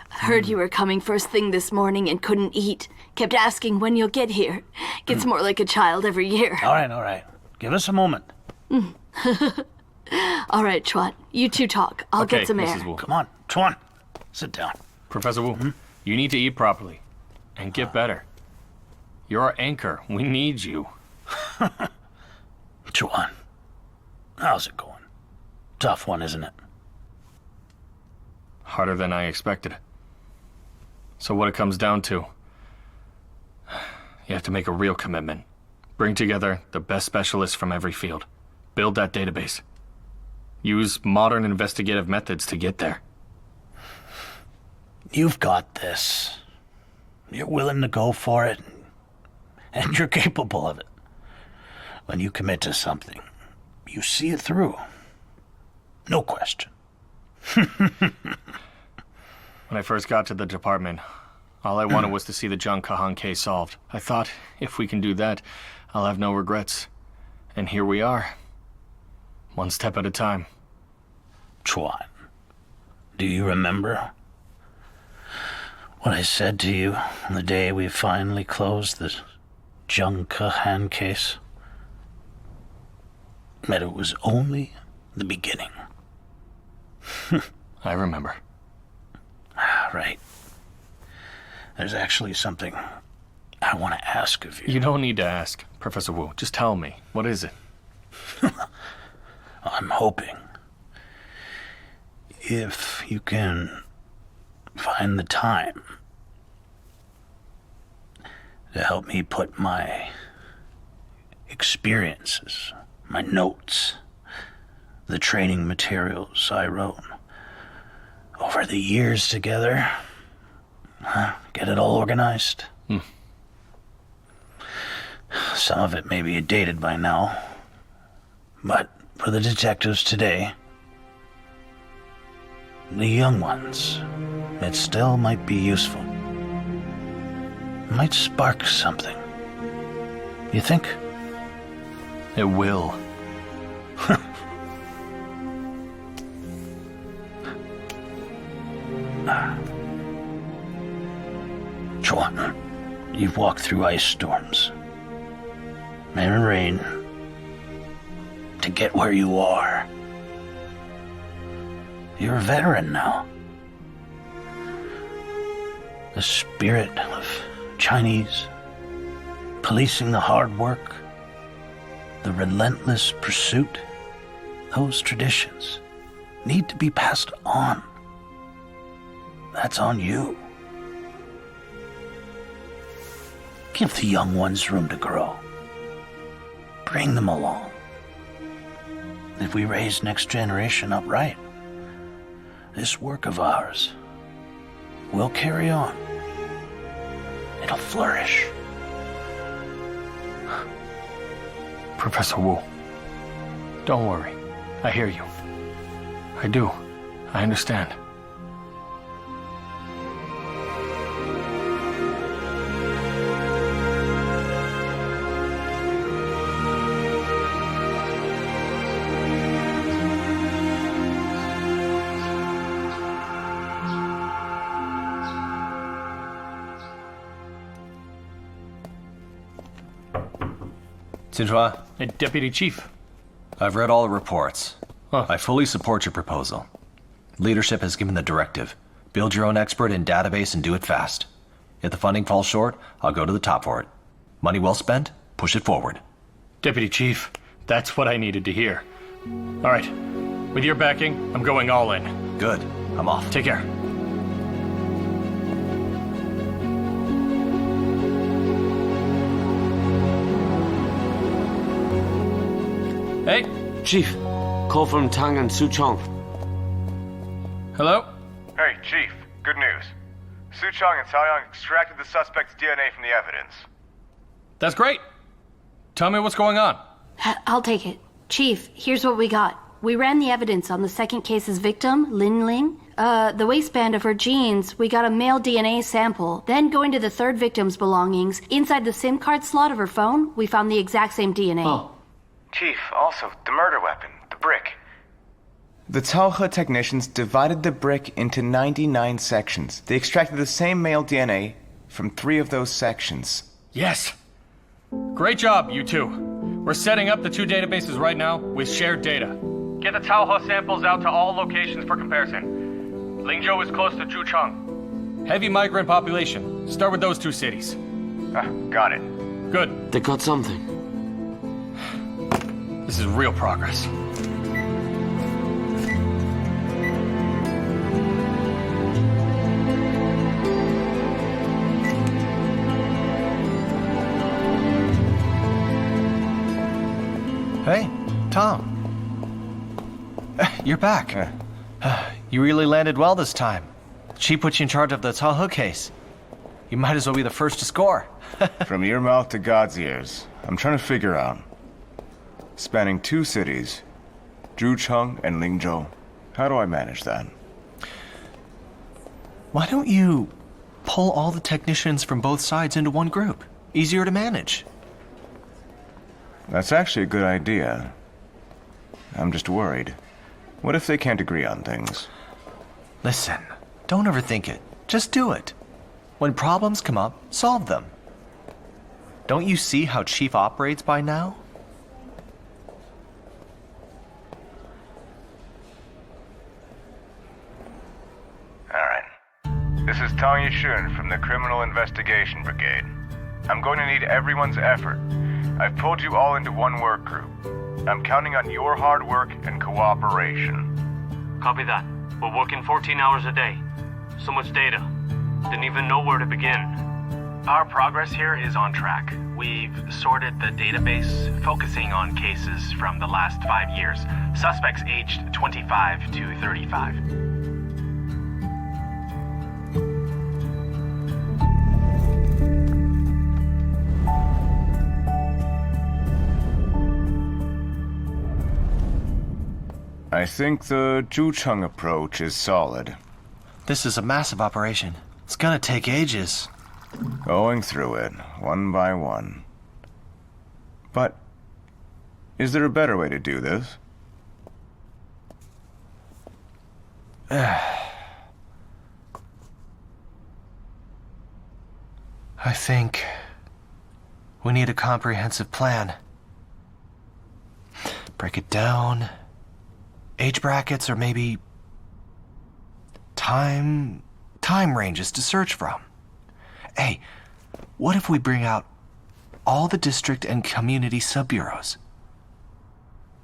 D: Heard you were coming first thing this morning and couldn't eat. Kept asking when you'll get here. Gets more like a child every year.
K: All right. Give us a moment.
D: All right, Chuan. You two talk. I'll get some air.
E: Mrs. Wu.
K: Come on, Chuan. Sit down.
E: Professor Wu, you need to eat properly and get better. You're our anchor. We need you.
K: Chuan, how's it going? Tough one, isn't it?
E: Harder than I expected. So what it comes down to, you have to make a real commitment. Bring together the best specialists from every field. Build that database. Use modern investigative methods to get there.
K: You've got this. You're willing to go for it, and you're capable of it. When you commit to something, you see it through. No question.
E: When I first got to the department, all I wanted was to see the Zhang Kehan case solved. I thought, if we can do that, I'll have no regrets. And here we are. One step at a time.
K: Chuan, do you remember what I said to you on the day we finally closed the Zhang Kehan case? That it was only the beginning.
E: I remember.
K: Right. There's actually something I want to ask of you.
E: You don't need to ask, Professor Wu. Just tell me. What is it?
K: I'm hoping if you can find the time to help me put my experiences, my notes, the training materials I wrote over the years together, get it all organized. Some of it may be dated by now, but for the detectives today, the young ones, it still might be useful. Might spark something. You think?
E: It will.
K: Chuan, you've walked through ice storms and rain to get where you are. You're a veteran now. The spirit of Chinese, policing the hard work, the relentless pursuit, those traditions need to be passed on. That's on you. Give the young ones room to grow. Bring them along. If we raise next generation up right, this work of ours will carry on. It'll flourish.
E: Professor Wu, don't worry. I hear you. I do. I understand.
A: 秦川.
E: Hey, Deputy Chief.
A: I've read all the reports. I fully support your proposal. Leadership has given the directive. Build your own expert in database and do it fast. If the funding falls short, I'll go to the top for it. Money well spent, push it forward.
E: Deputy Chief, that's what I needed to hear. All right, with your backing, I'm going all in.
A: Good, I'm off.
E: Take care. Hey.
F: Chief, call from Tang and Suchong.
E: Hello?
P: Hey, Chief. Good news. Suchong and Taoyang extracted the suspect's DNA from the evidence.
E: That's great. Tell me what's going on.
D: I'll take it. Chief, here's what we got. We ran the evidence on the second case's victim, Lin Ling. The waistband of her jeans, we got a male DNA sample. Then going to the third victim's belongings, inside the SIM card slot of her phone, we found the exact same DNA.
F: Oh.
P: Chief, also, the murder weapon, the brick.
B: The Taohe technicians divided the brick into 99 sections. They extracted the same male DNA from 3 of those sections.
E: Yes. Great job, you two. We're setting up the 2 databases right now with shared data. Get the Taohe samples out to all locations for comparison. Lingzhou is close to Zhucheng. Heavy migrant population. Start with those 2 cities.
P: Got it.
E: Good.
F: They got something.
E: This is real progress.
A: Hey, Tom. You're back. You really landed well this time. She put you in charge of the Taohe case. You might as well be the first to score.
P: From your mouth to God's ears, I'm trying to figure out. Spanning 2 cities, Zhucheng and Lingzhou. How do I manage that?
A: Why don't you pull all the technicians from both sides into one group? Easier to manage.
P: That's actually a good idea. I'm just worried. What if they can't agree on things?
A: Listen, don't overthink it. Just do it. When problems come up, solve them. Don't you see how Chief operates by now?
P: This is Tang Yishun from the Criminal Investigation Brigade. I'm going to need everyone's effort. I've pulled you all into one work group. I'm counting on your hard work and cooperation.
Q: Copy that. We're working 14 hours a day. So much data. Didn't even know where to begin.
R: Our progress here is on track. We've sorted the database, focusing on cases from the last 5 years. Suspects aged 25 to 35.
P: I think the Zhucheng approach is solid.
A: This is a massive operation. It's gonna take ages.
B: Going through it, one by one. But is there a better way to do this?
A: I think we need a comprehensive plan. Break it down. Age brackets or maybe time ranges to search from. Hey, what if we bring out all the district and community sub-bureaus?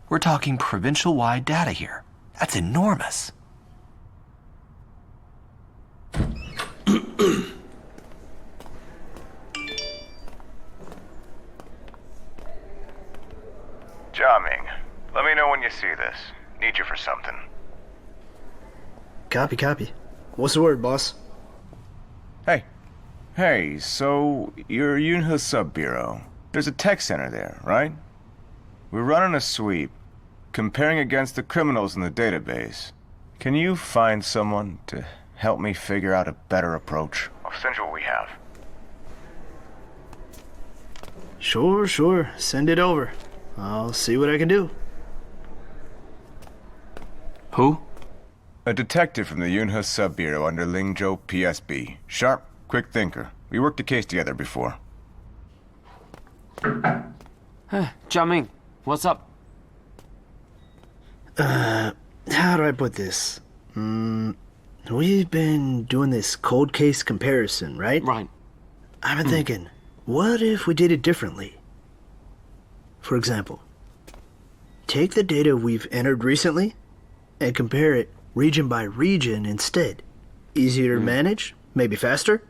A: We're talking provincial-wide data here. That's enormous.
P: Jiaming, let me know when you see this. Need you for something.
C: Copy. What's the word, boss?
B: Hey, so you're Yunhe Sub-Bureau. There's a tech center there, right? We're running a sweep, comparing against the criminals in the database. Can you find someone to help me figure out a better approach?
P: I'll send you what we have.
C: Sure. Send it over. I'll see what I can do.
E: Who?
B: A detective from the Yunhe Sub-Bureau under Lingzhou PSB. Sharp, quick thinker. We worked a case together before.
F: Jiaming, what's up?
C: How do I put this? We've been doing this cold case comparison, right?
F: Right.
C: I've been thinking, what if we did it differently? For example, take the data we've entered recently and compare it region by region instead. Easier to manage? Maybe faster?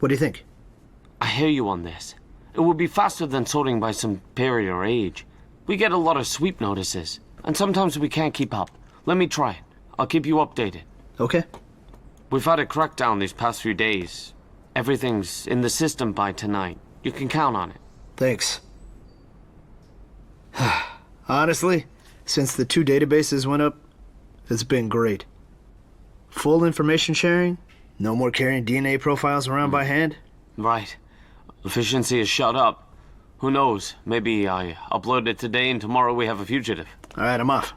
C: What do you think?
F: I hear you on this. It would be faster than sorting by some period or age. We get a lot of sweep notices, and sometimes we can't keep up. Let me try it. I'll keep you updated.
C: Okay.
F: We've had a crackdown these past few days. Everything's in the system by tonight. You can count on it.
C: Thanks. Honestly, since the 2 databases went up, it's been great. Full information sharing, no more carrying DNA profiles around by hand.
F: Right. Efficiency is shot up. Who knows? Maybe I upload it today and tomorrow we have a fugitive.
C: All right, I'm off.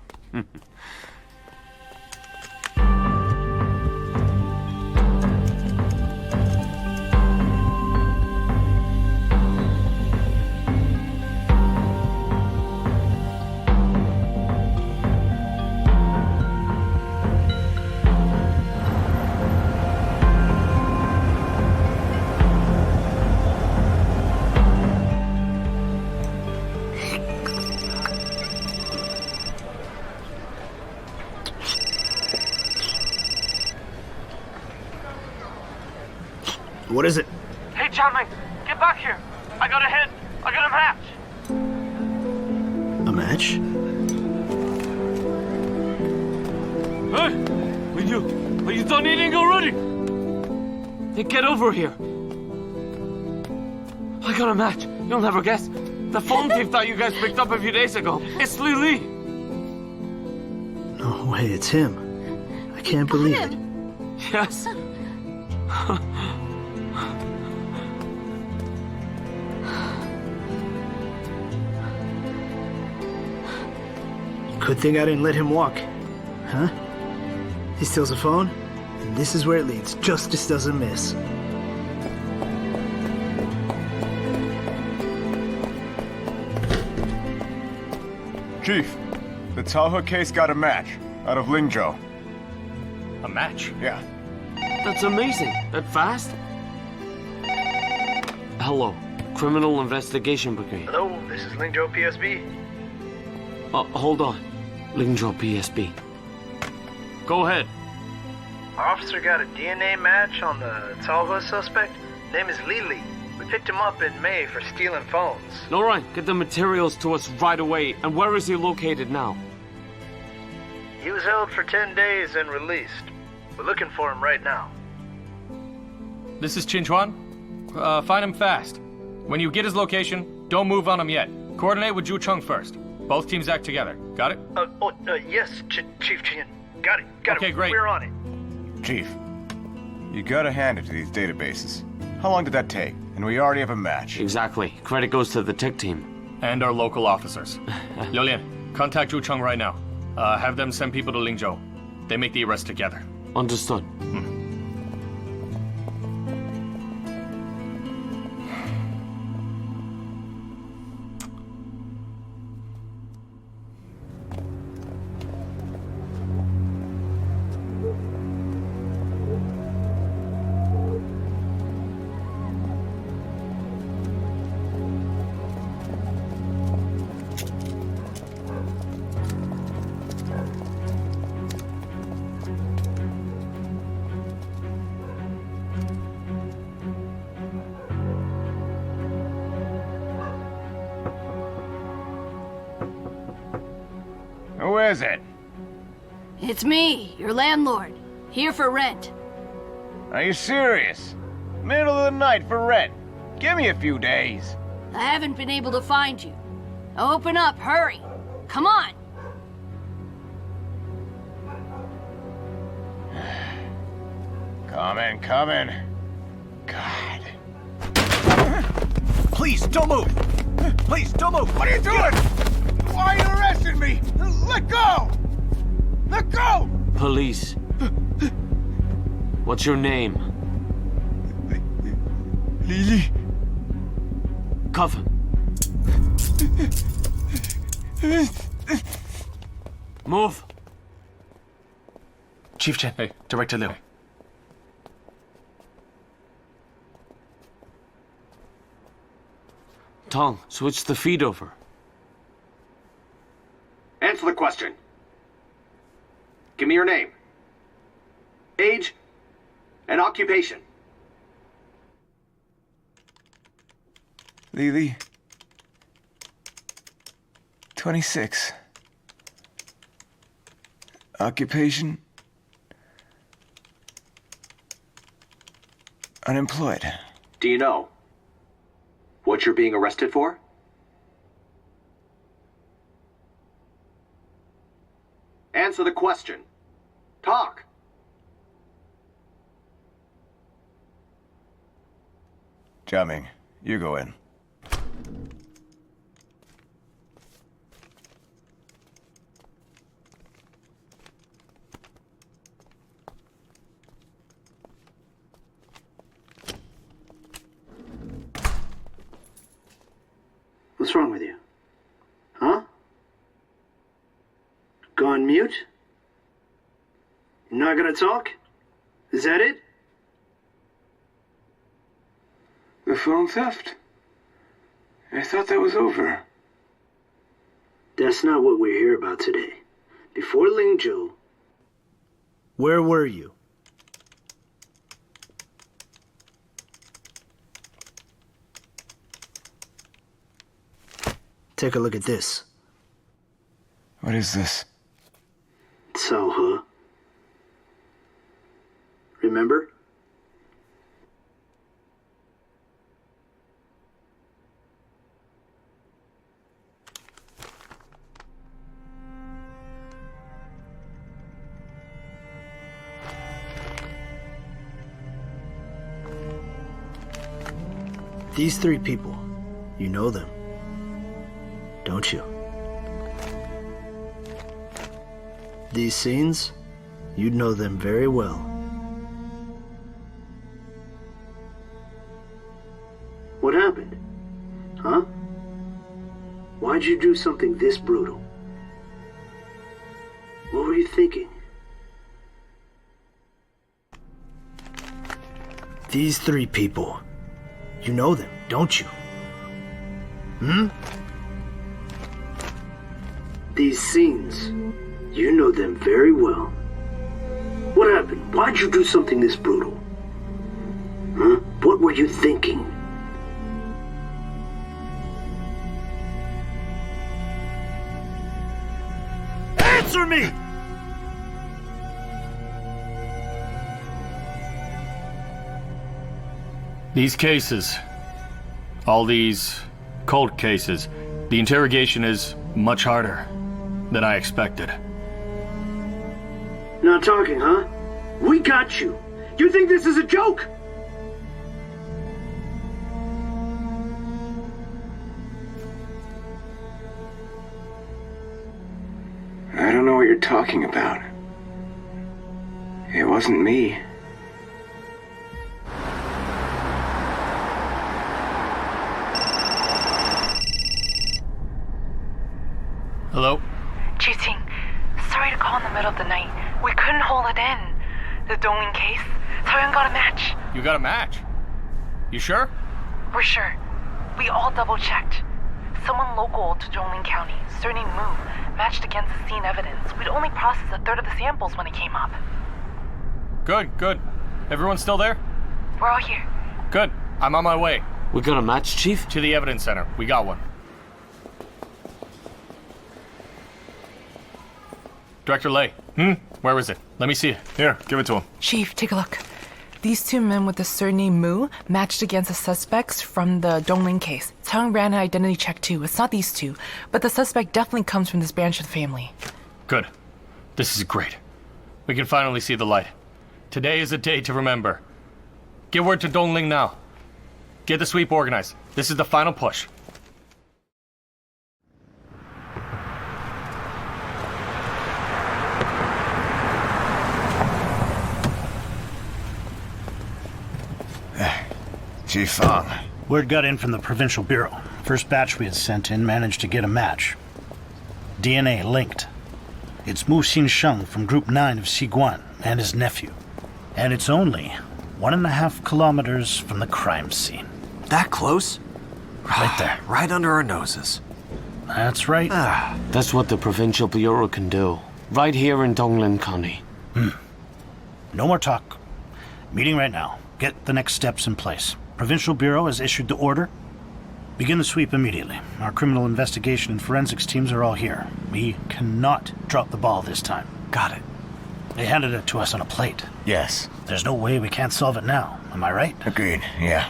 C: What is it?
Q: Hey, Jiaming, get back here. I got a hit. I got a match.
C: A match?
F: Hey! Are you done eating already? Hey, get over here. I got a match. You'll never guess. The phone thief that you guys picked up a few days ago. It's Li.
C: No way, it's him. I can't believe it.
F: Yes.
C: Good thing I didn't let him walk. Huh? He steals a phone, and this is where it leads. Justice doesn't miss.
B: Chief, the Taohe case got a match out of Lingzhou.
E: A match?
B: Yeah.
F: That's amazing. That fast? Hello. Criminal Investigation Brigade.
C: Hello, this is Lingzhou PSB.
F: Hold on. Lingzhou PSB. Go ahead.
C: Our officer got a DNA match on the Taohe suspect. Name is Li. We picked him up in May for stealing phones.
F: All right, get the materials to us right away. And where is he located now?
C: He was held for 10 days and released. We're looking for him right now.
E: This is Chinchuan. Find him fast. When you get his location, don't move on him yet. Coordinate with Zhucheng first. Both teams act together. Got it?
C: Yes, Chief Chin. Got it.
E: Okay, great.
C: We're on it.
B: Chief, you gotta hand it to these databases. How long did that take? And we already have a match.
F: Exactly. Credit goes to the tech team.
E: And our local officers. Liu Lian, contact Zhu Cheng right now. Have them send people to Lingzhou. They make the arrest together.
F: Understood.
B: Who is it?
D: It's me, your landlord. Here for rent.
B: Are you serious? Middle of the night for rent. Give me a few days.
D: I haven't been able to find you. Open up, hurry. Come on.
B: Come in. God.
H: Please, don't move! Please, don't move!
B: What are you doing? Why are you arresting me? Let go! Let go!
F: Police. What's your name?
B: Lily.
F: Cuff him. Move.
H: Chief Chen.
E: Hey.
H: Director Liu.
F: Tong, switch the feed over.
S: Answer the question. Give me your name, age, and occupation.
B: Lily. 26. Occupation? Unemployed.
S: Do you know what you're being arrested for? Answer the question. Talk.
B: Jiaming, you go in.
C: What's wrong with you? Huh? Gone mute? You're not gonna talk? Is that it?
O: The phone theft? I thought that was over.
C: That's not what we're here about today. Before Lingzhou, where were you? Take a look at this.
B: What is this?
C: He. Remember? These three people, you know them, don't you? These scenes, you know them very well. What happened? Huh? Why'd you do something this brutal? What were you thinking? These three people, you know them, don't you? These scenes, you know them very well. What happened? Why'd you do something this brutal? Huh? What were you thinking? Answer me!
E: These cases, all these cold cases, the interrogation is much harder than I expected.
C: Not talking, huh? We got you. You think this is a joke?
B: don't know what you're talking about. It wasn't me.
E: Hello?
M: Chief Ting, sorry to call in the middle of the night. We couldn't hold it in. The Donglin case, Taoyang got a match.
E: You got a match? You sure?
M: We're sure. We all double-checked. Someone local to Donglin County, surname Mu, matched against the scene evidence. We'd only processed a third of the samples when it came up.
E: Good, good. Everyone still there?
M: We're all here.
E: Good. I'm on my way.
F: We got a match, Chief?
E: To the evidence center. We got one. Director Lei. Where was it? Let me see it.
I: Here, give it to him.
M: Chief, take a look. These two men with the surname Mu matched against the suspects from the Donglin case. Taoyang ran an identity check too. It's not these two, but the suspect definitely comes from this branch of the family.
E: Good. This is great. We can finally see the light. Today is a day to remember. Get word to Dongling now. Get the sweep organized. This is the final push.
K: Chief Fong. Word got in from the Provincial Bureau. First batch we had sent in managed to get a match. DNA linked. It's Mu Xinsheng from Group 9 of Xiguan and his nephew. And it's only 1.5 kilometers from the crime scene.
H: That close?
K: Right there.
H: Right under our noses.
K: That's right.
F: That's what the Provincial Bureau can do. Right here in Donglin County.
K: No more talk. Meeting right now. Get the next steps in place. Provincial Bureau has issued the order. Begin the sweep immediately. Our criminal investigation and forensics teams are all here. We cannot drop the ball this time.
H: Got it.
K: They handed it to us on a plate.
B: Yes.
K: There's no way we can't solve it now. Am I right?
B: Agreed, yeah.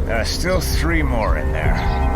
B: There are still 3 more in there.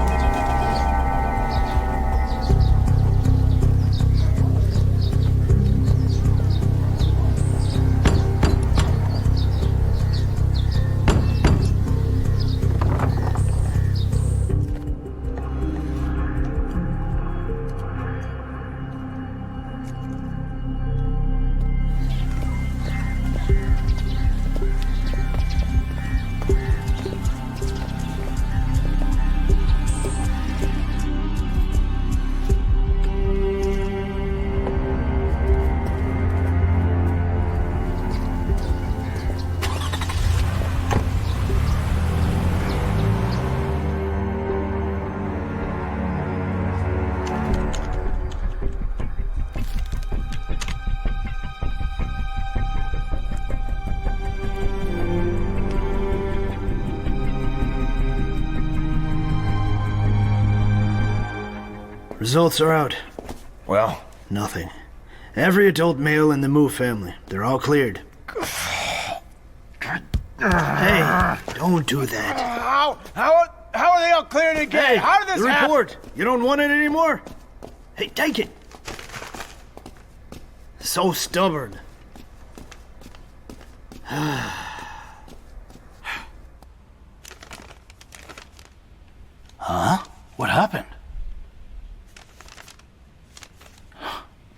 C: Results are out.
B: Well?
C: Nothing. Every adult male in the Mu family. They're all cleared. Hey, don't do that.
J: How are they all cleared again?
C: Hey,
J: How did this
C: the
J: happen?
C: report. You don't want it anymore? Hey, take it. So stubborn.
K: Huh? What happened?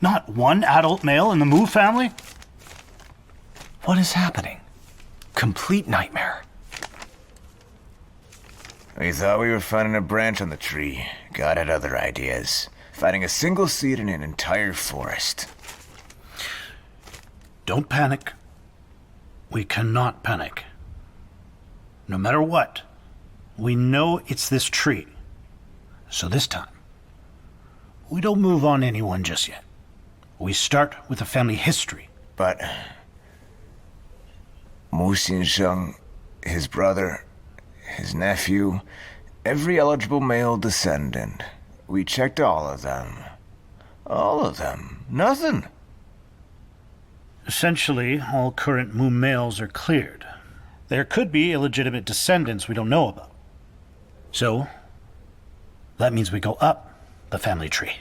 K: Not one adult male in the Mu family?
H: What is happening? Complete nightmare.
B: We thought we were finding a branch on the tree. Got at other ideas. Finding a single seed in an entire forest.
K: Don't panic. We cannot panic. No matter what, we know it's this tree. So this time, we don't move on anyone just yet. We start with the family history.
B: But Mu Xinsheng, his brother, his nephew, every eligible male descendant. We checked all of them. All of them. Nothing.
K: Essentially, all current Mu males are cleared. There could be illegitimate descendants we don't know about. So, that means we go up the family tree.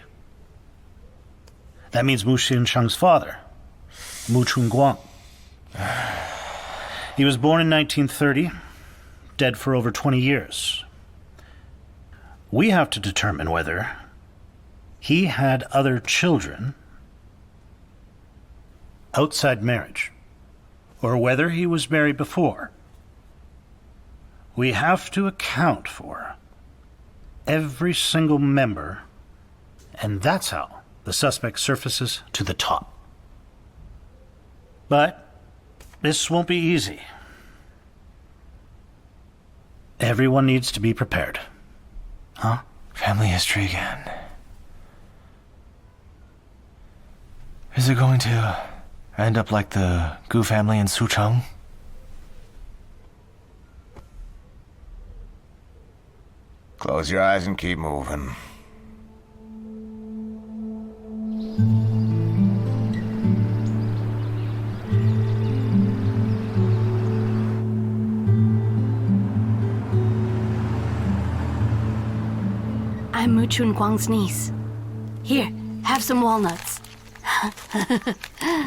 K: That means Mu Xinsheng's father, Mu Chunguang.
G: He was born in 1930, dead for over 20 years. We have to determine whether he had other children outside marriage, or whether he was married before. We have to account for every single member, and that's how the suspect surfaces to the top. But this won't be easy. Everyone needs to be prepared. Huh?
B: Family history again. Is it going to end up like the Gu family in Sucheng? Close your eyes and keep moving.
D: I'm Mu Chunguang's niece. Here, have some walnuts.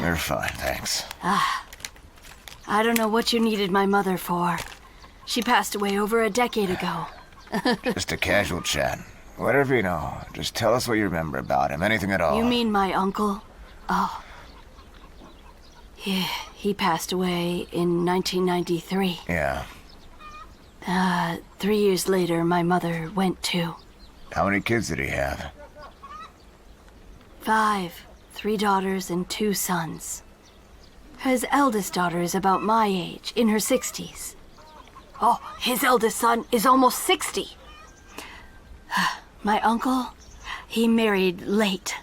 B: They're fine, thanks.
D: I don't know what you needed my mother for. She passed away over a decade ago.
B: Just a casual chat. Whatever you know. Just tell us what you remember about him. Anything at all.
D: You mean my uncle? Oh. He passed away in 1993.
B: Yeah.
D: 3 years later, my mother went too.
B: How many kids did he have?
D: 5. 3 daughters and 2 sons. His eldest daughter is about my age, in her 60s. Oh, his eldest son is almost 60. My uncle, he married late.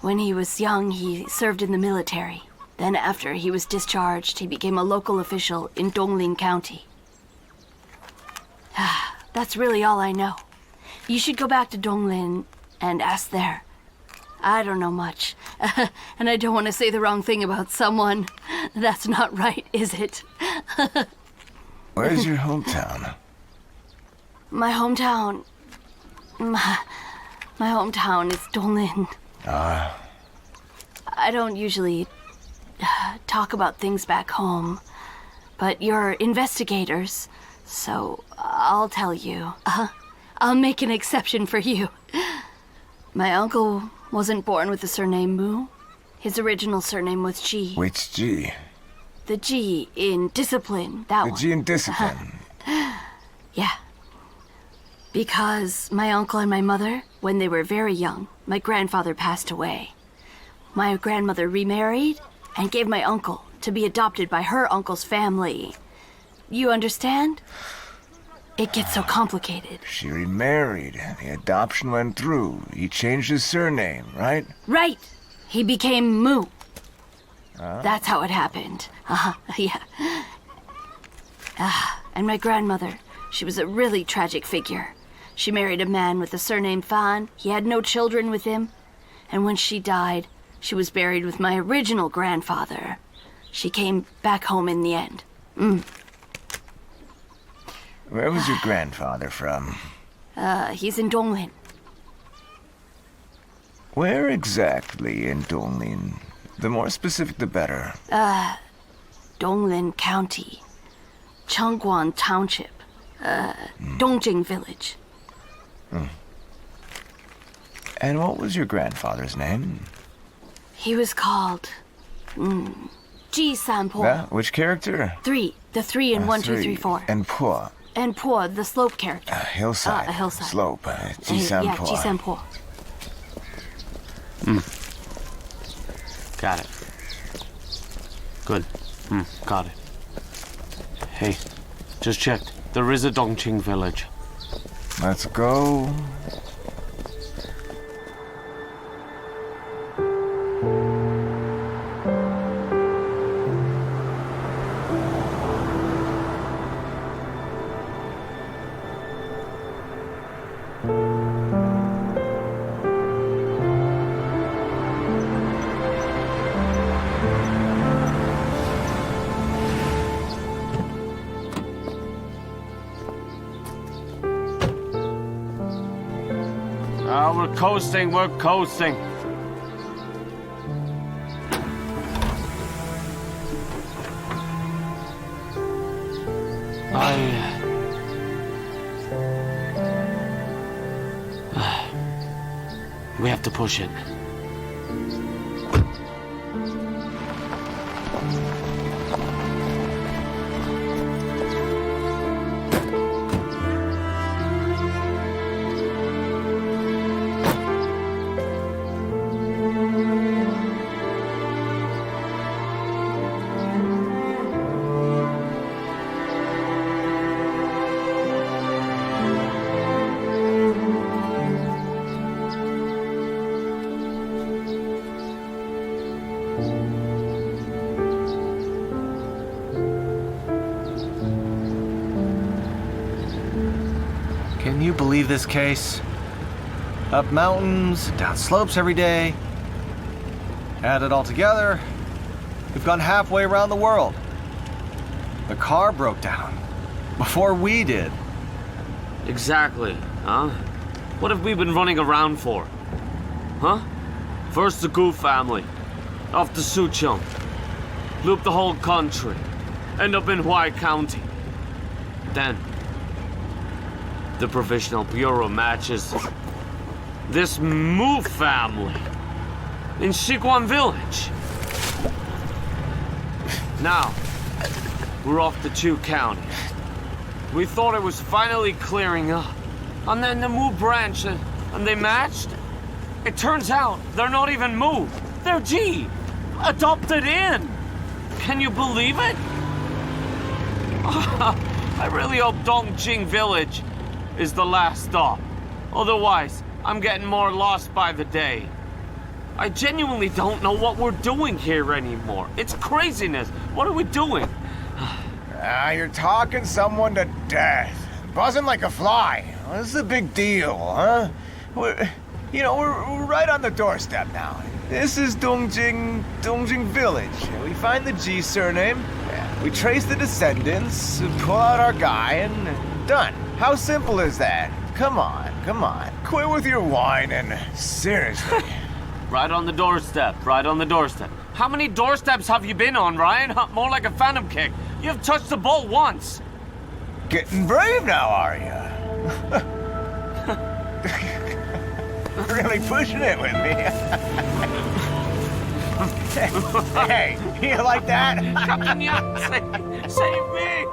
D: When he was young, he served in the military. Then after he was discharged, he became a local official in Donglin County. That's really all I know. You should go back to Donglin and ask there. I don't know much. And I don't want to say the wrong thing about someone. That's not right, is it?
B: Where's your hometown?
D: My hometown... My hometown is Donglin. I don't usually talk about things back home, but you're investigators, so I'll tell you. I'll make an exception for you. My uncle wasn't born with the surname Mu. His original surname was Ji.
B: Which G?
D: The G in discipline, that one.
B: The G in discipline.
D: Yeah. Because my uncle and my mother, when they were very young, my grandfather passed away. My grandmother remarried and gave my uncle to be adopted by her uncle's family. You understand? It gets so complicated.
B: She remarried. The adoption went through. He changed his surname, right?
D: Right. He became Mu. That's how it happened. Yeah. And my grandmother, she was a really tragic figure. She married a man with the surname Fan. He had no children with him. And when she died, she was buried with my original grandfather. She came back home in the end.
B: Where was your grandfather from?
D: He's in Donglin.
B: Where exactly in Donglin? The more specific, the better.
D: Donglin County. Chengguan Township. Dongjing Village.
B: And what was your grandfather's name?
D: He was called... Ji San Po.
B: Which character?
D: 3. The 3 in 1, 2, 3, 4.
B: And Po.
D: And Po, the slope character.
B: Hillside.
D: A hillside.
B: Slope. Ji San Po.
D: Yeah, Ji San Po.
F: Got it. Good. Got it. Hey, just checked. There is a Dongqing village.
B: Let's go.
F: We're coasting, we're coasting. We have to push it.
A: Can you believe this case? Up mountains, down slopes every day. Add it all together, we've gone halfway around the world. The car broke down before we did.
F: Exactly, huh? What have we been running around for? Huh? First the Gu family, off to Suchong, loop the whole country, end up in Huai County. Then, the Provisional Bureau matches this Mu family in Shiguan Village. Now, we're off to Chu County. We thought it was finally clearing up. And then the Mu branch, and they matched. It turns out they're not even Mu. They're G. Adopted in. Can you believe it? I really hope Dongjing Village is the last stop. Otherwise, I'm getting more lost by the day. I genuinely don't know what we're doing here anymore. It's craziness. What are we doing?
B: You're talking someone to death. Buzzing like a fly. Well, this is a big deal, huh? We're right on the doorstep now. This is Dongjing Village. We find the G surname, we trace the descendants, pull out our guy, and done. How simple is that? Come on. Quit with your whining. Seriously.
F: Right on the doorstep. How many doorsteps have you been on, Ryan? More like a phantom kick. You've touched the ball once.
B: Getting brave now, are you? Really pushing it with me. Hey, you like that?
F: Captain Yang, save me!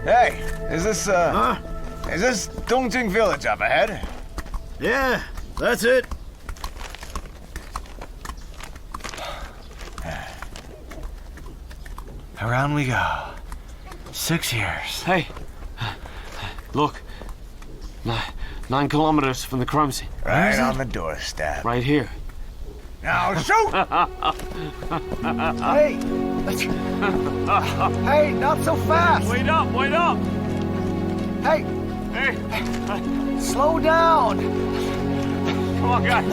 B: Hey, is this Dongjing Village up ahead?
C: Yeah, that's it.
A: Around we go. 6 years.
F: Hey, look. 9 kilometers from the crime scene.
B: Right on the doorstep.
F: Right here.
B: Now shoot!
A: Hey! Hey, not so fast!
F: Wait up!
A: Hey!
F: Hey!
A: Slow down!
F: Come on, guys!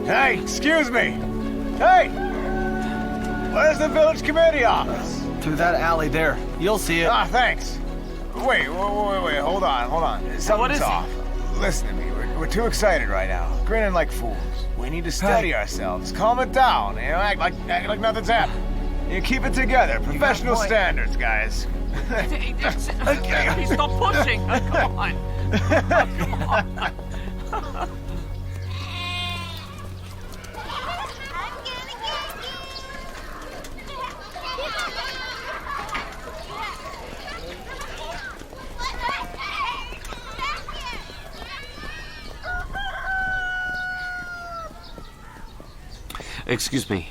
B: Hey, excuse me! Hey! Where's the village committee office?
A: Through that alley there. You'll see it.
B: Thanks. Wait, hold on. Something's off. Listen to me, we're too excited right now. Grinning like fools. We need to steady ourselves. Calm it down. Act like nothing's happened. Keep it together. Professional standards, guys.
F: Okay, stop pushing. Come on. Excuse me.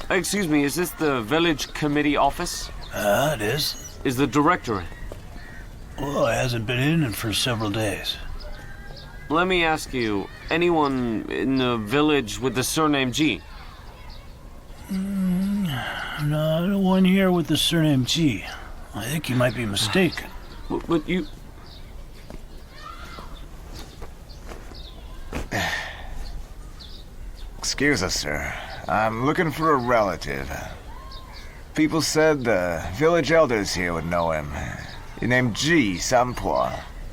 F: Excuse me, is this the village committee office?
J: It is.
F: Is the director in?
J: Well, he hasn't been in for several days.
F: Let me ask you, anyone in the village with the surname G?
J: No, no one here with the surname G. I think you might be mistaken.
F: But you...
B: Excuse us, sir. I'm looking for a relative. People said the village elders here would know him. He's named G. Sampo.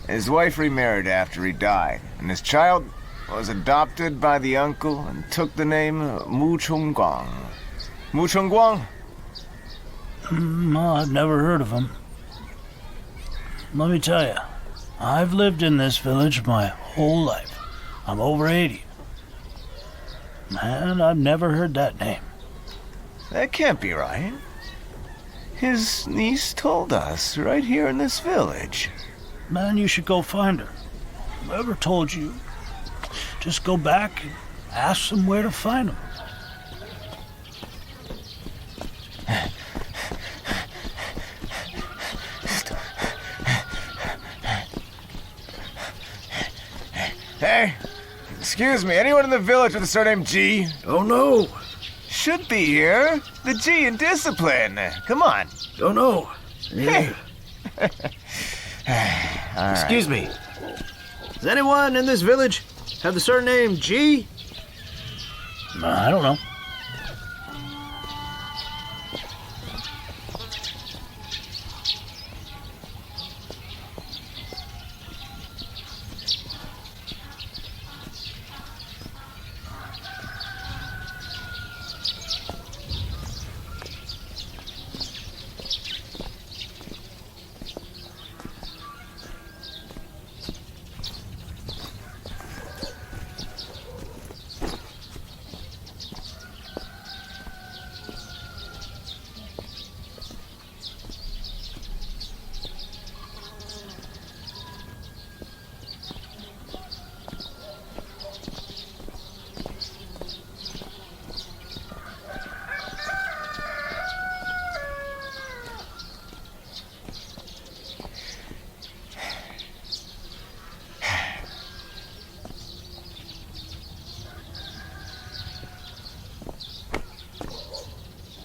B: His wife remarried after he died, and his child was adopted by the uncle and took the name Mu Chongguang. Mu Chongguang?
J: No, I've never heard of him. Let me tell you, I've lived in this village my whole life. I'm over 80. And I've never heard that name.
B: That can't be right. His niece told us right here in this village.
J: Man, you should go find her. Whoever told you, just go back and ask them where to find him.
B: Hey, excuse me, anyone in the village with the surname G?
C: Oh no!
B: Should be here. The G in discipline. Come on.
C: Oh no!
B: Hey.
C: Excuse me. Does anyone in this village have the surname G?
J: I don't know.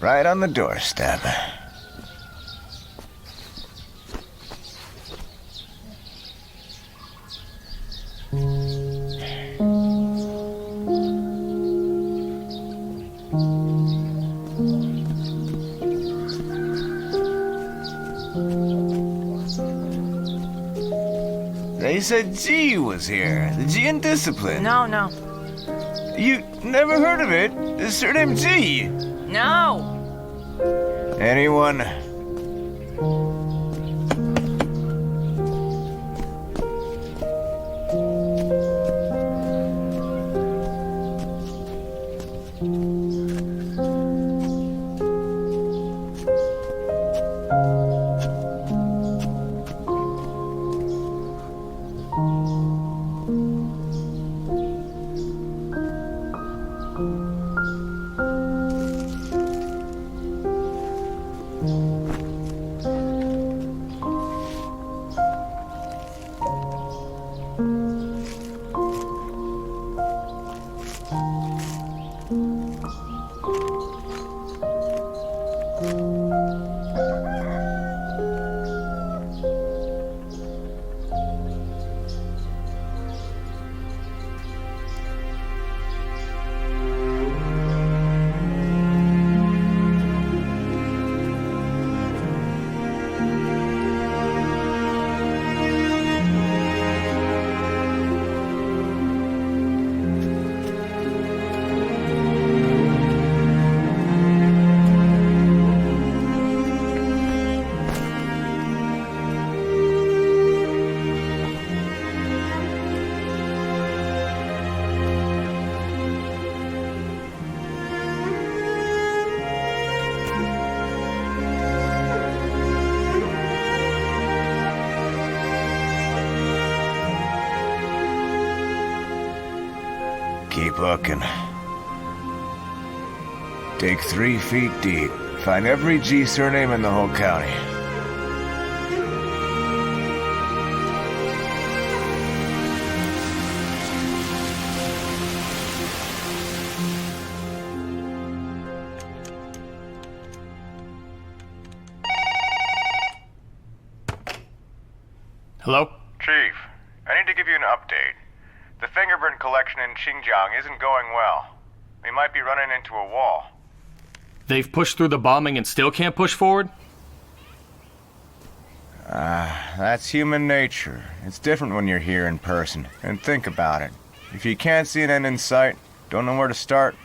B: Right on the doorstep. They said G was here. The G in discipline.
M: No, no.
B: You never heard of it? The surname G.
M: No.
B: Anyone? Keep looking. Dig 3 feet deep. Find every G surname in the whole county.
E: Hello?
P: Chief, I need to give you an update. The fingerprint collection in Xinjiang isn't going well. We might be running into a wall.
E: They've pushed through the bombing and still can't push forward?
B: That's human nature. It's different when you're here in person. And think about it. If you can't see an end in sight, don't know where to start,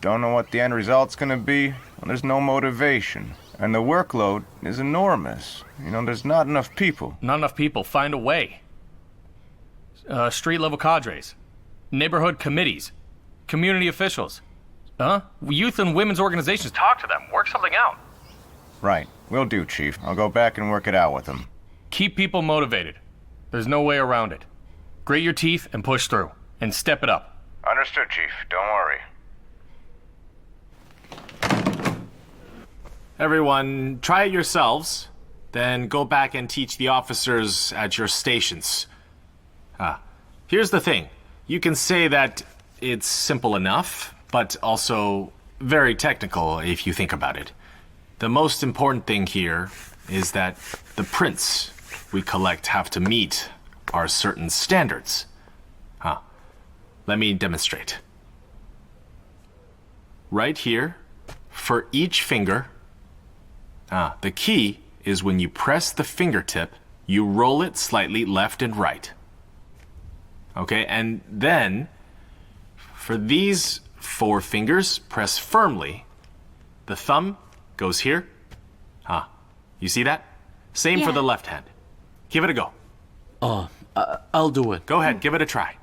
B: don't know what the end result's gonna be, well, there's no motivation. And the workload is enormous. You know, there's not enough people.
E: Not enough people. Find a way. Street-level cadres. Neighborhood committees. Community officials. Youth and women's organizations. Talk to them. Work something out.
B: Right. Will do, Chief. I'll go back and work it out with them.
E: Keep people motivated. There's no way around it. Grate your teeth and push through. And step it up.
P: Understood, Chief. Don't worry.
I: Everyone, try it yourselves, then go back and teach the officers at your stations. Here's the thing. You can say that it's simple enough, but also very technical if you think about it. The most important thing here is that the prints we collect have to meet our certain standards. Let me demonstrate. Right here, for each finger, the key is when you press the fingertip, you roll it slightly left and right. Okay, and then for these 4 fingers, press firmly. The thumb goes here. You see that? Same for the left hand. Give it a go.
L: I'll do it.
I: Go ahead, give it a try.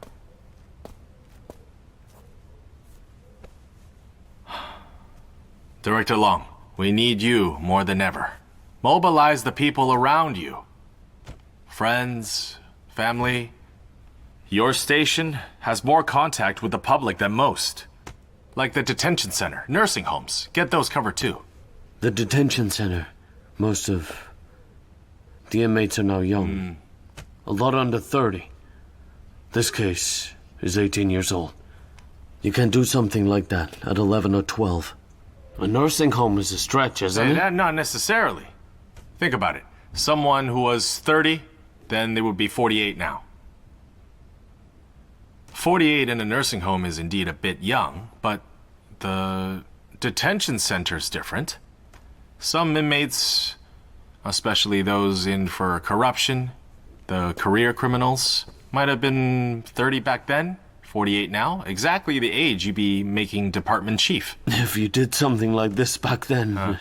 I: Director Long, we need you more than ever. Mobilize the people around you. Friends, family. Your station has more contact with the public than most. Like the detention center, nursing homes. Get those covered too.
L: The detention center. Most of the inmates are now young. A lot under 30. This case is 18 years old. You can't do something like that at 11 or 12. A nursing home is a stretch, isn't it?
I: Not necessarily. Think about it. Someone who was 30, then they would be 48 now. 48 in a nursing home is indeed a bit young, but the detention center's different. Some inmates, especially those in for corruption, the career criminals, might have been 30 back then, 48 now, exactly the age you'd be making department chief.
L: If you did something like this back then,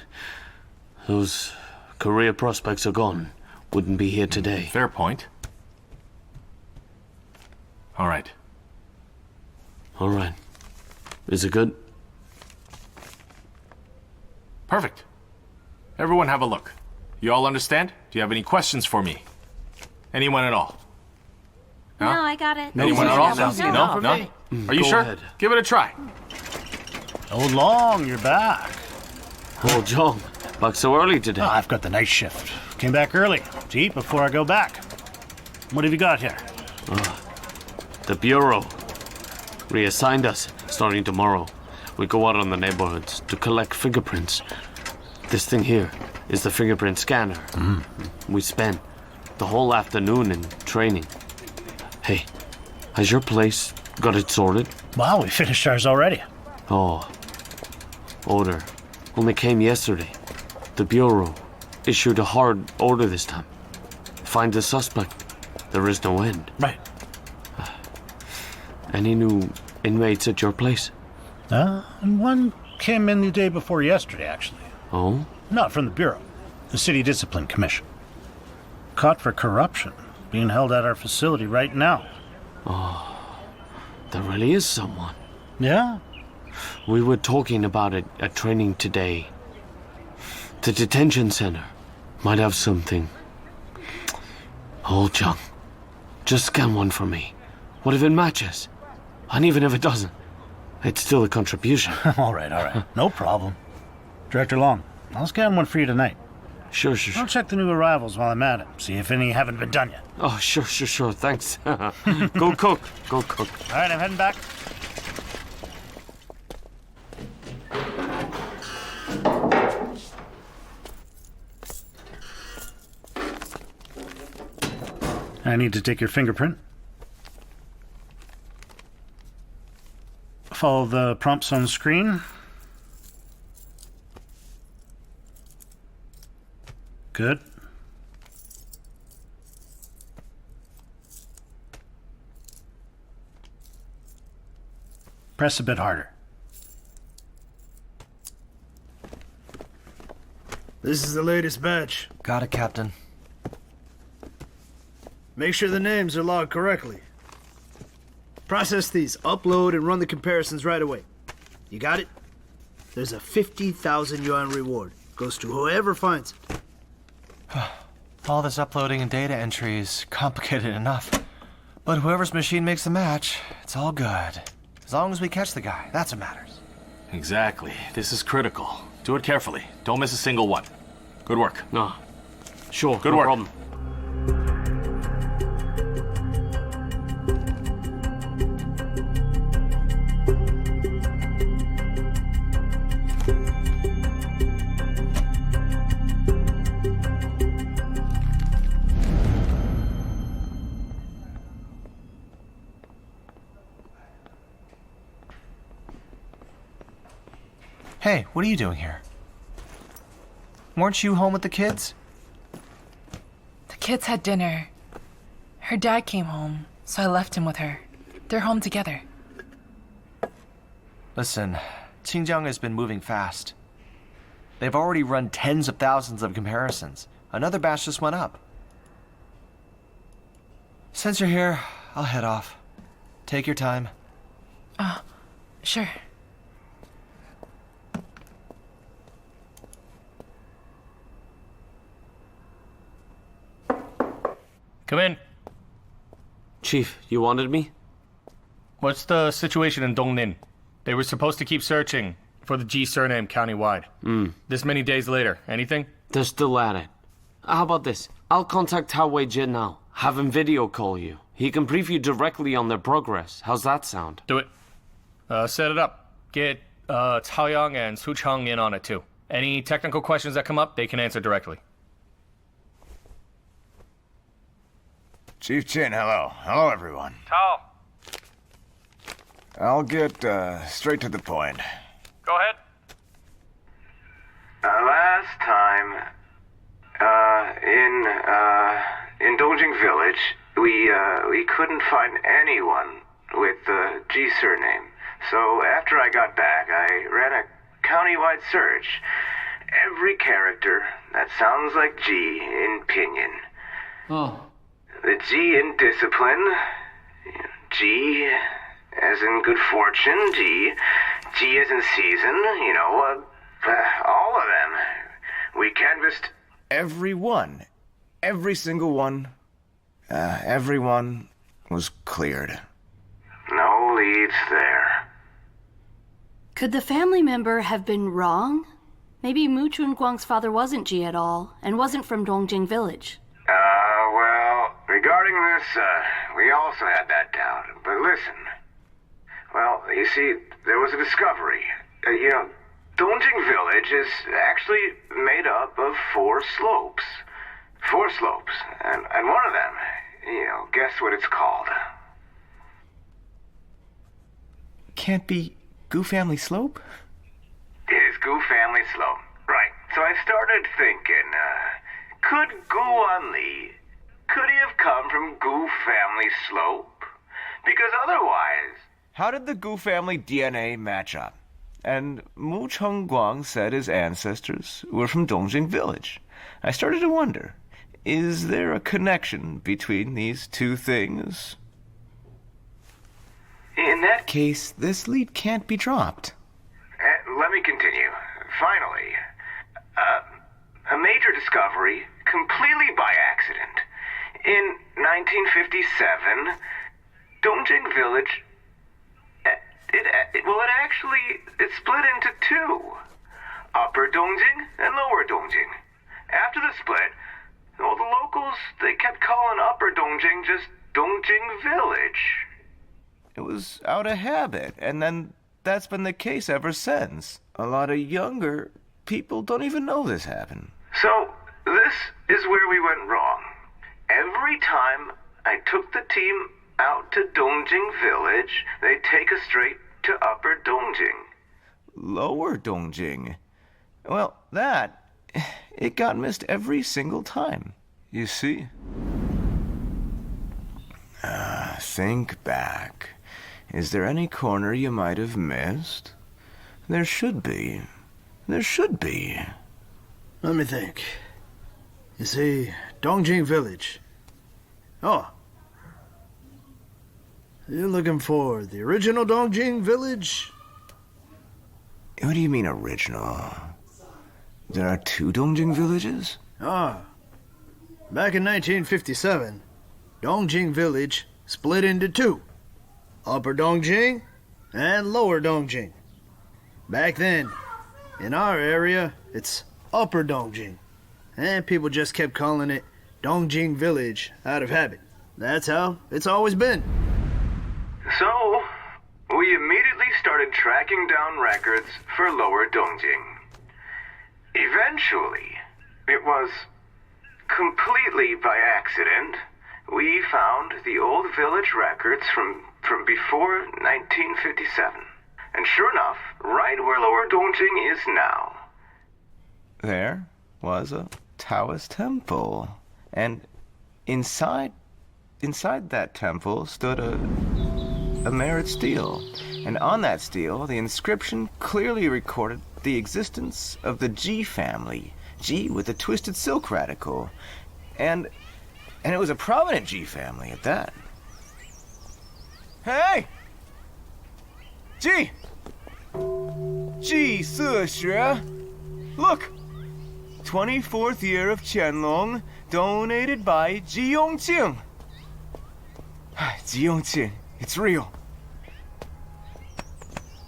L: those career prospects are gone. Wouldn't be here today.
I: Fair point. All right.
L: All right. Is it good?
I: Perfect. Everyone have a look. You all understand? Do you have any questions for me? Anyone at all?
N: No, I got it.
I: Anyone at all?
N: No.
I: No? Are you
L: Go
I: sure?
L: ahead.
I: Give it a try.
G: Oh, Long, you're back.
L: Oh, John. Back so early today.
G: Oh, I've got the night shift. Came back early to eat before I go back. What have you got here?
L: The Bureau reassigned us starting tomorrow. We go out on the neighborhoods to collect fingerprints. This thing here is the fingerprint scanner. We spend the whole afternoon in training. Hey, has your place got it sorted?
G: Wow, we finished ours already.
L: Oh, order only came yesterday. The Bureau issued a hard order this time. Find the suspect. There is no end.
G: Right.
L: Any new inmates at your place?
G: And one came in the day before yesterday, actually.
L: Oh?
G: Not from the Bureau. The City Discipline Commission. Caught for corruption. Being held at our facility right now.
L: Oh, there really is someone.
G: Yeah?
L: We were talking about it at training today. The detention center might have something. Oh, John, just scan one for me. What if it matches? And even if it doesn't,
F: It's still a contribution.
K: all right. No problem. Director Long, I'll scan one for you tonight.
F: Sure.
K: I'll check the new arrivals while I'm at it. See if any haven't been done yet.
F: Oh, sure. Thanks. Go cook.
K: All right, I'm heading back. I need to take your fingerprint. Follow the prompts on screen. Good. Press a bit harder.
C: This is the latest batch.
A: Got it, Captain.
C: Make sure the names are logged correctly. Process these, upload, and run the comparisons right away. You got it? There's a 50,000 yuan reward. Goes to whoever finds it.
A: All this uploading and data entry is complicated enough. But whoever's machine makes the match, it's all good. As long as we catch the guy, that's what matters.
I: Exactly. This is critical. Do it carefully. Don't miss a single one. Good work.
F: No. Sure,
I: Good
F: no
I: work.
F: problem.
A: Hey, what are you doing here? Weren't you home with the kids?
M: The kids had dinner. Her dad came home, so I left him with her. They're home together.
A: Listen, Xinjiang has been moving fast. They've already run tens of thousands of comparisons. Another batch just went up. Since you're here, I'll head off. Take your time.
M: Sure.
E: Come in.
F: Chief, you wanted me?
E: What's the situation in Dongnin? They were supposed to keep searching for the G surname countywide. This many days later, anything?
F: They're still at it. How about this? I'll contact Hao Wei-jin now. Have him video call you. He can brief you directly on their progress. How's that sound?
E: Do it. Set it up. Get Cao Yang and Su Cheng in on it too. Any technical questions that come up, they can answer directly.
B: Chief Chin, hello. Hello, everyone.
R: Tao,
B: I'll get straight to the point.
R: go ahead.
P: Last time, in Dongjing Village, we couldn't find anyone with the G surname. So after I got back, I ran a countywide search. Every character that sounds like G in Pinyin.
F: Oh.
P: The G in discipline, G as in good fortune, G as in season, all of them. We canvassed
B: Everyone. Every single one. Everyone was cleared.
P: no leads there.
D: Could the family member have been wrong? Maybe Mu Chunguang's father wasn't Ji at all, and wasn't from Dongjing Village.
P: Well, regarding this, we also had that doubt. But listen. Well, you see, there was a discovery. Dongjing Village is actually made up of 4 slopes. 4 slopes. And one of them, guess what it's called?
B: Can't be Gu Family Slope?
P: It is Gu Family Slope. Right. So I started thinking, could Gu Wanli, could he have come from Gu Family Slope? Because otherwise...
B: How did the Gu family DNA match up? And Mu Chengguang said his ancestors were from Dongjing Village. I started to wonder, is there a connection between these two things?
P: In that
B: case, this lead can't be dropped.
P: Let me continue. Finally, a major discovery, completely by accident. In 1957, Dongjing Village... It split into two. Upper Dongjing and Lower Dongjing. After the split, well, the locals, they kept calling Upper Dongjing just Dongjing Village.
B: It was out of habit, and then that's been the case ever since. A lot of younger people don't even know this happened.
P: So, this is where we went wrong. Every time I took the team out to Dongjing Village, they'd take us straight to Upper Dongjing.
B: Lower Dongjing? Well, it got missed every single time. You see? Think back. Is there any corner you might have missed? There should be. There should be.
C: Let me think. You see, Dongjing Village. Oh. You're looking for the original Dongjing Village?
B: What do you mean original? There are two Dongjing villages?
C: Ah. Back in 1957, Dongjing Village split into two. Upper Dongjing and Lower Dongjing. Back then, in our area, it's Upper Dongjing. And people just kept calling it Dongjing Village out of habit. That's how it's always been.
P: So, we immediately started tracking down records for Lower Dongjing. Eventually, it was completely by accident, we found the old village records from before 1957. And sure enough, right where Lower Dongjing is now,
B: there was a Taoist temple. And inside that temple stood a merit stele. And on that stele, the inscription clearly recorded the existence of the G family. G with a twisted silk radical. And it was a prominent G family at that. Hey! G! G 四学! Look! 24th year of Qianlong, donated by Ji Yongqing. Ji Yongqing, it's real.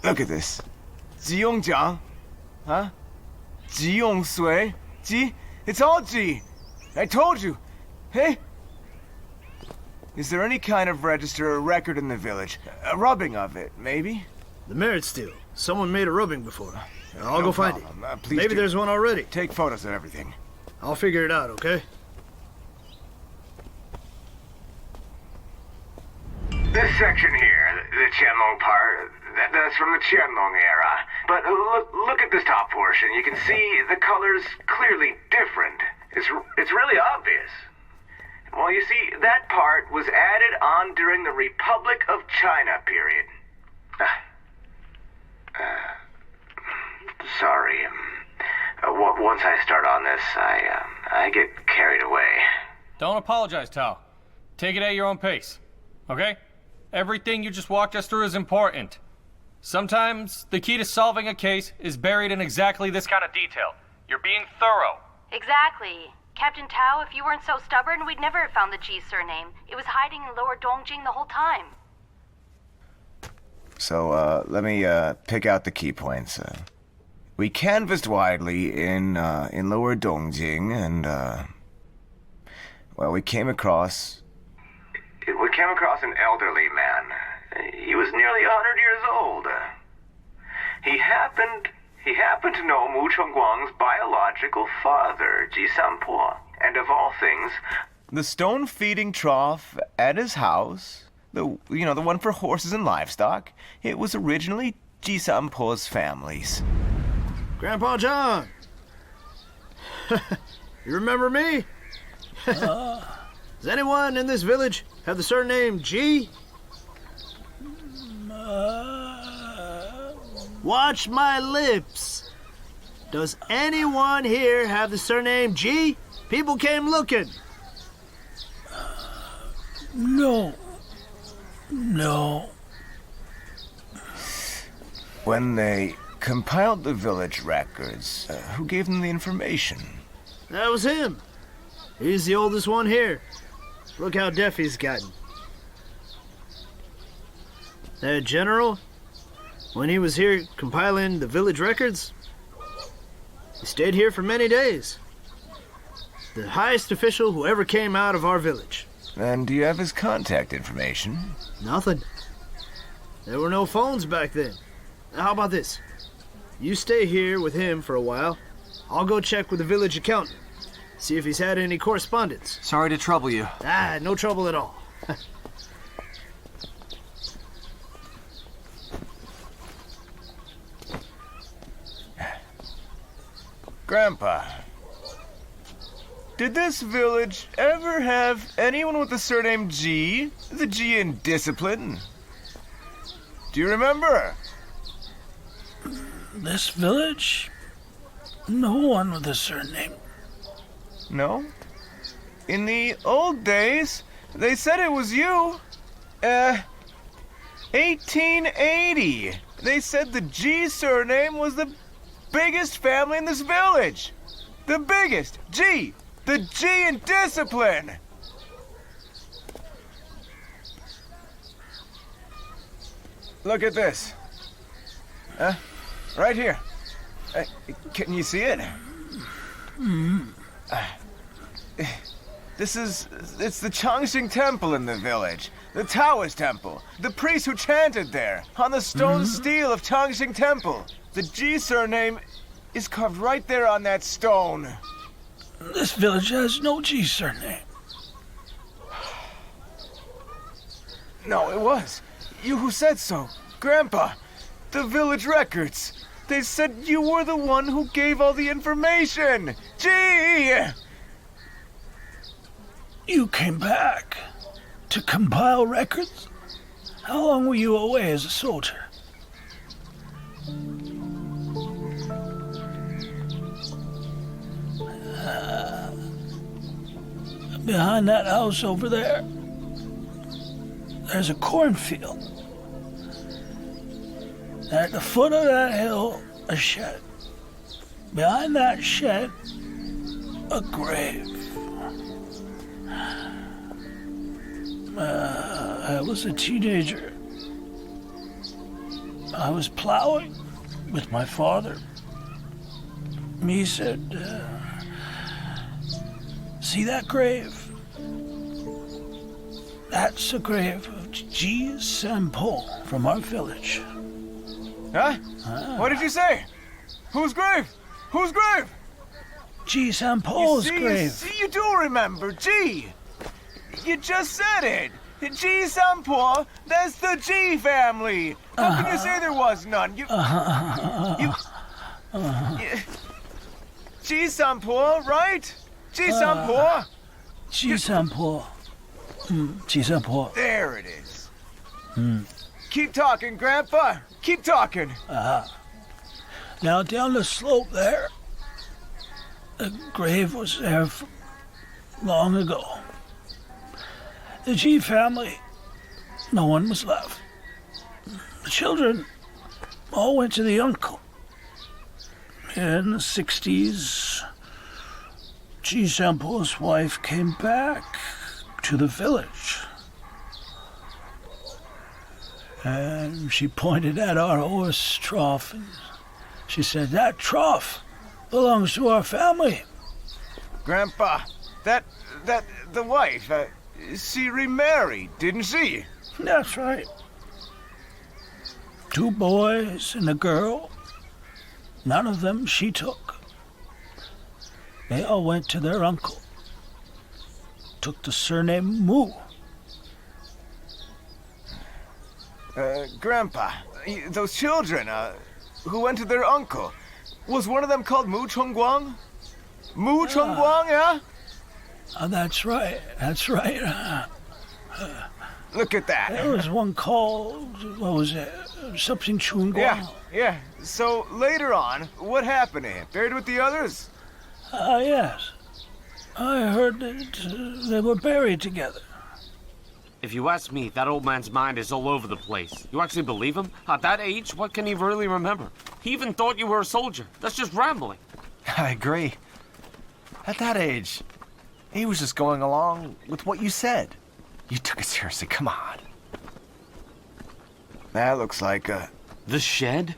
B: Look at this. Ji Yongjiang. Huh? Ji Yongsui. Ji? It's all Ji. I told you. Hey? Is there any kind of register or record in the village? A rubbing of it, maybe?
C: The merit stele. Someone made a rubbing before. I'll go find it.
B: Please
C: Maybe there's one already.
B: Take photos of everything.
C: I'll figure it out, okay?
P: this section here, the Qianlong part, that's from the Qianlong era. But look at this top portion. You can see the colors clearly different. It's really obvious. Well, you see, that part was added on during the Republic of China period. Sorry. Once I start on this, I get carried away.
E: Don't apologize, Tao. Take it at your own pace, okay? Everything you just walked us through is important. Sometimes the key to solving a case is buried in exactly this kind of detail. You're being thorough.
D: Exactly. Captain Tao, if you weren't so stubborn, we'd never have found the G surname. It was hiding in Lower Dongjing the whole time.
B: So, let me pick out the key points. We canvassed widely in Lower Dongjing, and, well, we came across...
P: We came across an elderly man. He was nearly 100 years old. He happened to know Mu Chongguang's biological father, Ji Sanpo, and of all things...
B: The stone feeding trough at his house, the one for horses and livestock, it was originally Ji Sanpo's family's.
C: Grandpa John! You remember me? Does anyone in this village have the surname G? Watch my lips. Does anyone here have the surname G? People came looking.
J: No.
B: When they compiled the village records, who gave them the information?
C: That was him. He's the oldest one here. Look how deaf he's gotten. General, When he was here compiling the village records, he stayed here for many days. The highest official who ever came out of our village.
B: And do you have his contact information?
C: Nothing. There were no phones back then. How about this? You stay here with him for a while. I'll go check with the village accountant. See if he's had any correspondence.
A: Sorry to trouble you.
C: No trouble at all.
B: Grandpa, did this village ever have anyone with the surname G? The G in discipline? Do you remember?
J: This village? No one with a surname.
B: No? In the old days, they said it was you. 1880. They said the G surname was the biggest family in this village. The biggest. G. The G in discipline. Look at this. Right here. Can you see it? It's the Changxing Temple in the village. The Taoist temple. The priest who chanted there, on the stone stele of Changxing Temple. The G surname is carved right there on that stone.
J: This village has no G surname.
B: No, it was. You who said so. Grandpa, the village records. They said you were the one who gave all the information. G!
J: You came back to compile records? How long were you away as a soldier? Behind that house over there, there's a cornfield. At the foot of that hill, a shed. Behind that shed, a grave. I was a teenager. I was plowing with my father. He said, see that grave? That's the grave of Ji Sampo from our village.
B: Huh? What did you say? Whose grave? Whose grave?
J: Ji Sampo's grave.
B: See, you do remember, G. You just said it. G Sampo, that's the G family. How can you say there was none? G Sampo, right? Ji Sampo.
J: Ji Sampo. Ji Sampo.
B: There it is. Keep talking, Grandpa. Keep talking.
J: Now down the slope there, the grave was there long ago. The G family, no one was left. The children all went to the uncle. In the 60s, Ji Sampo's wife came back to the village. And she pointed at our horse trough and she said, that trough belongs to our family.
B: Grandpa, the wife, she remarried, didn't she?
J: That's right. 2 boys and a girl. None of them she took. They all went to their uncle. Took the surname Mu.
B: Grandpa, those children, who went to their uncle, was one of them called Mu Chongguang? Mu Chongguang, yeah?
J: That's right. That's right.
B: Look at that.
J: There was one called, what was it? Something Chungguang.
B: Yeah. So later on, what happened to him? Buried with the others?
J: Yes. I heard that they were buried together.
L: If you ask me, that old man's mind is all over the place. You actually believe him? At that age, what can he really remember? He even thought you were a soldier. That's just rambling.
A: I agree. At that age, he was just going along with what you said. You took it seriously, come on.
B: That looks like
L: The shed?